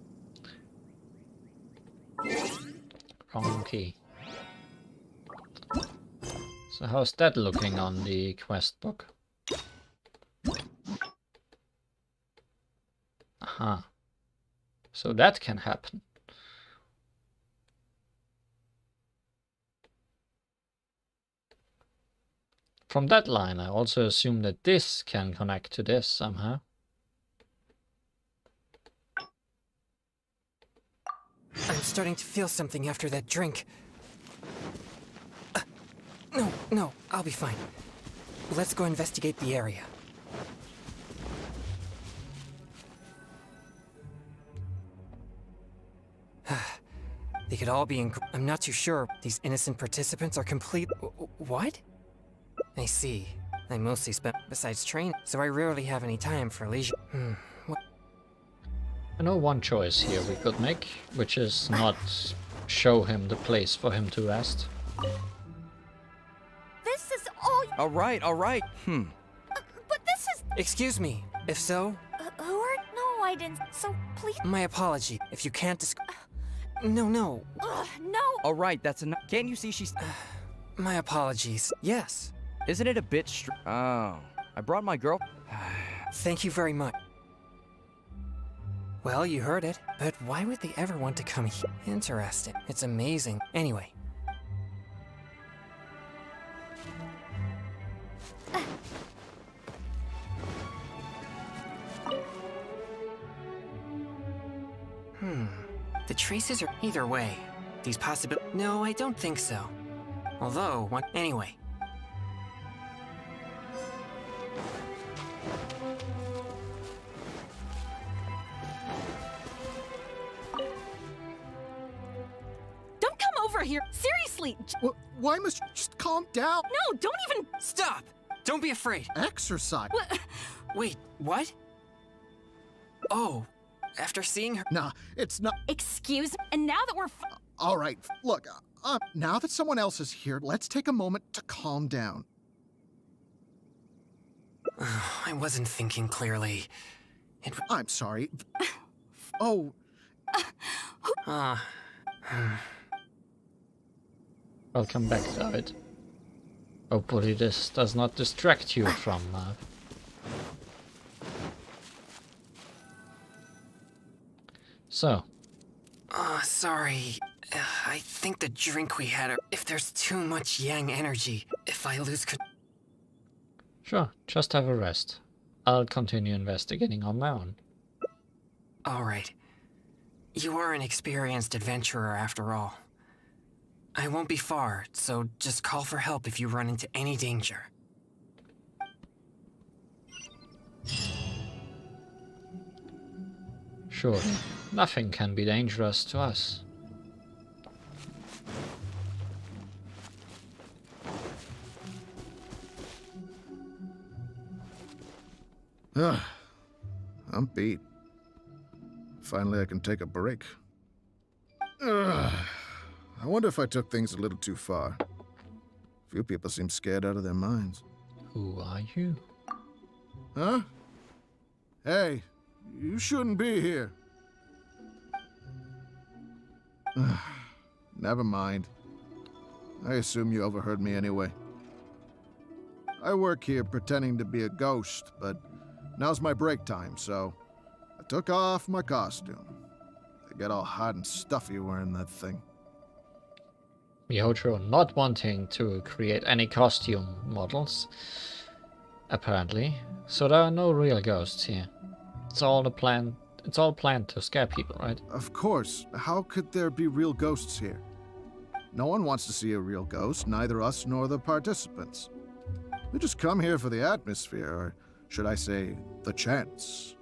Speaker 1: Wrong key. So how's that looking on the quest book? Aha. So that can happen. From that line, I also assume that this can connect to this somehow.
Speaker 3: I'm starting to feel something after that drink. No, I'll be fine. Let's go investigate the area. They could all be I'm not too sure. These innocent participants are complete... What? I see. I mostly spent besides training, so I rarely have any time for leisure.
Speaker 1: I know one choice here we could make, which is not show him the place for him to rest.
Speaker 6: This is all.
Speaker 14: All right.
Speaker 6: But this is.
Speaker 3: Excuse me. If so,
Speaker 6: Who are? No, I didn't. So please.
Speaker 3: my apology. If you can't No.
Speaker 6: No.
Speaker 14: All right, that's enough. Can't you see she's...
Speaker 3: My apologies. Yes.
Speaker 14: Isn't it a bit Oh, I brought my girl...
Speaker 3: Thank you very much. Well, you heard it, but why would they ever want to come here? Interesting. It's amazing. Anyway. The traces are either way. These No, I don't think so. Although, anyway.
Speaker 9: Don't come over here. Seriously.
Speaker 15: Why must you just calm down?
Speaker 9: No, don't even...
Speaker 3: Stop! Don't be afraid.
Speaker 15: Exercise.
Speaker 3: Wait, what? Oh, after seeing her...
Speaker 15: Nah, it's not...
Speaker 9: Excuse me? And now that we're...
Speaker 15: All right, look, now that someone else is here, let's take a moment to calm down.
Speaker 3: I wasn't thinking clearly.
Speaker 15: I'm sorry. Oh.
Speaker 1: Welcome back, David. Hopefully this does not distract you from... So.
Speaker 3: Sorry. I think the drink we had... If there's too much yang energy, if I lose...
Speaker 1: Sure, just have a rest. I'll continue investigating on my own.
Speaker 3: Alright. You are an experienced adventurer after all. I won't be far, so just call for help if you run into any danger.
Speaker 1: Sure, nothing can be dangerous to us.
Speaker 15: I'm beat. Finally, I can take a break. I wonder if I took things a little too far. Few people seem scared out of their minds.
Speaker 1: Who are you?
Speaker 15: Huh? Hey, you shouldn't be here. Never mind. I assume you overheard me anyway. I work here pretending to be a ghost, but now's my break time, so I took off my costume. I get all hot and stuffy wearing that thing.
Speaker 1: Mihojo not wanting to create any costume models, apparently. So there are no real ghosts here. It's all planned to scare people, right?
Speaker 15: Of course. How could there be real ghosts here? No one wants to see a real ghost, neither us nor the participants. We just come here for the atmosphere, or should I say, the chance.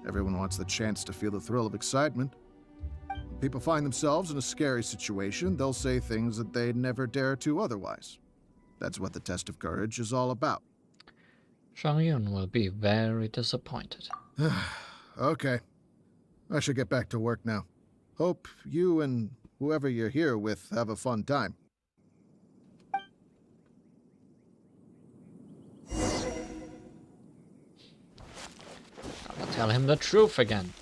Speaker 15: Everyone wants the chance to feel the thrill of excitement. When people find themselves in a scary situation, they'll say things that they'd never dare to otherwise. That's what the test of courage is all about.
Speaker 1: Xiangyun will be very disappointed.
Speaker 15: Okay. I should get back to work now. Hope you and whoever you're here with have a fun time.
Speaker 1: I'll tell him the truth again.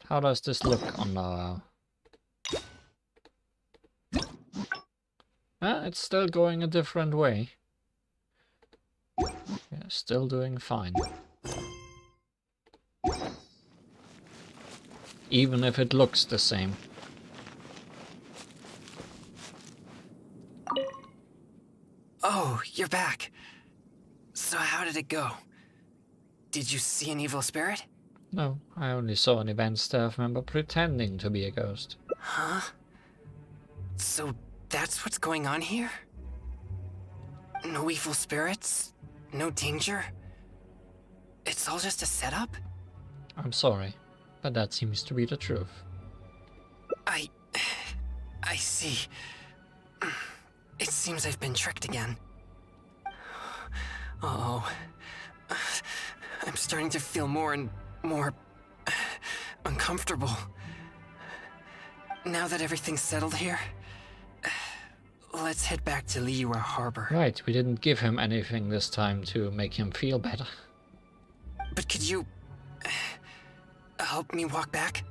Speaker 1: How does this look on it's still going a different way. Yeah, still doing fine. Even if it looks the same.
Speaker 3: Oh, you're back. So how did it go? Did you see an evil spirit?
Speaker 1: No, I only saw an event staff member pretending to be a ghost.
Speaker 3: Huh? So that's what's going on here? No evil spirits? No danger? It's all just a setup?
Speaker 1: I'm sorry, but that seems to be the truth.
Speaker 3: I see. It seems I've been tricked again. Uh-oh. I'm starting to feel more and more uncomfortable. Now that everything's settled here, let's head back to Liyue Harbor.
Speaker 1: Right, we didn't give him anything this time to make him feel better.
Speaker 3: But could you help me walk back?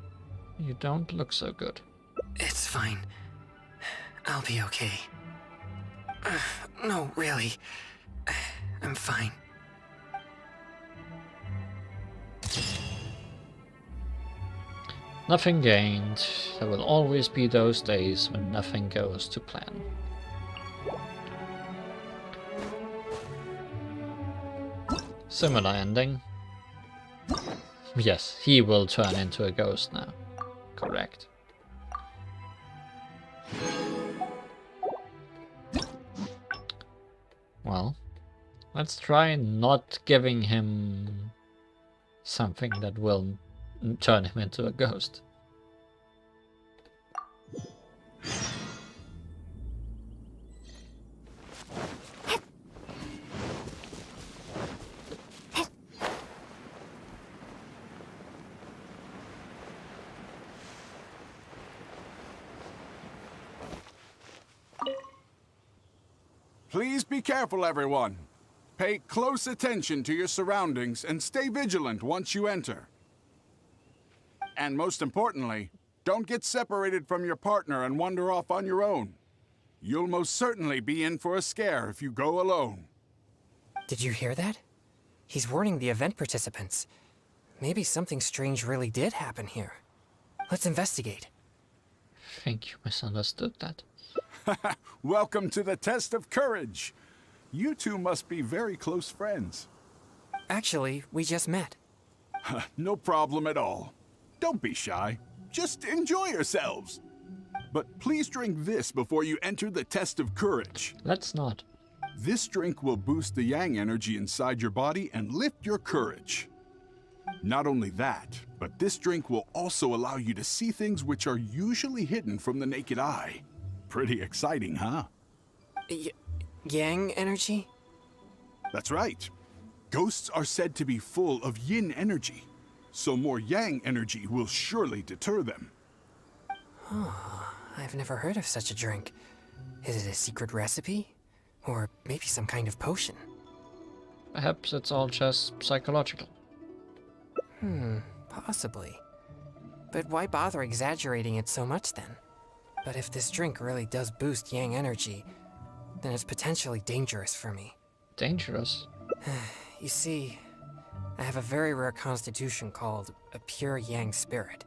Speaker 1: You don't look so good.
Speaker 3: It's fine. I'll be okay. No, really. I'm fine.
Speaker 1: Nothing gained. There will always be those days when nothing goes to plan. Similar ending. Yes, he will turn into a ghost now. Correct. Well, let's try not giving him something that will turn him into a ghost.
Speaker 17: Please be careful, everyone. Pay close attention to your surroundings and stay vigilant once you enter. And most importantly, don't get separated from your partner and wander off on your own. You'll most certainly be in for a scare if you go alone.
Speaker 3: Did you hear that? He's warning the event participants. Maybe something strange really did happen here. Let's investigate.
Speaker 1: I think you misunderstood that.
Speaker 17: Welcome to the test of courage. You two must be very close friends.
Speaker 3: Actually, we just met.
Speaker 17: No problem at all. Don't be shy. Just enjoy yourselves. But please drink this before you enter the test of courage.
Speaker 1: Let's not.
Speaker 17: This drink will boost the yang energy inside your body and lift your courage. Not only that, but this drink will also allow you to see things which are usually hidden from the naked eye. Pretty exciting, huh?
Speaker 3: Yang energy?
Speaker 17: That's right. Ghosts are said to be full of yin energy, so more yang energy will surely deter them.
Speaker 3: Oh, I've never heard of such a drink.
Speaker 18: Is it a secret recipe? Or maybe some kind of potion?
Speaker 1: Perhaps it's all just psychological.
Speaker 18: Possibly. But why bother exaggerating it so much then? But if this drink really does boost yang energy, then it's potentially dangerous for me.
Speaker 1: Dangerous?
Speaker 18: You see, I have a very rare constitution called a pure yang spirit.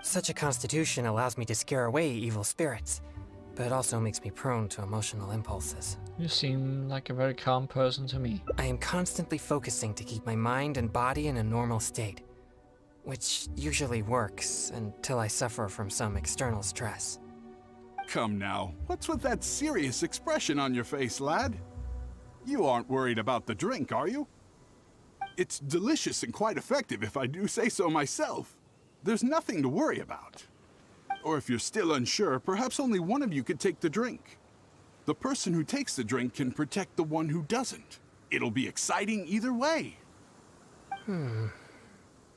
Speaker 18: Such a constitution allows me to scare away evil spirits, but it also makes me prone to emotional impulses.
Speaker 1: You seem like a very calm person to me.
Speaker 18: I am constantly focusing to keep my mind and body in a normal state, which usually works until I suffer from some external stress.
Speaker 17: Come now, what's with that serious expression on your face, lad? You aren't worried about the drink, are you? It's delicious and quite effective, if I do say so myself. There's nothing to worry about. Or if you're still unsure, perhaps only one of you could take the drink. The person who takes the drink can protect the one who doesn't. It'll be exciting either way.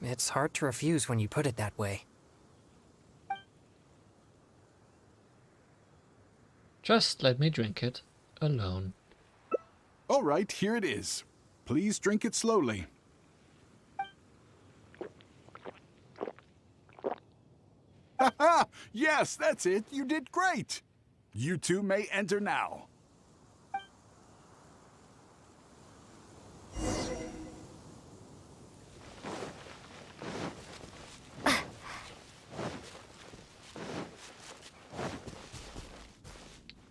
Speaker 18: It's hard to refuse when you put it that way.
Speaker 1: Just let me drink it alone.
Speaker 17: All right, here it is. Please drink it slowly. Ha! Yes, that's it. You did great. You two may enter now.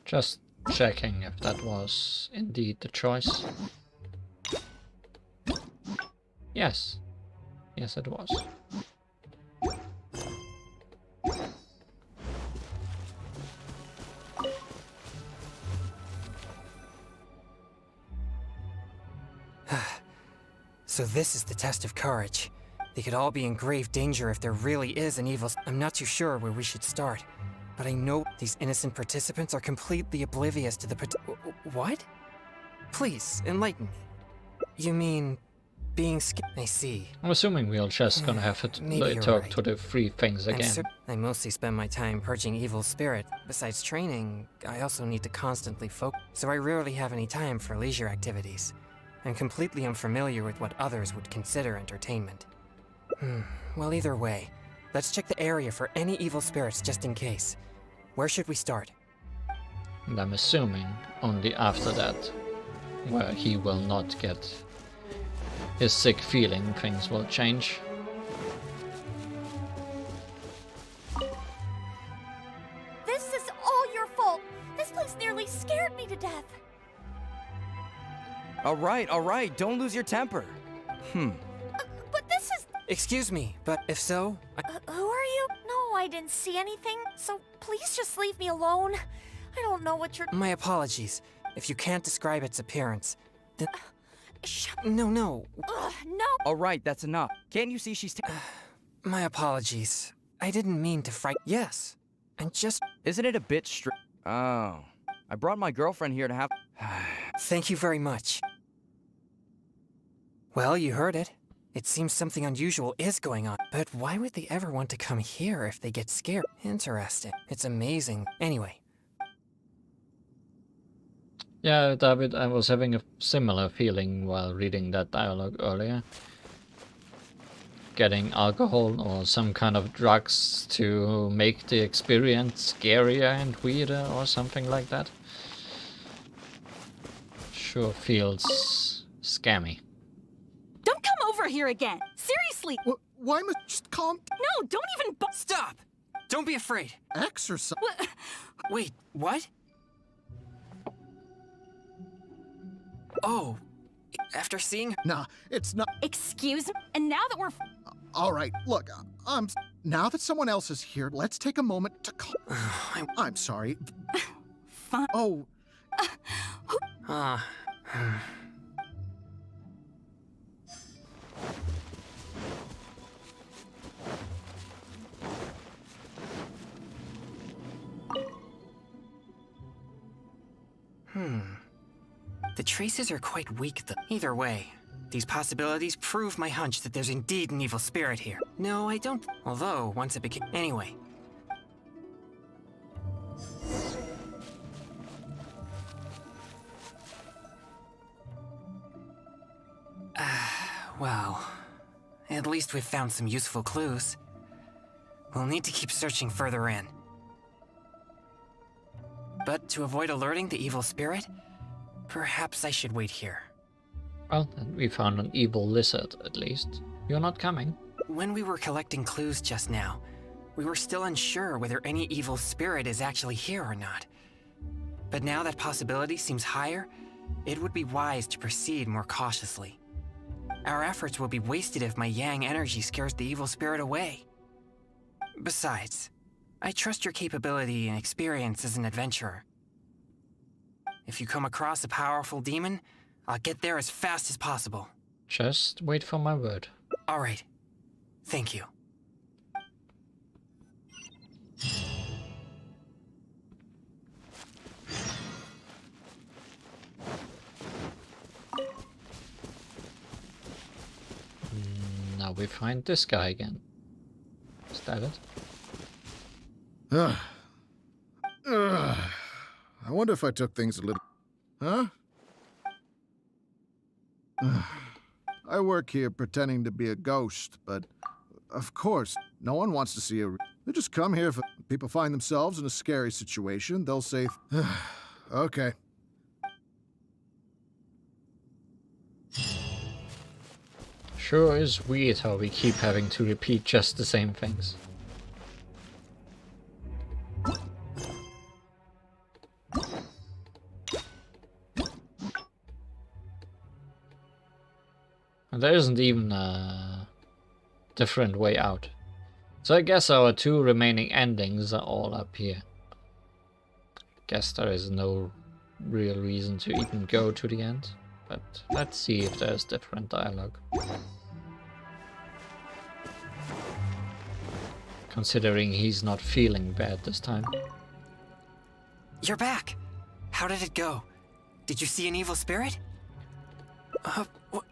Speaker 1: Just checking if that was indeed the choice. Yes. Yes, it was.
Speaker 18: So this is the test of courage. They could all be in grave danger if there really is an evil. I'm not too sure where we should start, but I know these innocent participants are completely oblivious to the What? Please, enlighten me. You mean being scared? I see.
Speaker 1: I'm assuming we're just gonna have to
Speaker 18: Maybe
Speaker 1: talk
Speaker 18: you're right.
Speaker 1: to the three things again.
Speaker 18: I mostly spend my time purging evil spirit. Besides training, I also need to constantly focus, so I rarely have any time for leisure activities. I'm completely unfamiliar with what others would consider entertainment. Well, either way, let's check the area for any evil spirits just in case. Where should we start?
Speaker 1: And I'm assuming only after that, where he will not get his sick feeling, things will change.
Speaker 6: This is all your fault. This place nearly scared me to death.
Speaker 14: All right, don't lose your temper.
Speaker 6: But this is...
Speaker 18: Excuse me, but if so,
Speaker 6: who are you? No, I didn't see anything, so please just leave me alone. I don't know what you're...
Speaker 18: My apologies. If you can't describe its appearance, then... No.
Speaker 6: No.
Speaker 14: All right, that's enough. Can't you see she's
Speaker 18: My apologies. I didn't mean to fright... Yes. And just...
Speaker 14: Isn't it a bit Oh. I brought my girlfriend here to have...
Speaker 18: Thank you very much. Well, you heard it. It seems something unusual is going on. But why would they ever want to come here if they get scared? Interesting. It's amazing. Anyway.
Speaker 1: Yeah, David, I was having a similar feeling while reading that dialogue earlier. Getting alcohol or some kind of drugs to make the experience scarier and weirder or something like that. Sure feels scammy.
Speaker 9: Don't come over here again! Seriously!
Speaker 15: Why must just calm...
Speaker 9: No, don't even...
Speaker 18: Stop! Don't be afraid.
Speaker 15: Exercise...
Speaker 18: Wait, what? Oh, after seeing...
Speaker 15: Nah, it's not...
Speaker 9: Excuse me? And now that we're...
Speaker 15: All right, look, now that someone else is here, let's take a moment to calm... I'm sorry.
Speaker 9: Fine.
Speaker 15: Oh...
Speaker 18: The traces are quite weak, though. Either way, these possibilities prove my hunch that there's indeed an evil spirit here. No, I don't. Although, once it became... Anyway. Well, at least we've found some useful clues. We'll need to keep searching further in. But to avoid alerting the evil spirit, perhaps I should wait here.
Speaker 1: Well, then we found an evil lizard, at least. You're not coming.
Speaker 18: When we were collecting clues just now, we were still unsure whether any evil spirit is actually here or not. But now that possibility seems higher, it would be wise to proceed more cautiously. Our efforts will be wasted if my yang energy scares the evil spirit away. Besides, I trust your capability and experience as an adventurer. If you come across a powerful demon, I'll get there as fast as possible.
Speaker 1: Just wait for my word.
Speaker 18: All right. Thank you.
Speaker 1: Now we find this guy again. Is that it?
Speaker 15: I wonder if I took things a little... Huh? I work here pretending to be a ghost, but of course, no one wants to see a... They just come here if people find themselves in a scary situation. They'll say, okay.
Speaker 1: Sure is weird how we keep having to repeat just the same things. And there isn't even a different way out. So I guess our two remaining endings are all up here. Guess there is no real reason to even go to the end. But let's see if there's different dialogue. Considering he's not feeling bad this time.
Speaker 18: You're back! How did it go? Did you see an evil spirit? What?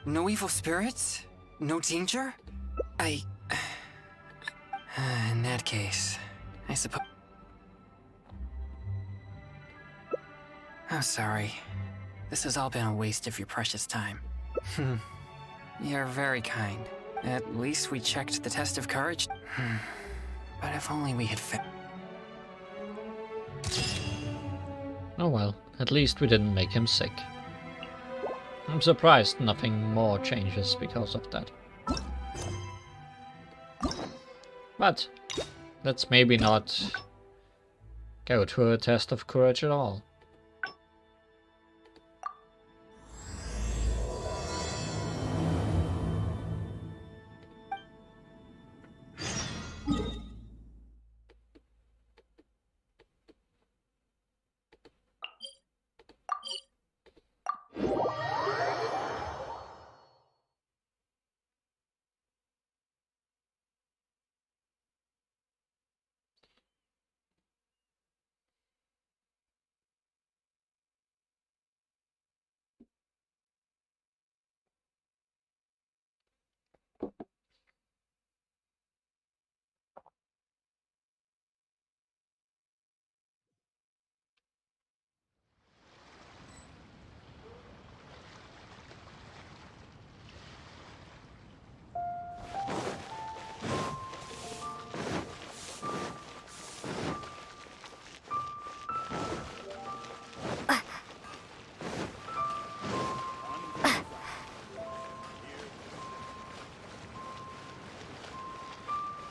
Speaker 18: No evil spirits? No danger? In that case, I suppose... I'm sorry. This has all been a waste of your precious time. You're very kind. At least we checked the test of courage. But if only we had
Speaker 1: Oh well, at least we didn't make him sick. I'm surprised nothing more changes because of that. But let's maybe not go to a test of courage at all.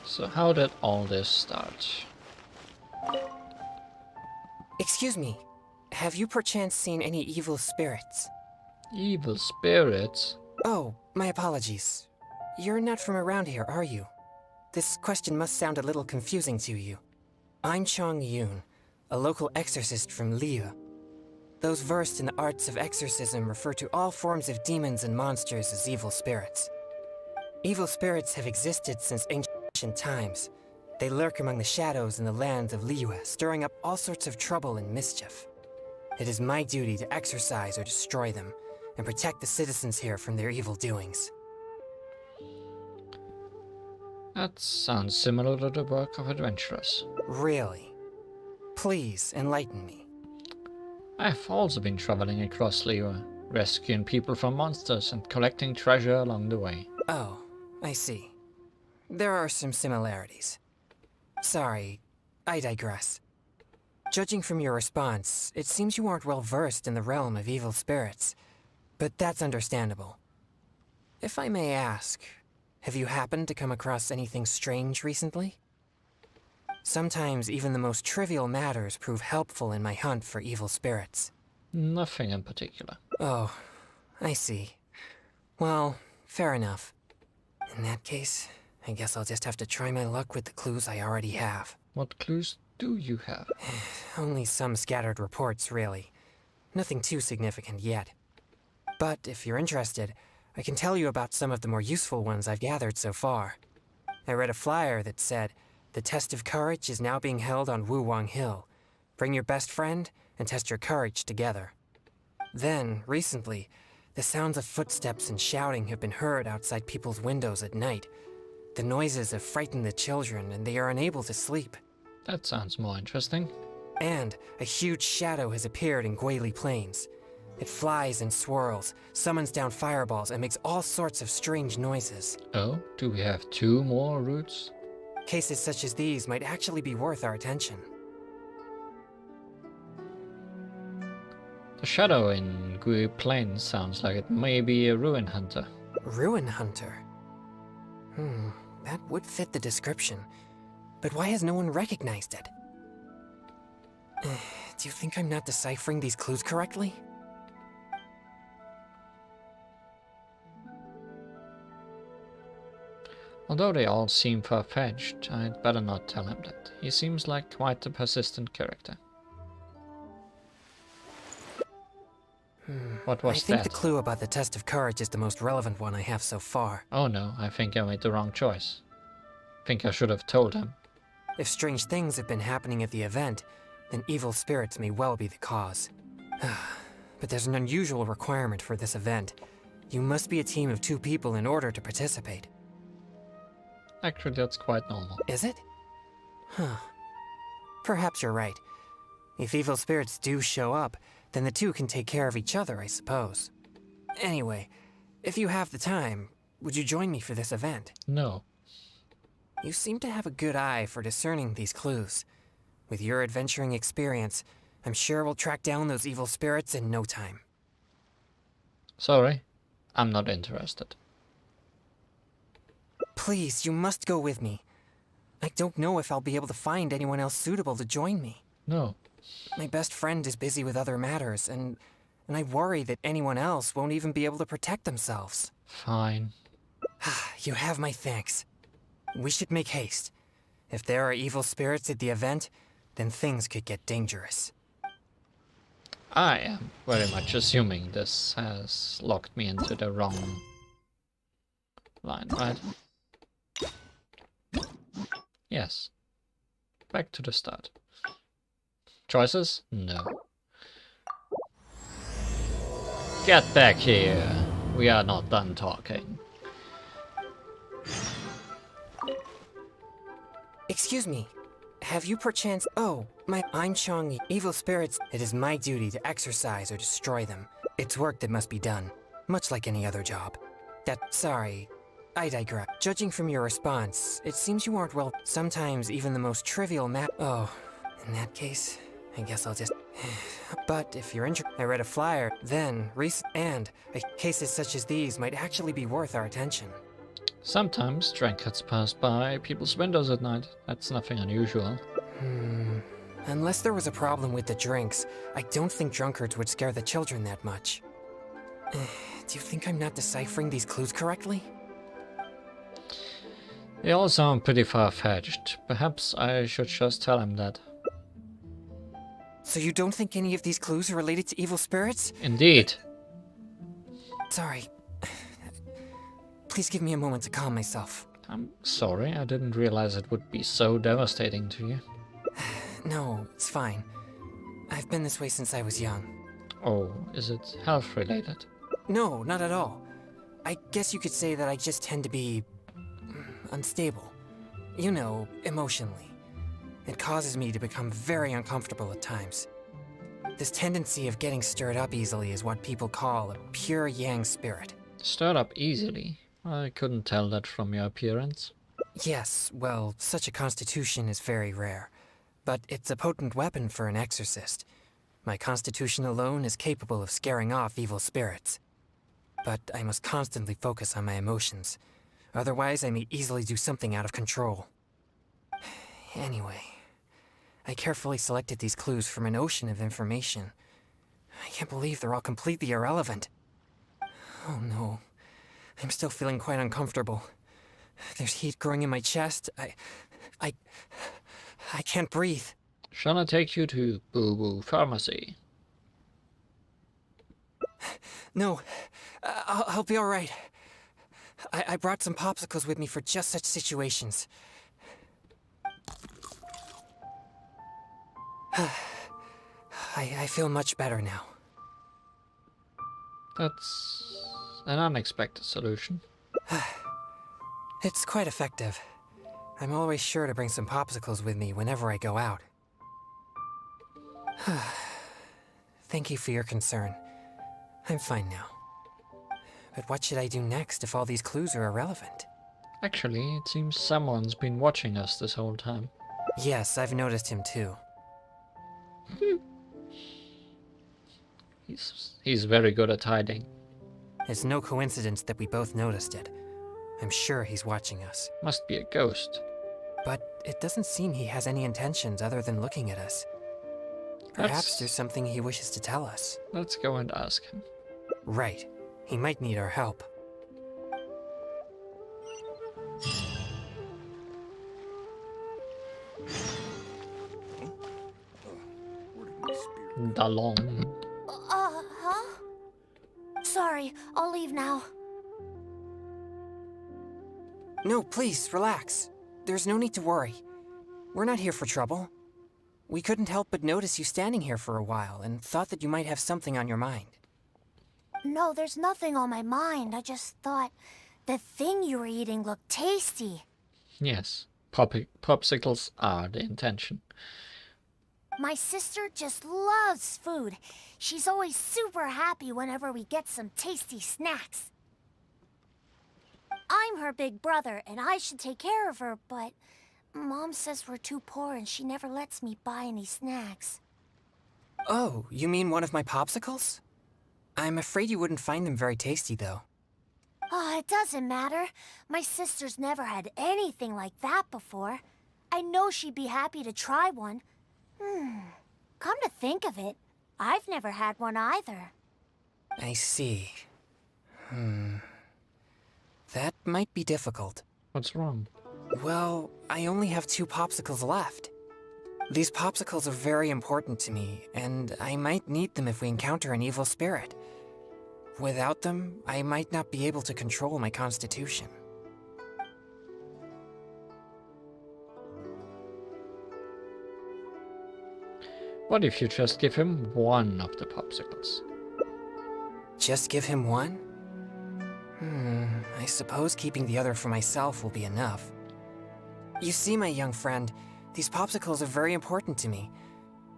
Speaker 1: So how did all this start?
Speaker 18: Excuse me, have you perchance seen any evil spirits?
Speaker 1: Evil spirits?
Speaker 18: Oh, my apologies. You're not from around here, are you? This question must sound a little confusing to you. I'm Chong Yoon, a local exorcist from Liu. Those versed in the arts of exorcism refer to all forms of demons and monsters as evil spirits. Evil spirits have existed since ancient times. They lurk among the shadows in the land of Liyue, stirring up all sorts of trouble and mischief. It is my duty to exorcise or destroy them, and protect the citizens here from their evil doings.
Speaker 1: That sounds similar to the work of adventurers.
Speaker 18: Really? Please, enlighten me.
Speaker 1: I've also been traveling across Liyue. rescuing people from monsters and collecting treasure along the way.
Speaker 18: Oh, I see. There are some similarities. Sorry, I digress. Judging from your response, it seems you aren't well versed in the realm of evil spirits, but that's understandable. If I may ask, have you happened to come across anything strange recently? Sometimes even the most trivial matters prove helpful in my hunt for evil spirits.
Speaker 1: Nothing in particular.
Speaker 18: Oh, I see. Well, fair enough. In that case, I guess I'll just have to try my luck with the clues I already have.
Speaker 1: What clues do you have?
Speaker 18: Only some scattered reports, really. Nothing too significant yet. But if you're interested, I can tell you about some of the more useful ones I've gathered so far. I read a flyer that said, "The test of courage is now being held on Wuwang Hill. Bring your best friend and test your courage together." Then, recently, the sounds of footsteps and shouting have been heard outside people's windows at night. The noises have frightened the children, and they are unable to sleep.
Speaker 1: That sounds more interesting.
Speaker 18: And a huge shadow has appeared in Guili Plains. It flies and swirls, summons down fireballs, and makes all sorts of strange noises.
Speaker 1: Oh, do we have 2 more routes?
Speaker 18: Cases such as these might actually be worth our attention.
Speaker 1: The shadow in Gui Plains sounds like it may be a ruin hunter.
Speaker 18: Ruin hunter? That would fit the description. But why has no one recognized it? Do you think I'm not deciphering these clues correctly?
Speaker 1: Although they all seem far-fetched, I'd better not tell him that. He seems like quite a persistent character. What was
Speaker 18: I think
Speaker 1: that?
Speaker 18: the clue about the test of courage is the most relevant one I have so far.
Speaker 1: Oh no, I think I made the wrong choice. Think I should have told him.
Speaker 18: If strange things have been happening at the event, then evil spirits may well be the cause. But there's an unusual requirement for this event. You must be a team of 2 people in order to participate.
Speaker 1: Actually, that's quite normal.
Speaker 18: Is it? Huh. Perhaps you're right. If evil spirits do show up, then the 2 can take care of each other, I suppose. Anyway, if you have the time, would you join me for this event?
Speaker 1: No.
Speaker 18: You seem to have a good eye for discerning these clues. With your adventuring experience, I'm sure we'll track down those evil spirits in no time.
Speaker 1: Sorry, I'm not interested.
Speaker 18: Please, you must go with me. I don't know if I'll be able to find anyone else suitable to join me.
Speaker 1: No.
Speaker 18: My best friend is busy with other matters, and I worry that anyone else won't even be able to protect themselves.
Speaker 1: Fine.
Speaker 18: You have my thanks. We should make haste. If there are evil spirits at the event, then things could get dangerous.
Speaker 1: I am very much assuming this has locked me into the wrong line, right? Yes. Back to the start. Choices? No. Get back here. We are not done talking.
Speaker 18: Excuse me. Have you perchance... Oh, I'm Chang'e. Evil spirits, it is my duty to exorcise or destroy them. It's work that must be done, much like any other job. Sorry, I digress. Judging from your response, it seems you aren't well... Sometimes even the most trivial Oh, in that case, I guess I'll just... But if you're interested... I read a flyer, then, cases such as these might actually be worth our attention.
Speaker 1: Sometimes drunkards pass by people's windows at night. That's nothing unusual.
Speaker 18: Unless there was a problem with the drinks, I don't think drunkards would scare the children that much. Do you think I'm not deciphering these clues correctly?
Speaker 1: They all sound pretty far-fetched. Perhaps I should just tell him that.
Speaker 18: So you don't think any of these clues are related to evil spirits?
Speaker 1: Indeed.
Speaker 18: Sorry. Please give me a moment to calm myself.
Speaker 1: I'm sorry, I didn't realize it would be so devastating to you.
Speaker 18: No, it's fine. I've been this way since I was young.
Speaker 1: Oh, is it health-related?
Speaker 18: No, not at all. I guess you could say that I just tend to be... unstable. You know, emotionally. It causes me to become very uncomfortable at times. This tendency of getting stirred up easily is what people call a pure yang spirit.
Speaker 1: Stirred up easily? I couldn't tell that from your appearance.
Speaker 18: Yes, well, such a constitution is very rare. But it's a potent weapon for an exorcist. My constitution alone is capable of scaring off evil spirits. But I must constantly focus on my emotions. Otherwise, I may easily do something out of control. Anyway, I carefully selected these clues from an ocean of information. I can't believe they're all completely irrelevant. Oh no. I'm still feeling quite uncomfortable. There's heat growing in my chest. I can't breathe.
Speaker 1: Shall I take you to Boo Boo Pharmacy?
Speaker 18: No, I'll be alright. I brought some popsicles with me for just such situations. I feel much better now.
Speaker 1: That's an unexpected solution.
Speaker 18: It's quite effective. I'm always sure to bring some popsicles with me whenever I go out. Thank you for your concern. I'm fine now. But what should I do next if all these clues are irrelevant?
Speaker 1: Actually, it seems someone's been watching us this whole time.
Speaker 18: Yes, I've noticed him too.
Speaker 1: He's very good at hiding.
Speaker 18: It's no coincidence that we both noticed it. I'm sure he's watching us.
Speaker 1: Must be a ghost.
Speaker 18: But it doesn't seem he has any intentions other than looking at us. Perhaps there's something he wishes to tell us.
Speaker 1: Let's go and ask him.
Speaker 18: Right. He might need our help.
Speaker 1: Dalong.
Speaker 6: Huh? Sorry, I'll leave now.
Speaker 18: No, please, relax. There's no need to worry. We're not here for trouble. We couldn't help but notice you standing here for a while and thought that you might have something on your mind.
Speaker 6: No, there's nothing on my mind. I just thought the thing you were eating looked tasty.
Speaker 1: Yes, popsicles are the intention.
Speaker 6: My sister just loves food. She's always super happy whenever we get some tasty snacks. I'm her big brother, and I should take care of her, but Mom says we're too poor and she never lets me buy any snacks.
Speaker 18: Oh, you mean one of my popsicles? I'm afraid you wouldn't find them very tasty, though.
Speaker 6: Oh, it doesn't matter. My sister's never had anything like that before. I know she'd be happy to try one. Come to think of it, I've never had one either.
Speaker 18: I see. That might be difficult.
Speaker 1: What's wrong?
Speaker 18: Well, I only have 2 popsicles left. These popsicles are very important to me, and I might need them if we encounter an evil spirit. Without them, I might not be able to control my constitution.
Speaker 1: What if you just give him one of the popsicles?
Speaker 18: Just give him one? I suppose keeping the other for myself will be enough. You see, my young friend, these popsicles are very important to me.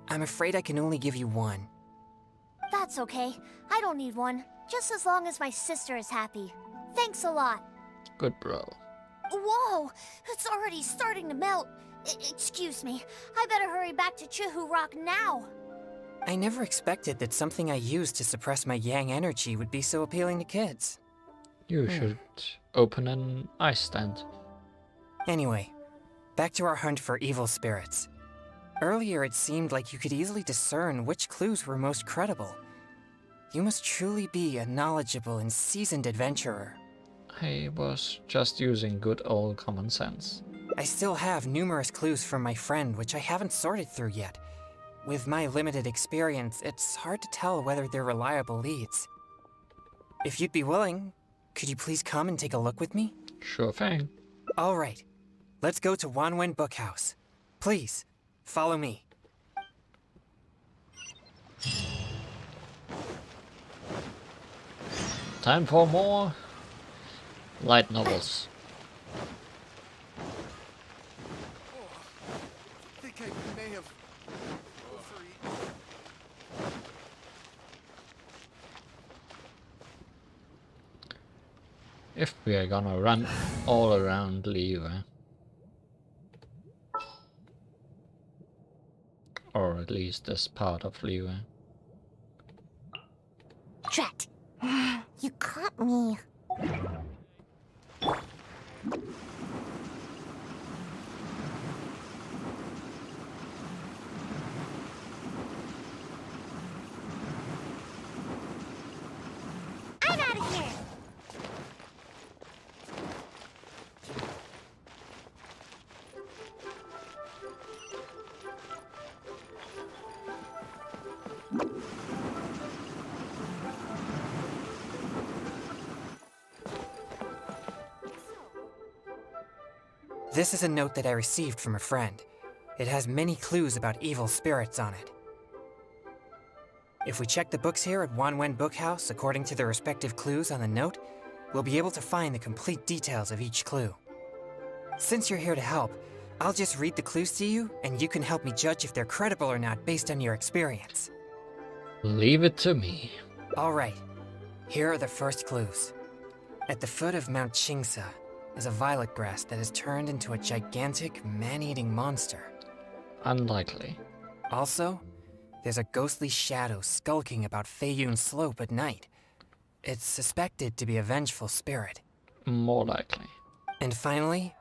Speaker 18: I'm afraid I can only give you one.
Speaker 6: That's okay. I don't need one. Just as long as my sister is happy. Thanks a lot.
Speaker 1: Good bro.
Speaker 6: Whoa! It's already starting to melt. Excuse me. I better hurry back to Chihu Rock now.
Speaker 18: I never expected that something I used to suppress my yang energy would be so appealing to kids.
Speaker 1: You should open an ice stand.
Speaker 18: Anyway, back to our hunt for evil spirits. Earlier it seemed like you could easily discern which clues were most credible. You must truly be a knowledgeable and seasoned adventurer.
Speaker 1: I was just using good old common sense.
Speaker 18: I still have numerous clues from my friend which I haven't sorted through yet. With my limited experience, it's hard to tell whether they're reliable leads. If you'd be willing, could you please come and take a look with me?
Speaker 1: Sure thing.
Speaker 18: All right. Let's go to Wanwen Bookhouse. Please, follow me.
Speaker 1: Time for more light novels.
Speaker 17: I think I may have overeaten.
Speaker 1: If we are gonna run all around Liyue. Or at least this part of Liyue.
Speaker 6: Drat! You caught me. I'm out of here.
Speaker 18: This is a note that I received from a friend. It has many clues about evil spirits on it. If we check the books here at Wanwen Bookhouse according to the respective clues on the note, we'll be able to find the complete details of each clue. Since you're here to help, I'll just read the clues to you, and you can help me judge if they're credible or not based on your experience.
Speaker 1: Leave it to me.
Speaker 18: Alright, here are the first clues. At the foot of Mount Chingsa is a violet grass that has turned into a gigantic, man-eating monster.
Speaker 1: Unlikely.
Speaker 18: Also, there's a ghostly shadow skulking about Feiyun Slope at night. It's suspected to be a vengeful spirit.
Speaker 1: More likely.
Speaker 18: And finally,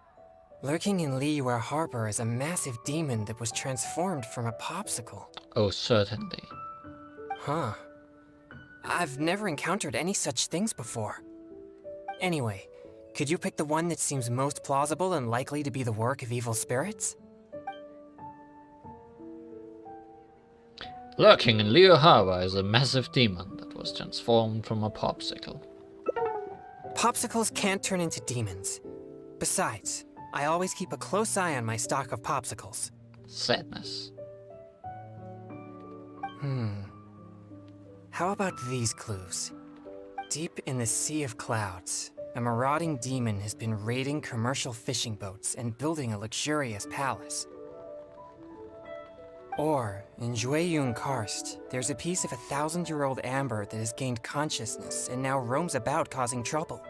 Speaker 18: lurking in Liyue Harbor is a massive demon that was transformed from a popsicle.
Speaker 1: Oh, certainly.
Speaker 18: Huh. I've never encountered any such things before. Anyway, could you pick the one that seems most plausible and likely to be the work of evil spirits?
Speaker 1: Lurking in Liyue Harbor is a massive demon that was transformed from a popsicle.
Speaker 18: Popsicles can't turn into demons. Besides, I always keep a close eye on my stock of popsicles.
Speaker 1: Sadness.
Speaker 18: How about these clues? Deep in the Sea of Clouds, a marauding demon has been raiding commercial fishing boats and building a luxurious palace. Or, in Jueyun Karst, there's a piece of 1,000-year-old amber that has gained consciousness and now roams about causing trouble.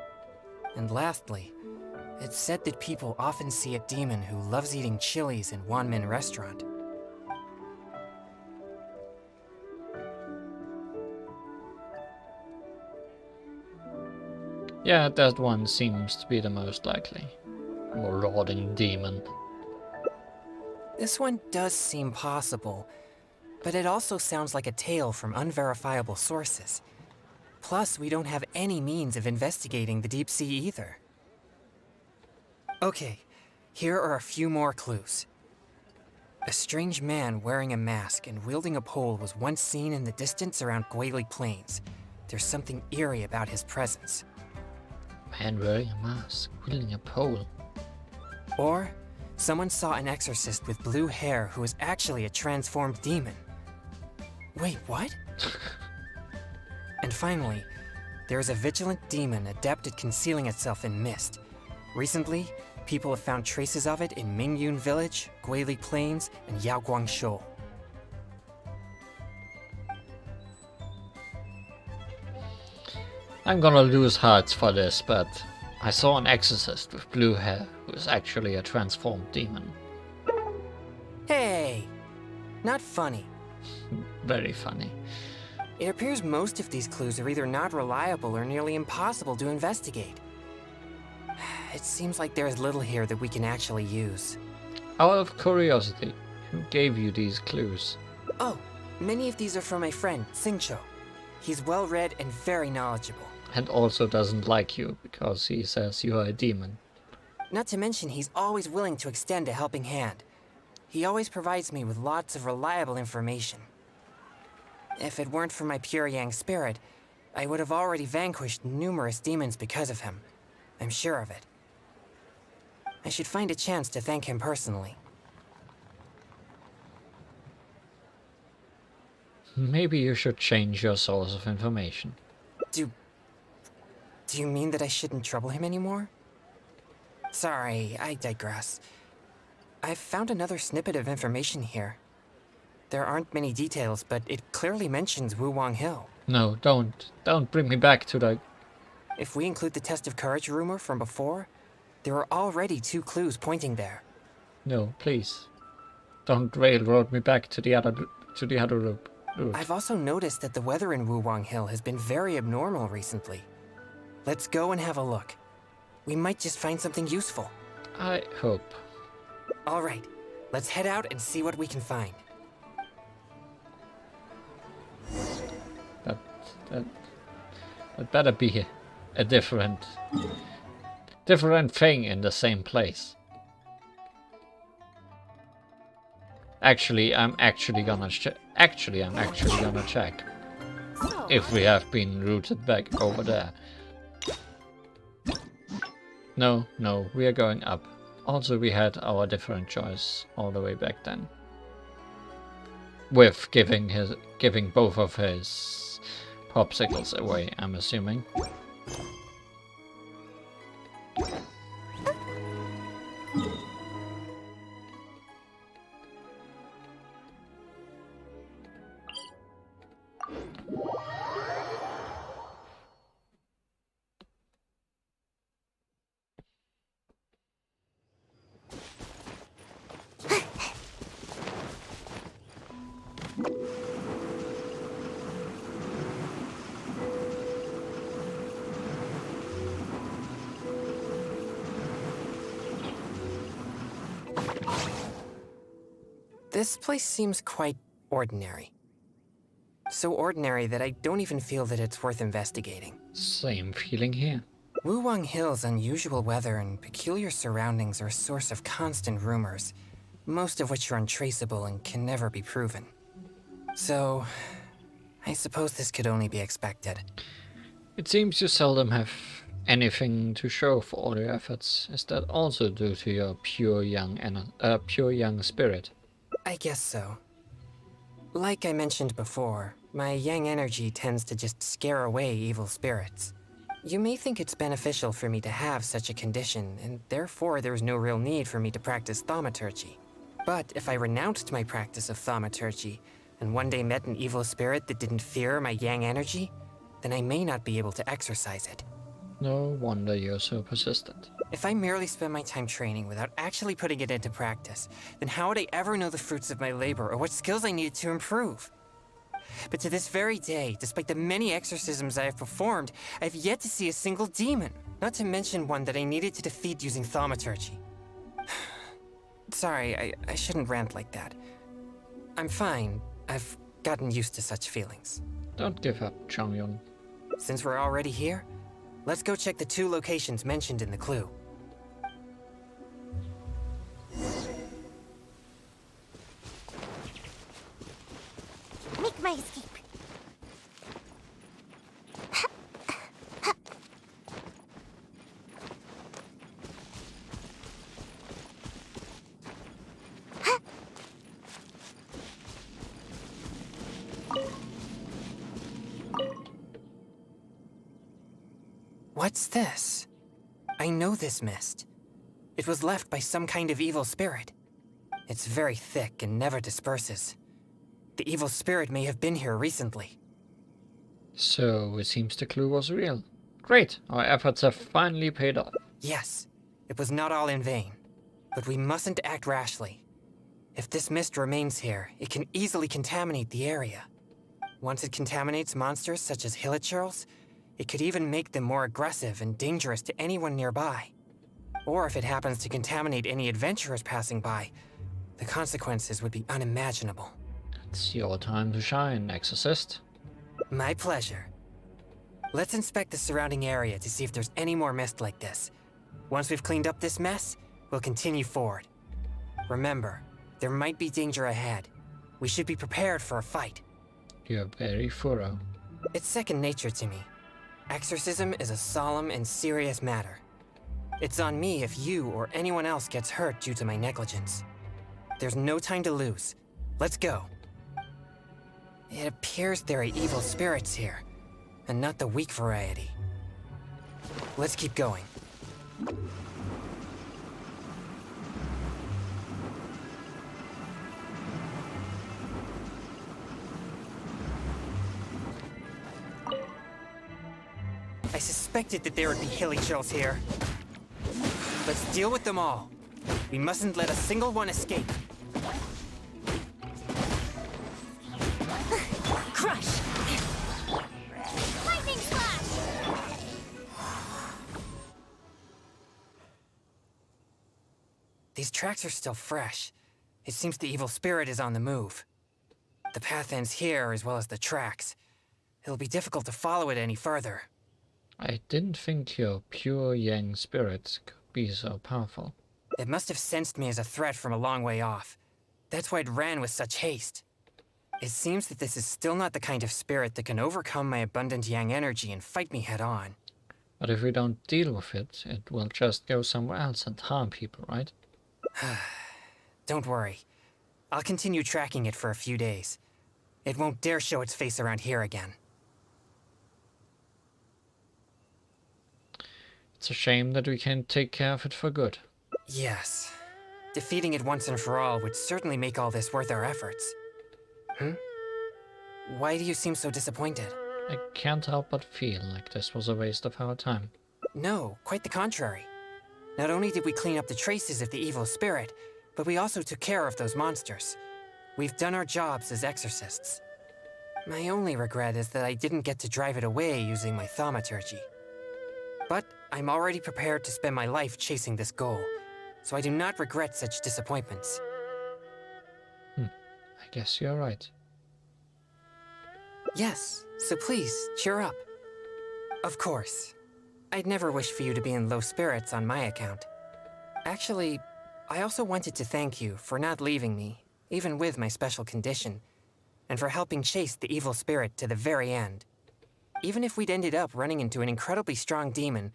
Speaker 18: And lastly, it's said that people often see a demon who loves eating chilies in Wanmin Restaurant.
Speaker 1: Yeah, that one seems to be the most likely. Marauding demon.
Speaker 18: This one does seem possible, but it also sounds like a tale from unverifiable sources. Plus, we don't have any means of investigating the deep sea either. Okay, here are a few more clues. A strange man wearing a mask and wielding a pole was once seen in the distance around Guili Plains. There's something eerie about his presence.
Speaker 1: Man wearing a mask, wielding a pole.
Speaker 18: Or, someone saw an exorcist with blue hair who was actually a transformed demon. Wait, what? And finally, there is a vigilant demon adept at concealing itself in mist. Recently, people have found traces of it in Mingyun Village, Guili Plains, and Yaoguang Shoal.
Speaker 1: I'm gonna lose hearts for this, but I saw an exorcist with blue hair who is actually a transformed demon.
Speaker 18: Hey! Not funny.
Speaker 1: Very funny.
Speaker 18: It appears most of these clues are either not reliable or nearly impossible to investigate. It seems like there is little here that we can actually use.
Speaker 1: Out of curiosity, who gave you these clues?
Speaker 18: Oh, many of these are from my friend, Xingqiu. He's well-read and very knowledgeable.
Speaker 1: And also doesn't like you because he says you are a demon.
Speaker 18: Not to mention he's always willing to extend a helping hand. He always provides me with lots of reliable information. If it weren't for my pure Yang spirit, I would have already vanquished numerous demons because of him. I'm sure of it. I should find a chance to thank him personally.
Speaker 1: Maybe you should change your source of information.
Speaker 18: Do you mean that I shouldn't trouble him anymore? Sorry, I digress. I've found another snippet of information here. There aren't many details, but it clearly mentions Wuwang Hill.
Speaker 1: No, don't bring me back to the...
Speaker 18: If we include the test of courage rumor from before, there are already 2 clues pointing there.
Speaker 1: No, please. Don't railroad me back to the other route.
Speaker 18: I've also noticed that the weather in Wuwang Hill has been very abnormal recently. Let's go and have a look. We might just find something useful.
Speaker 1: I hope.
Speaker 18: All right, let's head out and see what we can find.
Speaker 1: That better be a different thing in the same place. Actually, I'm actually gonna check if we have been routed back over there. No, we are going up. Also, we had our different choice all the way back then. With giving both of his popsicles away, I'm assuming.
Speaker 18: This place seems quite ordinary. So ordinary that I don't even feel that it's worth investigating.
Speaker 1: Same feeling here.
Speaker 18: Wuwang Hill's unusual weather and peculiar surroundings are a source of constant rumors, most of which are untraceable and can never be proven. So, I suppose this could only be expected.
Speaker 1: It seems you seldom have anything to show for all your efforts. Is that also due to your pure young spirit?
Speaker 18: I guess so. Like I mentioned before, my yang energy tends to just scare away evil spirits. You may think it's beneficial for me to have such a condition, and therefore there's no real need for me to practice thaumaturgy. But if I renounced my practice of thaumaturgy, and one day met an evil spirit that didn't fear my yang energy, then I may not be able to exercise it.
Speaker 1: No wonder you're so persistent.
Speaker 18: If I merely spend my time training without actually putting it into practice, then how would I ever know the fruits of my labor or what skills I needed to improve? But to this very day, despite the many exorcisms I have performed, I have yet to see a single demon, not to mention one that I needed to defeat using thaumaturgy. Sorry, I shouldn't rant like that. I'm fine. I've gotten used to such feelings.
Speaker 1: Don't give up, Chongyun.
Speaker 18: Since we're already here, let's go check the 2 locations mentioned in the clue.
Speaker 6: Make my escape.
Speaker 18: What's this? I know this mist. It was left by some kind of evil spirit. It's very thick and never disperses. The evil spirit may have been here recently.
Speaker 1: So it seems the clue was real. Great, our efforts have finally paid off.
Speaker 18: Yes, it was not all in vain. But we mustn't act rashly. If this mist remains here, it can easily contaminate the area. Once it contaminates monsters such as hilichurls, it could even make them more aggressive and dangerous to anyone nearby. Or if it happens to contaminate any adventurers passing by, the consequences would be unimaginable.
Speaker 1: It's your time to shine, Exorcist.
Speaker 18: My pleasure. Let's inspect the surrounding area to see if there's any more mist like this. Once we've cleaned up this mess, we'll continue forward. Remember, there might be danger ahead. We should be prepared for a fight.
Speaker 1: You're very thorough.
Speaker 18: It's second nature to me. Exorcism is a solemn and serious matter. It's on me if you or anyone else gets hurt due to my negligence. There's no time to lose. Let's go. It appears there are evil spirits here, and not the weak variety. Let's keep going. I suspected that there would be hilichurls here. Let's deal with them all. We mustn't let a single one escape.
Speaker 6: Crush! Lightning slash!
Speaker 18: These tracks are still fresh. It seems the evil spirit is on the move. The path ends here as well as the tracks. It'll be difficult to follow it any further.
Speaker 1: I didn't think your pure yang spirit could be so powerful.
Speaker 18: It must have sensed me as a threat from a long way off. That's why it ran with such haste. It seems that this is still not the kind of spirit that can overcome my abundant yang energy and fight me head on.
Speaker 1: But if we don't deal with it, it will just go somewhere else and harm people, right?
Speaker 18: Don't worry. I'll continue tracking it for a few days. It won't dare show its face around here again.
Speaker 1: It's a shame that we can't take care of it for good.
Speaker 18: Yes. Defeating it once and for all would certainly make all this worth our efforts. Why do you seem so disappointed?
Speaker 1: I can't help but feel like this was a waste of our time.
Speaker 18: No, quite the contrary. Not only did we clean up the traces of the evil spirit, but we also took care of those monsters. We've done our jobs as exorcists. My only regret is that I didn't get to drive it away using my thaumaturgy. But I'm already prepared to spend my life chasing this goal, so I do not regret such disappointments.
Speaker 1: I guess you're right.
Speaker 18: Yes, so please, cheer up. Of course. I'd never wish for you to be in low spirits on my account. Actually, I also wanted to thank you for not leaving me, even with my special condition, and for helping chase the evil spirit to the very end. Even if we'd ended up running into an incredibly strong demon,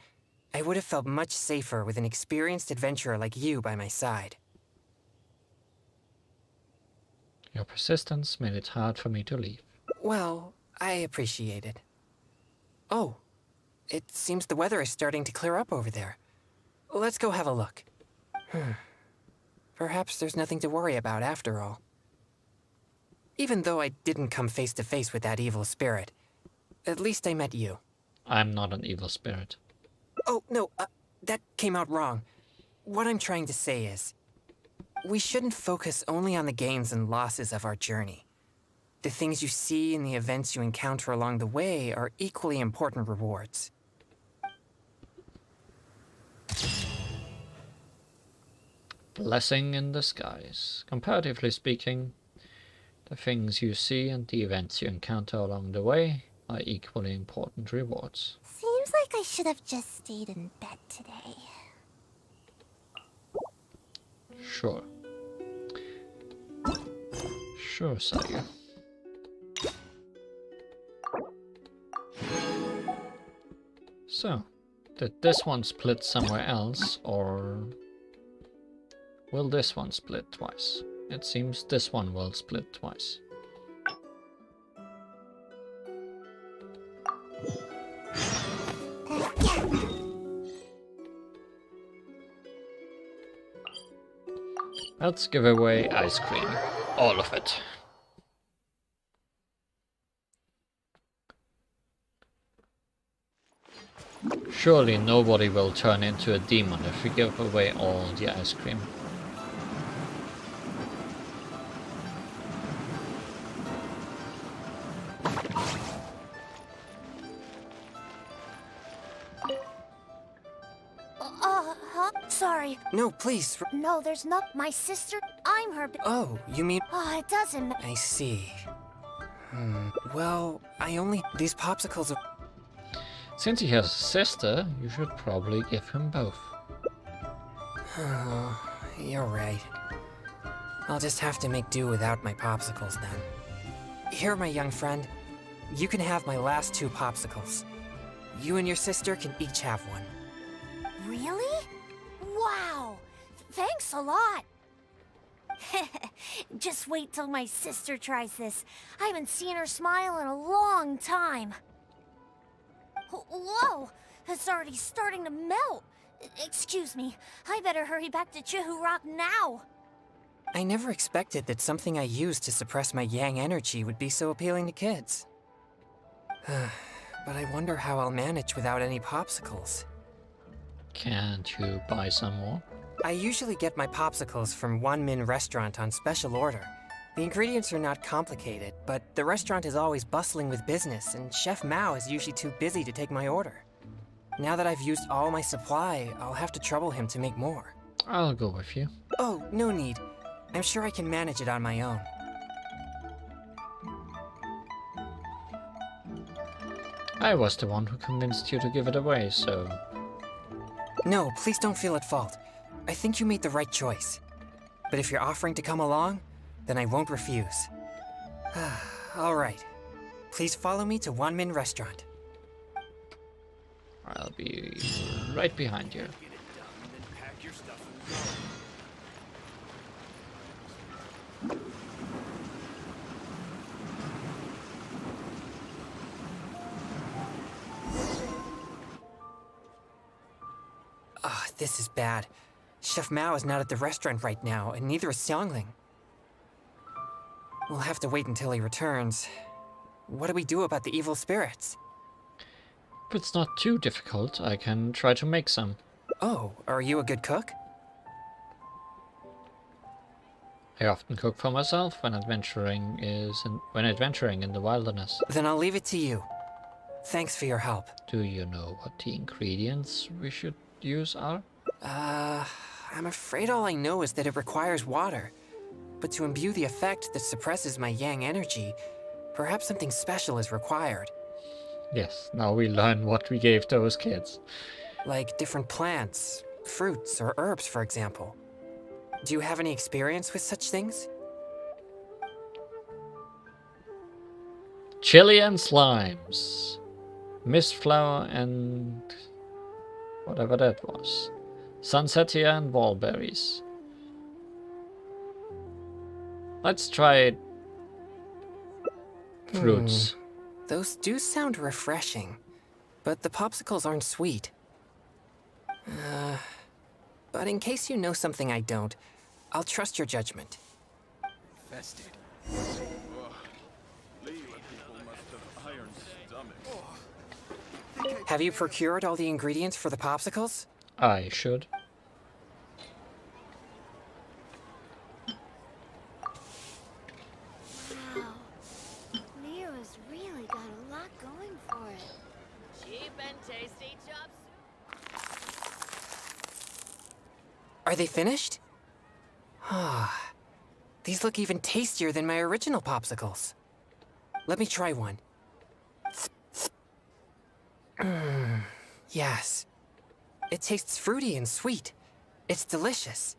Speaker 18: I would have felt much safer with an experienced adventurer like you by my side.
Speaker 1: Your persistence made it hard for me to leave.
Speaker 18: Well, I appreciate it. Oh, it seems the weather is starting to clear up over there. Let's go have a look. Perhaps there's nothing to worry about after all. Even though I didn't come face to face with that evil spirit, at least I met you.
Speaker 1: I'm not an evil spirit.
Speaker 18: Oh, no, that came out wrong. What I'm trying to say is, we shouldn't focus only on the gains and losses of our journey. The things you see and the events you encounter along the way are equally important rewards.
Speaker 1: Blessing in disguise. Comparatively speaking, the things you see and the events you encounter along the way are equally important rewards.
Speaker 6: Seems like I should have just stayed in bed today.
Speaker 1: Sure. Sure, Sire. So, did this one split somewhere else, or will this one split twice? It seems this one will split twice. Let's give away ice cream. All of it. Surely nobody will turn into a demon if we give away all the ice cream.
Speaker 6: Sorry.
Speaker 18: No, please.
Speaker 6: No, there's not. My sister, I'm her.
Speaker 18: Oh, you mean...
Speaker 6: Oh, it doesn't.
Speaker 18: I see. Well, I only... These popsicles are...
Speaker 1: Since he has a sister, you should probably give him both.
Speaker 18: Oh, you're right. I'll just have to make do without my popsicles then. Here, my young friend. You can have my last 2 popsicles. You and your sister can each have one.
Speaker 6: Really? Wow! Thanks a lot! Just wait till my sister tries this. I haven't seen her smile in a long time. Whoa! It's already starting to melt! Excuse me, I better hurry back to Chihu Rock now!
Speaker 18: I never expected that something I used to suppress my yang energy would be so appealing to kids. but I wonder how I'll manage without any popsicles.
Speaker 1: Can't you buy some more?
Speaker 18: I usually get my popsicles from One Min Restaurant on special order. The ingredients are not complicated, but the restaurant is always bustling with business, and Chef Mao is usually too busy to take my order. Now that I've used all my supply, I'll have to trouble him to make more.
Speaker 1: I'll go with you.
Speaker 18: Oh, no need. I'm sure I can manage it on my own.
Speaker 1: I was the one who convinced you to give it away, so...
Speaker 18: No, please don't feel at fault. I think you made the right choice. But if you're offering to come along, then I won't refuse. All right. Please follow me to One Min Restaurant.
Speaker 1: I'll be right behind you.
Speaker 18: Ah, this is bad. Chef Mao is not at the restaurant right now, and neither is Xiangling. We'll have to wait until he returns. What do we do about the evil spirits?
Speaker 1: If it's not too difficult, I can try to make some.
Speaker 18: Oh, are you a good cook?
Speaker 1: I often cook for myself when adventuring in the wilderness.
Speaker 18: Then I'll leave it to you. Thanks for your help.
Speaker 1: Do you know what the ingredients we should use are?
Speaker 18: I'm afraid all I know is that it requires water. But to imbue the effect that suppresses my yang energy, perhaps something special is required.
Speaker 1: Yes, now we learn what we gave those kids.
Speaker 18: Like different plants, fruits, or herbs, for example. Do you have any experience with such things?
Speaker 1: Chili and slimes. Mist flower and... whatever that was. Sunsetia and wallberries. Let's try fruits.
Speaker 18: Those do sound refreshing, but the popsicles aren't sweet. But in case you know something I don't, I'll trust your judgment.
Speaker 17: Infested.
Speaker 18: Have you procured all the ingredients for the popsicles?
Speaker 1: I should.
Speaker 6: Wow. Mira's really got a lot going for it.
Speaker 19: Cheap and tasty chop
Speaker 18: Are they finished? Ah, these look even tastier than my original popsicles. Let me try one. Yes. It tastes fruity and sweet. It's delicious.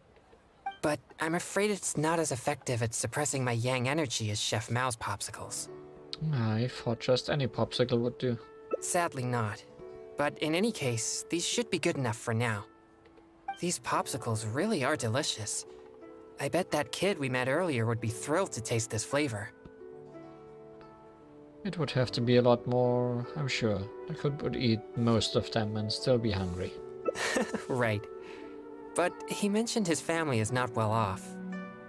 Speaker 18: But I'm afraid it's not as effective at suppressing my yang energy as Chef Mao's popsicles.
Speaker 1: I thought just any popsicle would do.
Speaker 18: Sadly not. But in any case, these should be good enough for now. These popsicles really are delicious. I bet that kid we met earlier would be thrilled to taste this flavor.
Speaker 1: It would have to be a lot more, I'm sure. I would eat most of them and still be hungry.
Speaker 18: Right. But he mentioned his family is not well off.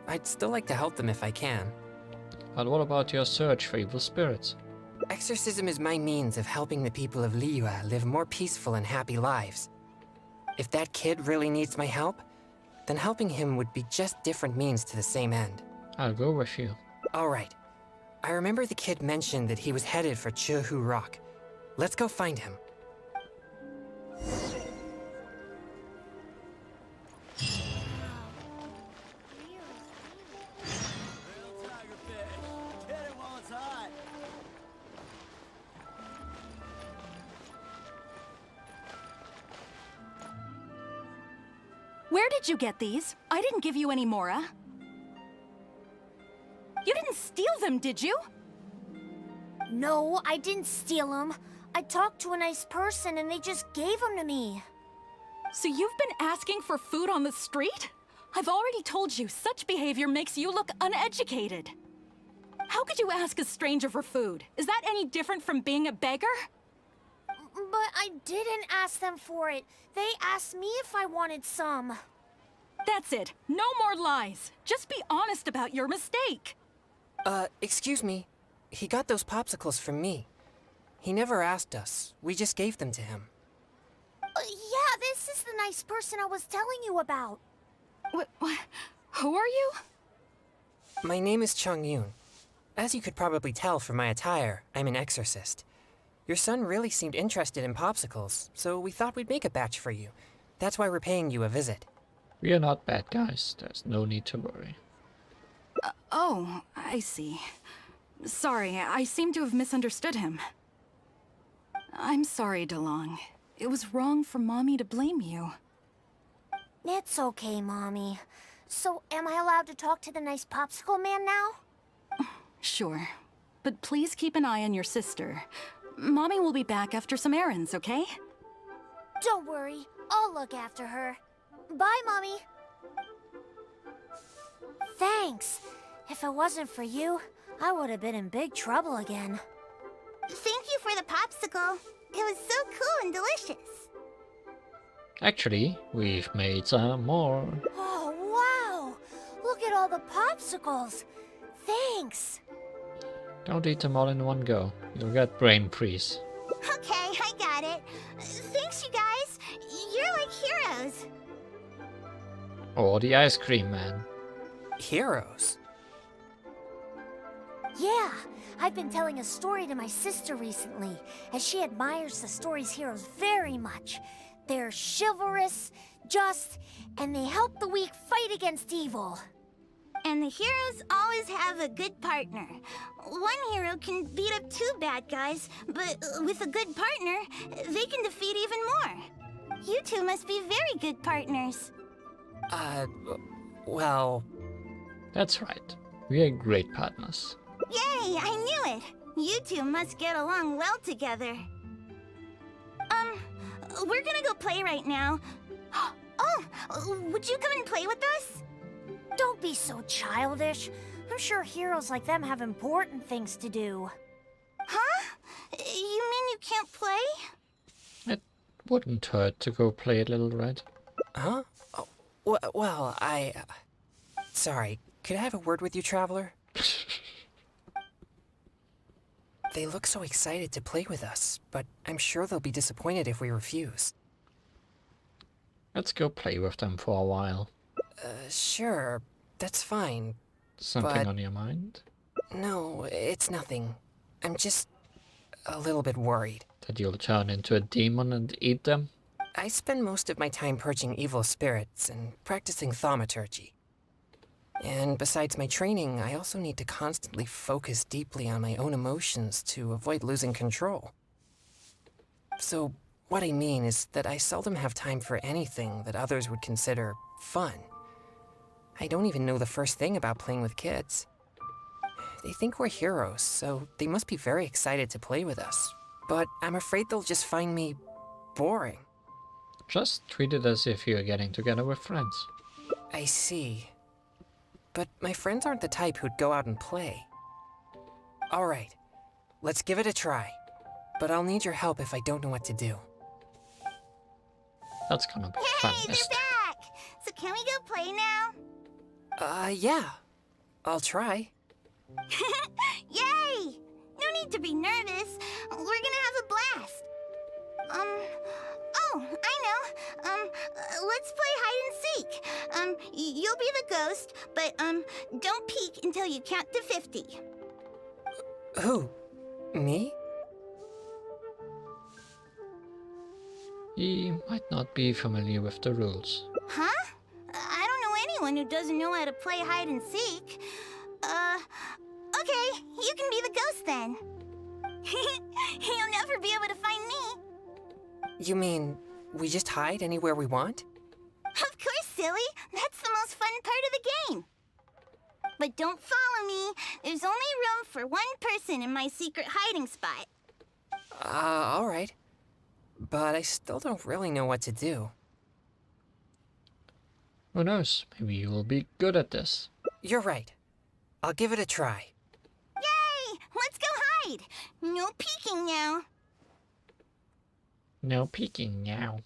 Speaker 18: I'd still like to help them if I can.
Speaker 1: But what about your search for evil spirits?
Speaker 18: Exorcism is my means of helping the people of Liyue live more peaceful and happy lives. If that kid really needs my help, then helping him would be just different means to the same end.
Speaker 1: I'll go with you.
Speaker 18: All right. I remember the kid mentioned that he was headed for Chihu Rock. Let's go find him.
Speaker 9: Where did you get these? I didn't give you any, Mora. You didn't steal them, did you?
Speaker 6: No, I didn't steal them. I talked to a nice person and they just gave them to me.
Speaker 9: So you've been asking for food on the street? I've already told you, such behavior makes you look uneducated. How could you ask a stranger for food? Is that any different from being a beggar?
Speaker 6: But I didn't ask them for it. They asked me if I wanted some.
Speaker 9: That's it. No more lies. Just be honest about your mistake.
Speaker 18: Excuse me. He got those popsicles from me. He never asked us. We just gave them to him.
Speaker 6: Yeah, this is the nice person I was telling you about.
Speaker 9: What? Who are you?
Speaker 18: My name is Chung Yoon. As you could probably tell from my attire, I'm an exorcist. Your son really seemed interested in popsicles, so we thought we'd make a batch for you. That's why we're paying you a visit.
Speaker 1: We are not bad guys. There's no need to worry.
Speaker 9: Oh, I see. Sorry, I seem to have misunderstood him. I'm sorry, DeLong. It was wrong for Mommy to blame you.
Speaker 6: It's okay, Mommy. So, am I allowed to talk to the nice popsicle man now?
Speaker 9: Sure. But please keep an eye on your sister. Mommy will be back after some errands, okay?
Speaker 6: Don't worry. I'll look after her. Bye, Mommy. Thanks. If it wasn't for you, I would have been in big trouble again. Thank you for the popsicle. It was so cool and delicious.
Speaker 1: Actually, we've made some more.
Speaker 6: Oh, wow! Look at all the popsicles. Thanks.
Speaker 1: Don't eat them all in one go. You'll get brain freeze.
Speaker 6: Okay, I got it. Thanks, you guys. You're like heroes.
Speaker 1: Or the ice cream man.
Speaker 18: Heroes?
Speaker 6: Yeah, I've been telling a story to my sister recently, as she admires the story's heroes very much. They're chivalrous, just, and they help the weak fight against evil. And the heroes always have a good partner. One hero can beat up 2 bad guys, but with a good partner, they can defeat even more. You two must be very good partners.
Speaker 18: Well...
Speaker 1: That's right. We are great partners.
Speaker 6: Yay, I knew it! You two must get along well together. We're gonna go play right now. Oh, would you come and play with us? Don't be so childish. I'm sure heroes like them have important things to do. Huh? You mean you can't play?
Speaker 1: It wouldn't hurt to go play a little, right?
Speaker 18: Huh? Oh, well, Sorry, could I have a word with you, Traveler? They look so excited to play with us, but I'm sure they'll be disappointed if we refuse.
Speaker 1: Let's go play with them for a while.
Speaker 18: Sure, that's fine.
Speaker 1: Something on your mind?
Speaker 18: No, it's nothing. I'm just a little bit worried.
Speaker 1: That you'll turn into a demon and eat them?
Speaker 18: I spend most of my time purging evil spirits and practicing thaumaturgy. And besides my training, I also need to constantly focus deeply on my own emotions to avoid losing control. So, what I mean is that I seldom have time for anything that others would consider fun. I don't even know the first thing about playing with kids. They think we're heroes, so they must be very excited to play with us. But I'm afraid they'll just find me boring.
Speaker 1: Just treat it as if you're getting together with friends.
Speaker 18: I see. But my friends aren't the type who'd go out and play. Alright, let's give it a try. But I'll need your help if I don't know what to do.
Speaker 1: That's gonna be fun.
Speaker 6: Hey, they're back! So can we go play now?
Speaker 18: Yeah. I'll try.
Speaker 6: Yay! No need to be nervous. We're gonna have a blast. Oh, I know. Let's play hide and seek. You'll be the ghost, but, don't peek until you count to 50.
Speaker 18: Who? Me?
Speaker 6: He
Speaker 1: might not be familiar with the rules.
Speaker 6: Huh? I don't know anyone who doesn't know how to play hide and seek. Okay, you can be the ghost then. You'll never be able to find me.
Speaker 18: You mean, we just hide anywhere we want?
Speaker 6: Of course, silly. That's the most fun part of the game. But don't follow me. There's only room for one person in my secret hiding spot.
Speaker 18: Alright. But I still don't really know what to do.
Speaker 1: Who knows? Maybe you will be good at this.
Speaker 18: You're right. I'll give it a try.
Speaker 6: Yay! Let's go hide! No peeking now.
Speaker 1: No peeking now.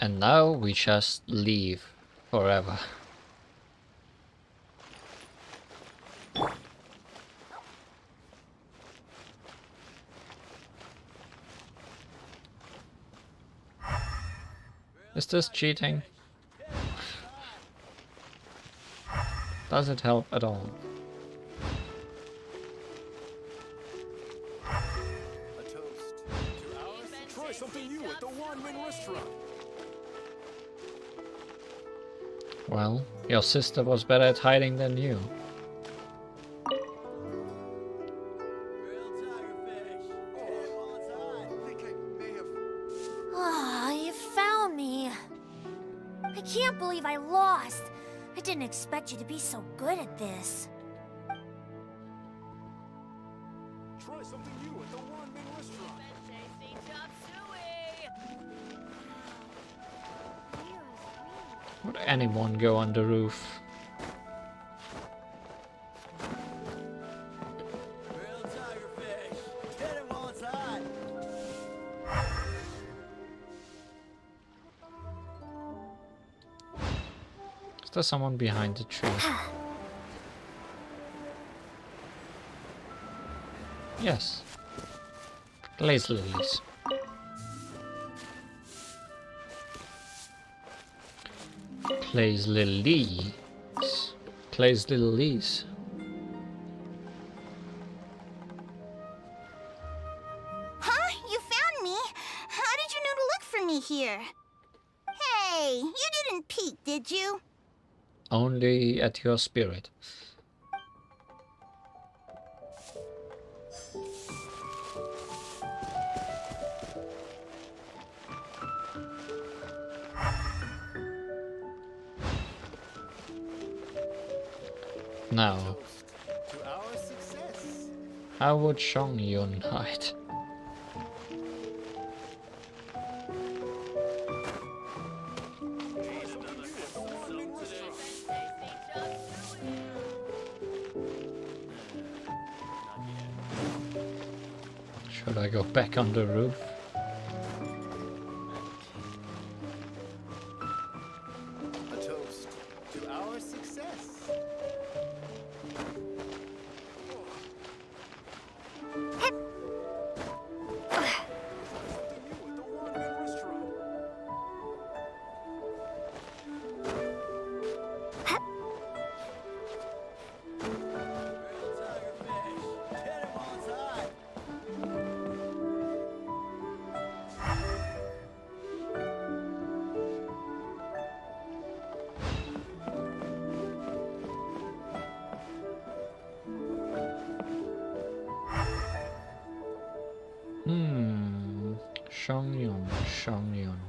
Speaker 1: And now we just leave forever. Is this cheating? Does it help at all?
Speaker 10: A toast to ours. Try something new at the Wine restaurant.
Speaker 1: Well, your sister was better at hiding than you.
Speaker 6: Ah, you found me. I can't believe I lost. I didn't expect you to be so good at this.
Speaker 10: Try something new at the Wine restaurant.
Speaker 1: Would anyone go on the roof? Is there someone behind the tree? Yes. Glaze lilies. Glaze lilies. Glaze lilies.
Speaker 6: Huh? You found me? How did you know to look for me here? Hey, you didn't peek, did you?
Speaker 1: Only at your spirit. Now, how would Shongyun hide? Should I go back on the roof?
Speaker 10: A toast to our success.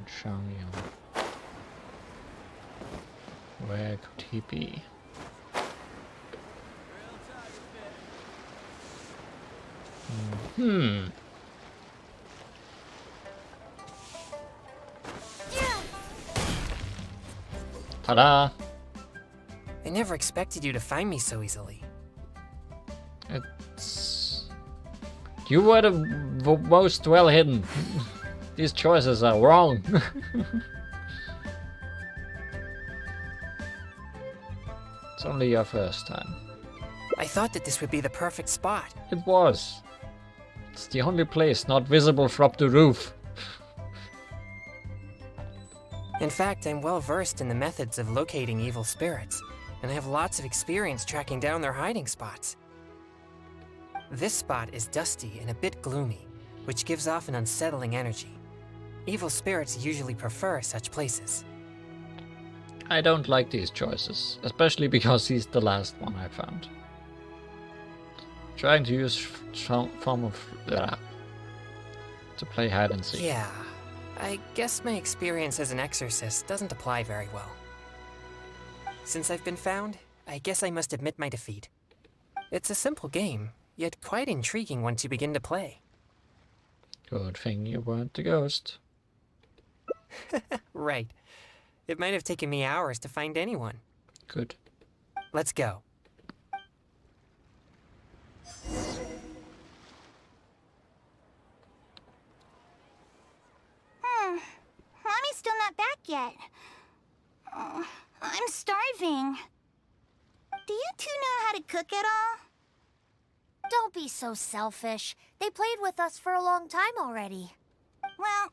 Speaker 1: Shongyun. Where could he be? Ta-da!
Speaker 18: I never expected you to find me so easily.
Speaker 1: It's... You were the most well hidden. These choices are wrong. It's only your first time.
Speaker 18: I thought that this would be the perfect spot.
Speaker 1: It was. It's the only place not visible from the roof.
Speaker 18: In fact, I'm well versed in the methods of locating evil spirits, and I have lots of experience tracking down their hiding spots. This spot is dusty and a bit gloomy, which gives off an unsettling energy. Evil spirits usually prefer such places.
Speaker 1: I don't like these choices, especially because he's the last one I found. Trying to use form of to play hide and seek.
Speaker 18: Yeah, I guess my experience as an exorcist doesn't apply very well. Since I've been found, I guess I must admit my defeat. It's a simple game, yet quite intriguing once you begin to play.
Speaker 1: Good thing you weren't the ghost.
Speaker 18: Right. It might have taken me hours to find anyone.
Speaker 1: Good.
Speaker 18: Let's go.
Speaker 6: Mommy's still not back yet. I'm starving. Do you two know how to cook at all? Don't be so selfish. They played with us for a long time already. Well,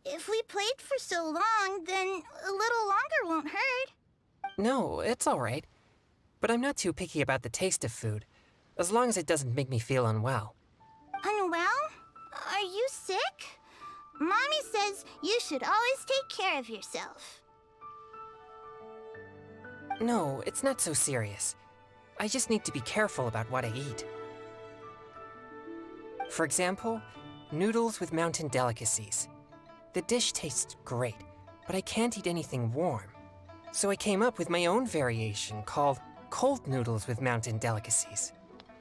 Speaker 6: if we played for so long, then a little longer won't hurt.
Speaker 18: No, it's alright. But I'm not too picky about the taste of food, as long as it doesn't make me feel unwell.
Speaker 6: Unwell? Are you sick? Mommy says you should always take care of yourself.
Speaker 18: No, it's not so serious. I just need to be careful about what I eat. For example, noodles with mountain delicacies. The dish tastes great, but I can't eat anything warm. So I came up with my own variation called cold noodles with mountain delicacies.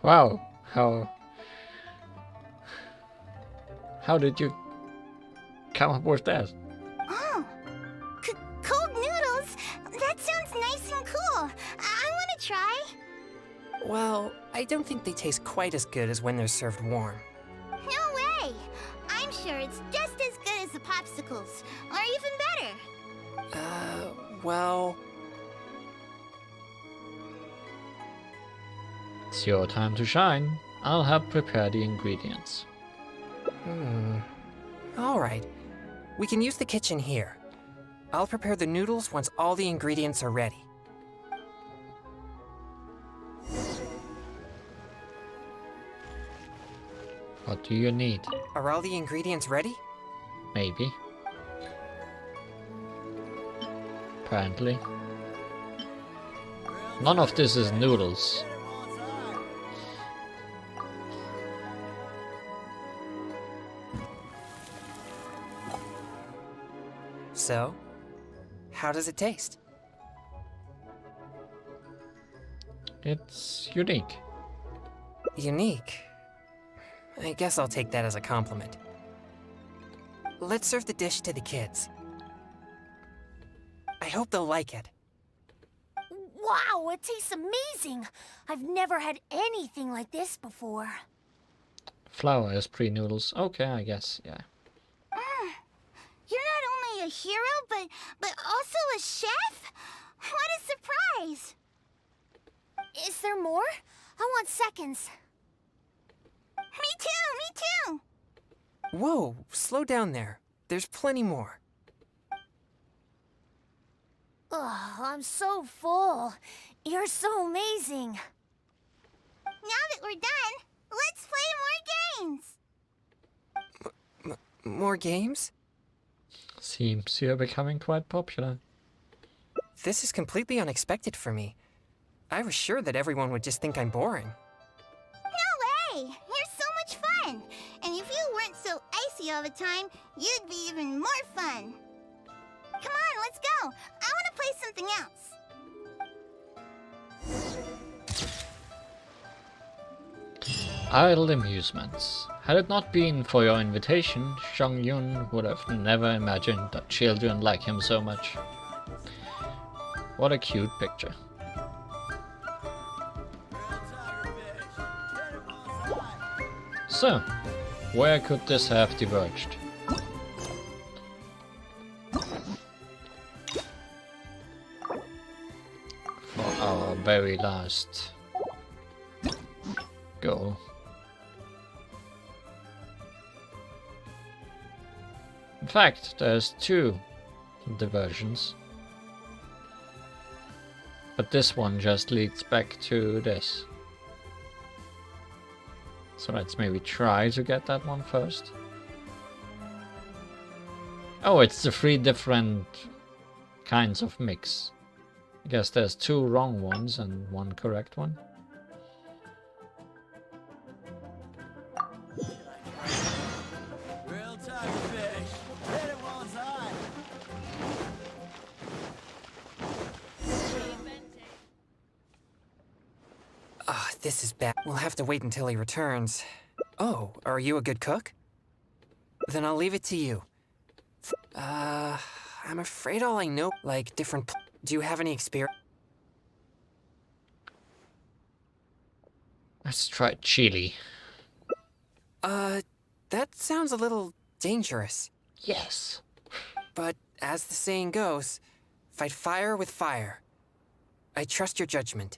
Speaker 1: Wow, how did you come up with that?
Speaker 6: Oh, cold noodles? That sounds nice and cool. I want to try.
Speaker 18: Well, I don't think they taste quite as good as when they're served warm.
Speaker 6: No way! I'm sure it's just as good as the popsicles, or even better.
Speaker 18: Well...
Speaker 1: It's your time to shine. I'll help prepare the ingredients.
Speaker 18: Alright. We can use the kitchen here. I'll prepare the noodles once all the ingredients are ready.
Speaker 1: What do you need?
Speaker 18: Are all the ingredients ready?
Speaker 1: Maybe. Apparently. None of this is noodles.
Speaker 18: So, how does it taste?
Speaker 1: It's unique.
Speaker 18: Unique? I guess I'll take that as a compliment. Let's serve the dish to the kids. I hope they'll like it.
Speaker 6: Wow, it tastes amazing! I've never had anything like this before.
Speaker 1: Flour is pre-noodles. Okay, I guess, yeah.
Speaker 6: You're not only a hero, but also a chef? What a surprise! Is there more? I want seconds. Me too!
Speaker 18: Whoa, slow down there. There's plenty more.
Speaker 6: Ugh, I'm so full. You're so amazing. Now that we're done, let's play more games.
Speaker 18: More games?
Speaker 1: Seems you're becoming quite popular.
Speaker 18: This is completely unexpected for me. I was sure that everyone would just think I'm boring.
Speaker 6: No way! You're so much fun! And if you weren't so icy all the time, you'd be even more fun. Come on, let's go! I want to play something else.
Speaker 1: Idle amusements. Had it not been for your invitation, Xiong-yun would have never imagined that children like him so much. What a cute picture. So, where could this have diverged? For our very last goal. In fact, there's two diversions. But this one just leads back to this. So let's maybe try to get that one first. Oh, it's the 3 different kinds of mix. I guess there's 2 wrong ones and 1 correct one.
Speaker 18: This is bad. We'll have to wait until he returns. Oh, are you a good cook? Then I'll leave it to you. I'm afraid all I know, like different... Do you have any experience?
Speaker 1: Let's try chili.
Speaker 18: That sounds a little dangerous.
Speaker 1: Yes.
Speaker 18: But as the saying goes, fight fire with fire. I trust your judgment.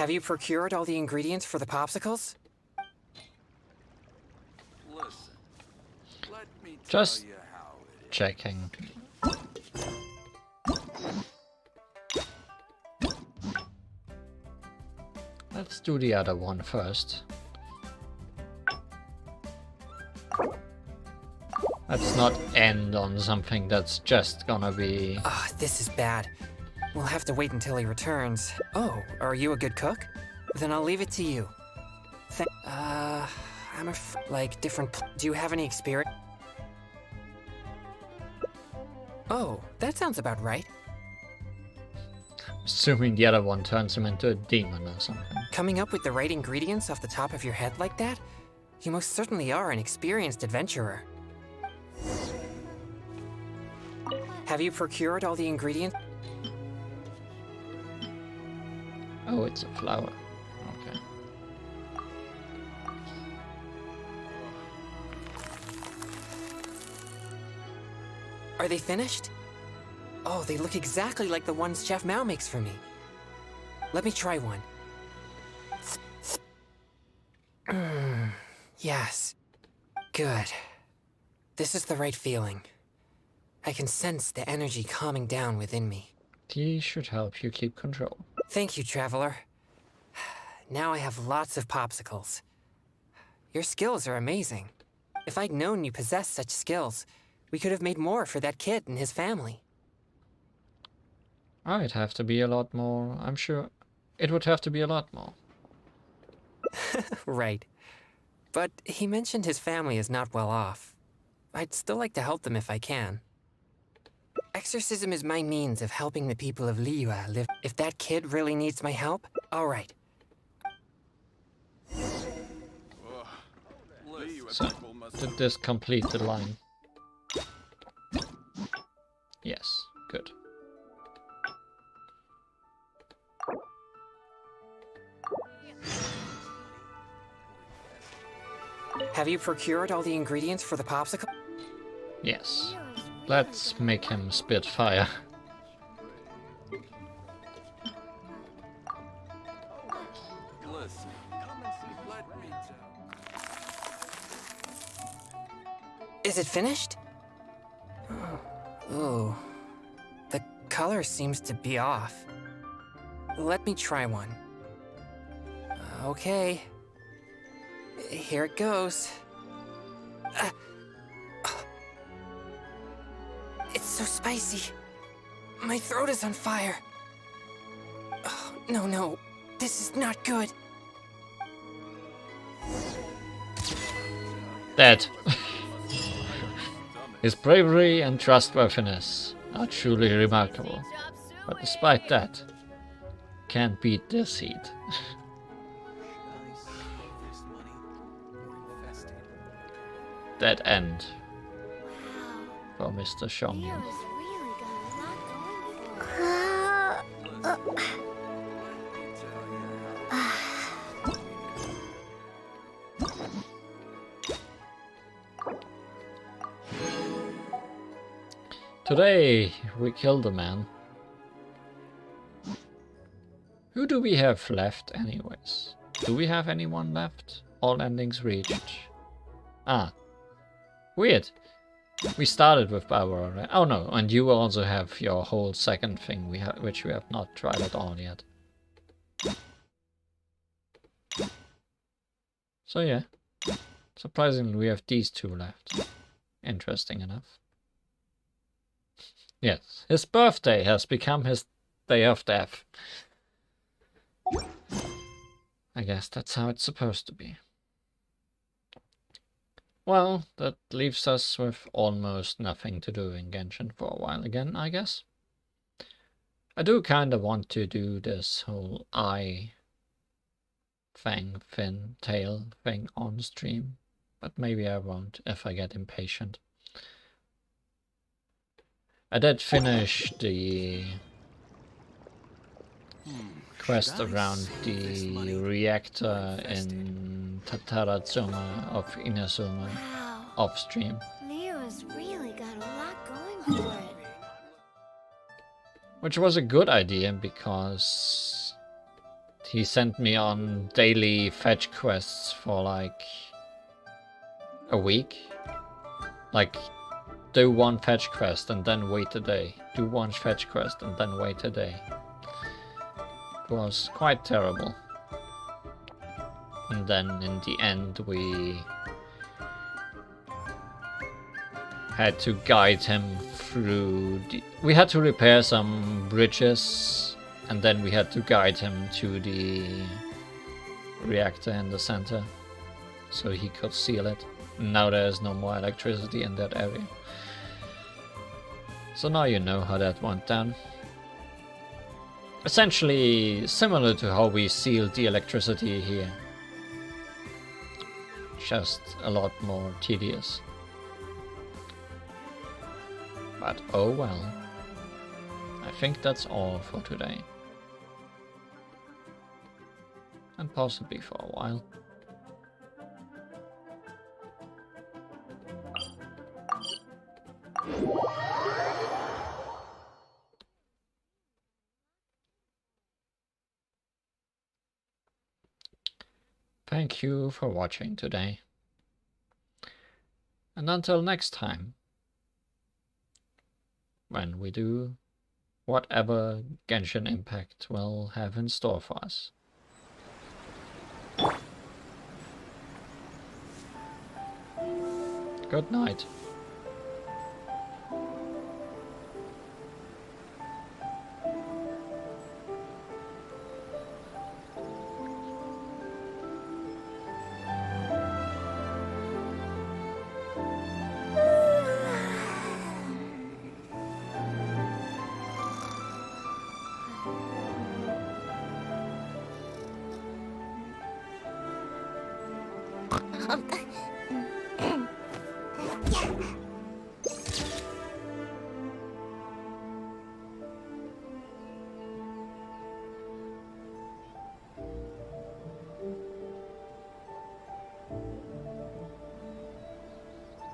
Speaker 18: Have you procured all the ingredients for the popsicles?
Speaker 1: Just checking. Let's do the other one first. Let's not end on something that's just gonna be...
Speaker 18: Ah, this is bad. We'll have to wait until he returns. Oh, are you a good cook? Then I'll leave it to you. I'm like different... Do you have any experience? Oh, that sounds about right.
Speaker 1: Assuming the other one turns him into a demon or something.
Speaker 18: Coming up with the right ingredients off the top of your head like that? You most certainly are an experienced adventurer. Have you procured all the ingredients?
Speaker 1: Oh, it's a flower. Okay.
Speaker 18: Are they finished? Oh, they look exactly like the ones Chef Mao makes for me. Let me try one. Yes. Good. This is the right feeling. I can sense the energy calming down within me.
Speaker 1: Tea should help you keep control.
Speaker 18: Thank you, Traveler. Now I have lots of popsicles. Your skills are amazing. If I'd known you possessed such skills, we could have made more for that kid and his family.
Speaker 1: I'd have to be a lot more. I'm sure it would have to be a lot more.
Speaker 18: Right. But he mentioned his family is not well off. I'd still like to help them if I can. Exorcism is my means of helping the people of Liyue live. If that kid really needs my help, all right.
Speaker 1: So, did this complete the line? Yes, good.
Speaker 18: Have you procured all the ingredients for the popsicle?
Speaker 1: Yes. Let's make him spit fire.
Speaker 18: Is it finished? Ooh. The color seems to be off. Let me try one. Okay. Here it goes. It's so spicy. My throat is on fire. Oh, no. This is not good.
Speaker 1: Dead. His bravery and trustworthiness are truly remarkable. But despite that, can't beat this heat. Dead end for Mr. Shongyan. Today we killed a man. Who do we have left anyways? Do we have anyone left? All endings reached. Ah. Weird. We started with Barbara, right? Oh no, and you also have your whole second thing which we have not tried at all yet. So yeah. Surprisingly we have these two left. Interesting enough. Yes, his birthday has become his day of death. I guess that's how it's supposed to be. Well, that leaves us with almost nothing to do in Genshin for a while again, I guess. I do kinda want to do this whole eye, fang, fin, tail thing on stream, but maybe I won't if I get impatient. I did finish the quest around the reactor in Tataratsuma of Inazuma off stream.
Speaker 6: Leo's really got a lot going for it.
Speaker 1: Which was a good idea because he sent me on daily fetch quests for like a week. Like, do one fetch quest and then wait a day. Do one fetch quest and then wait a day. It was quite terrible. And then in the end we had to guide him through we had to repair some bridges, and then we had to guide him to the reactor in the center so he could seal it. Now there's no more electricity in that area. So now you know how that went down. Essentially similar to how we sealed the electricity here. Just a lot more tedious. But oh well. I think that's all for today. And possibly for a while. Thank you for watching today. And until next time, when we do whatever Genshin Impact will have in store for us. Good night.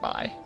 Speaker 1: Bye.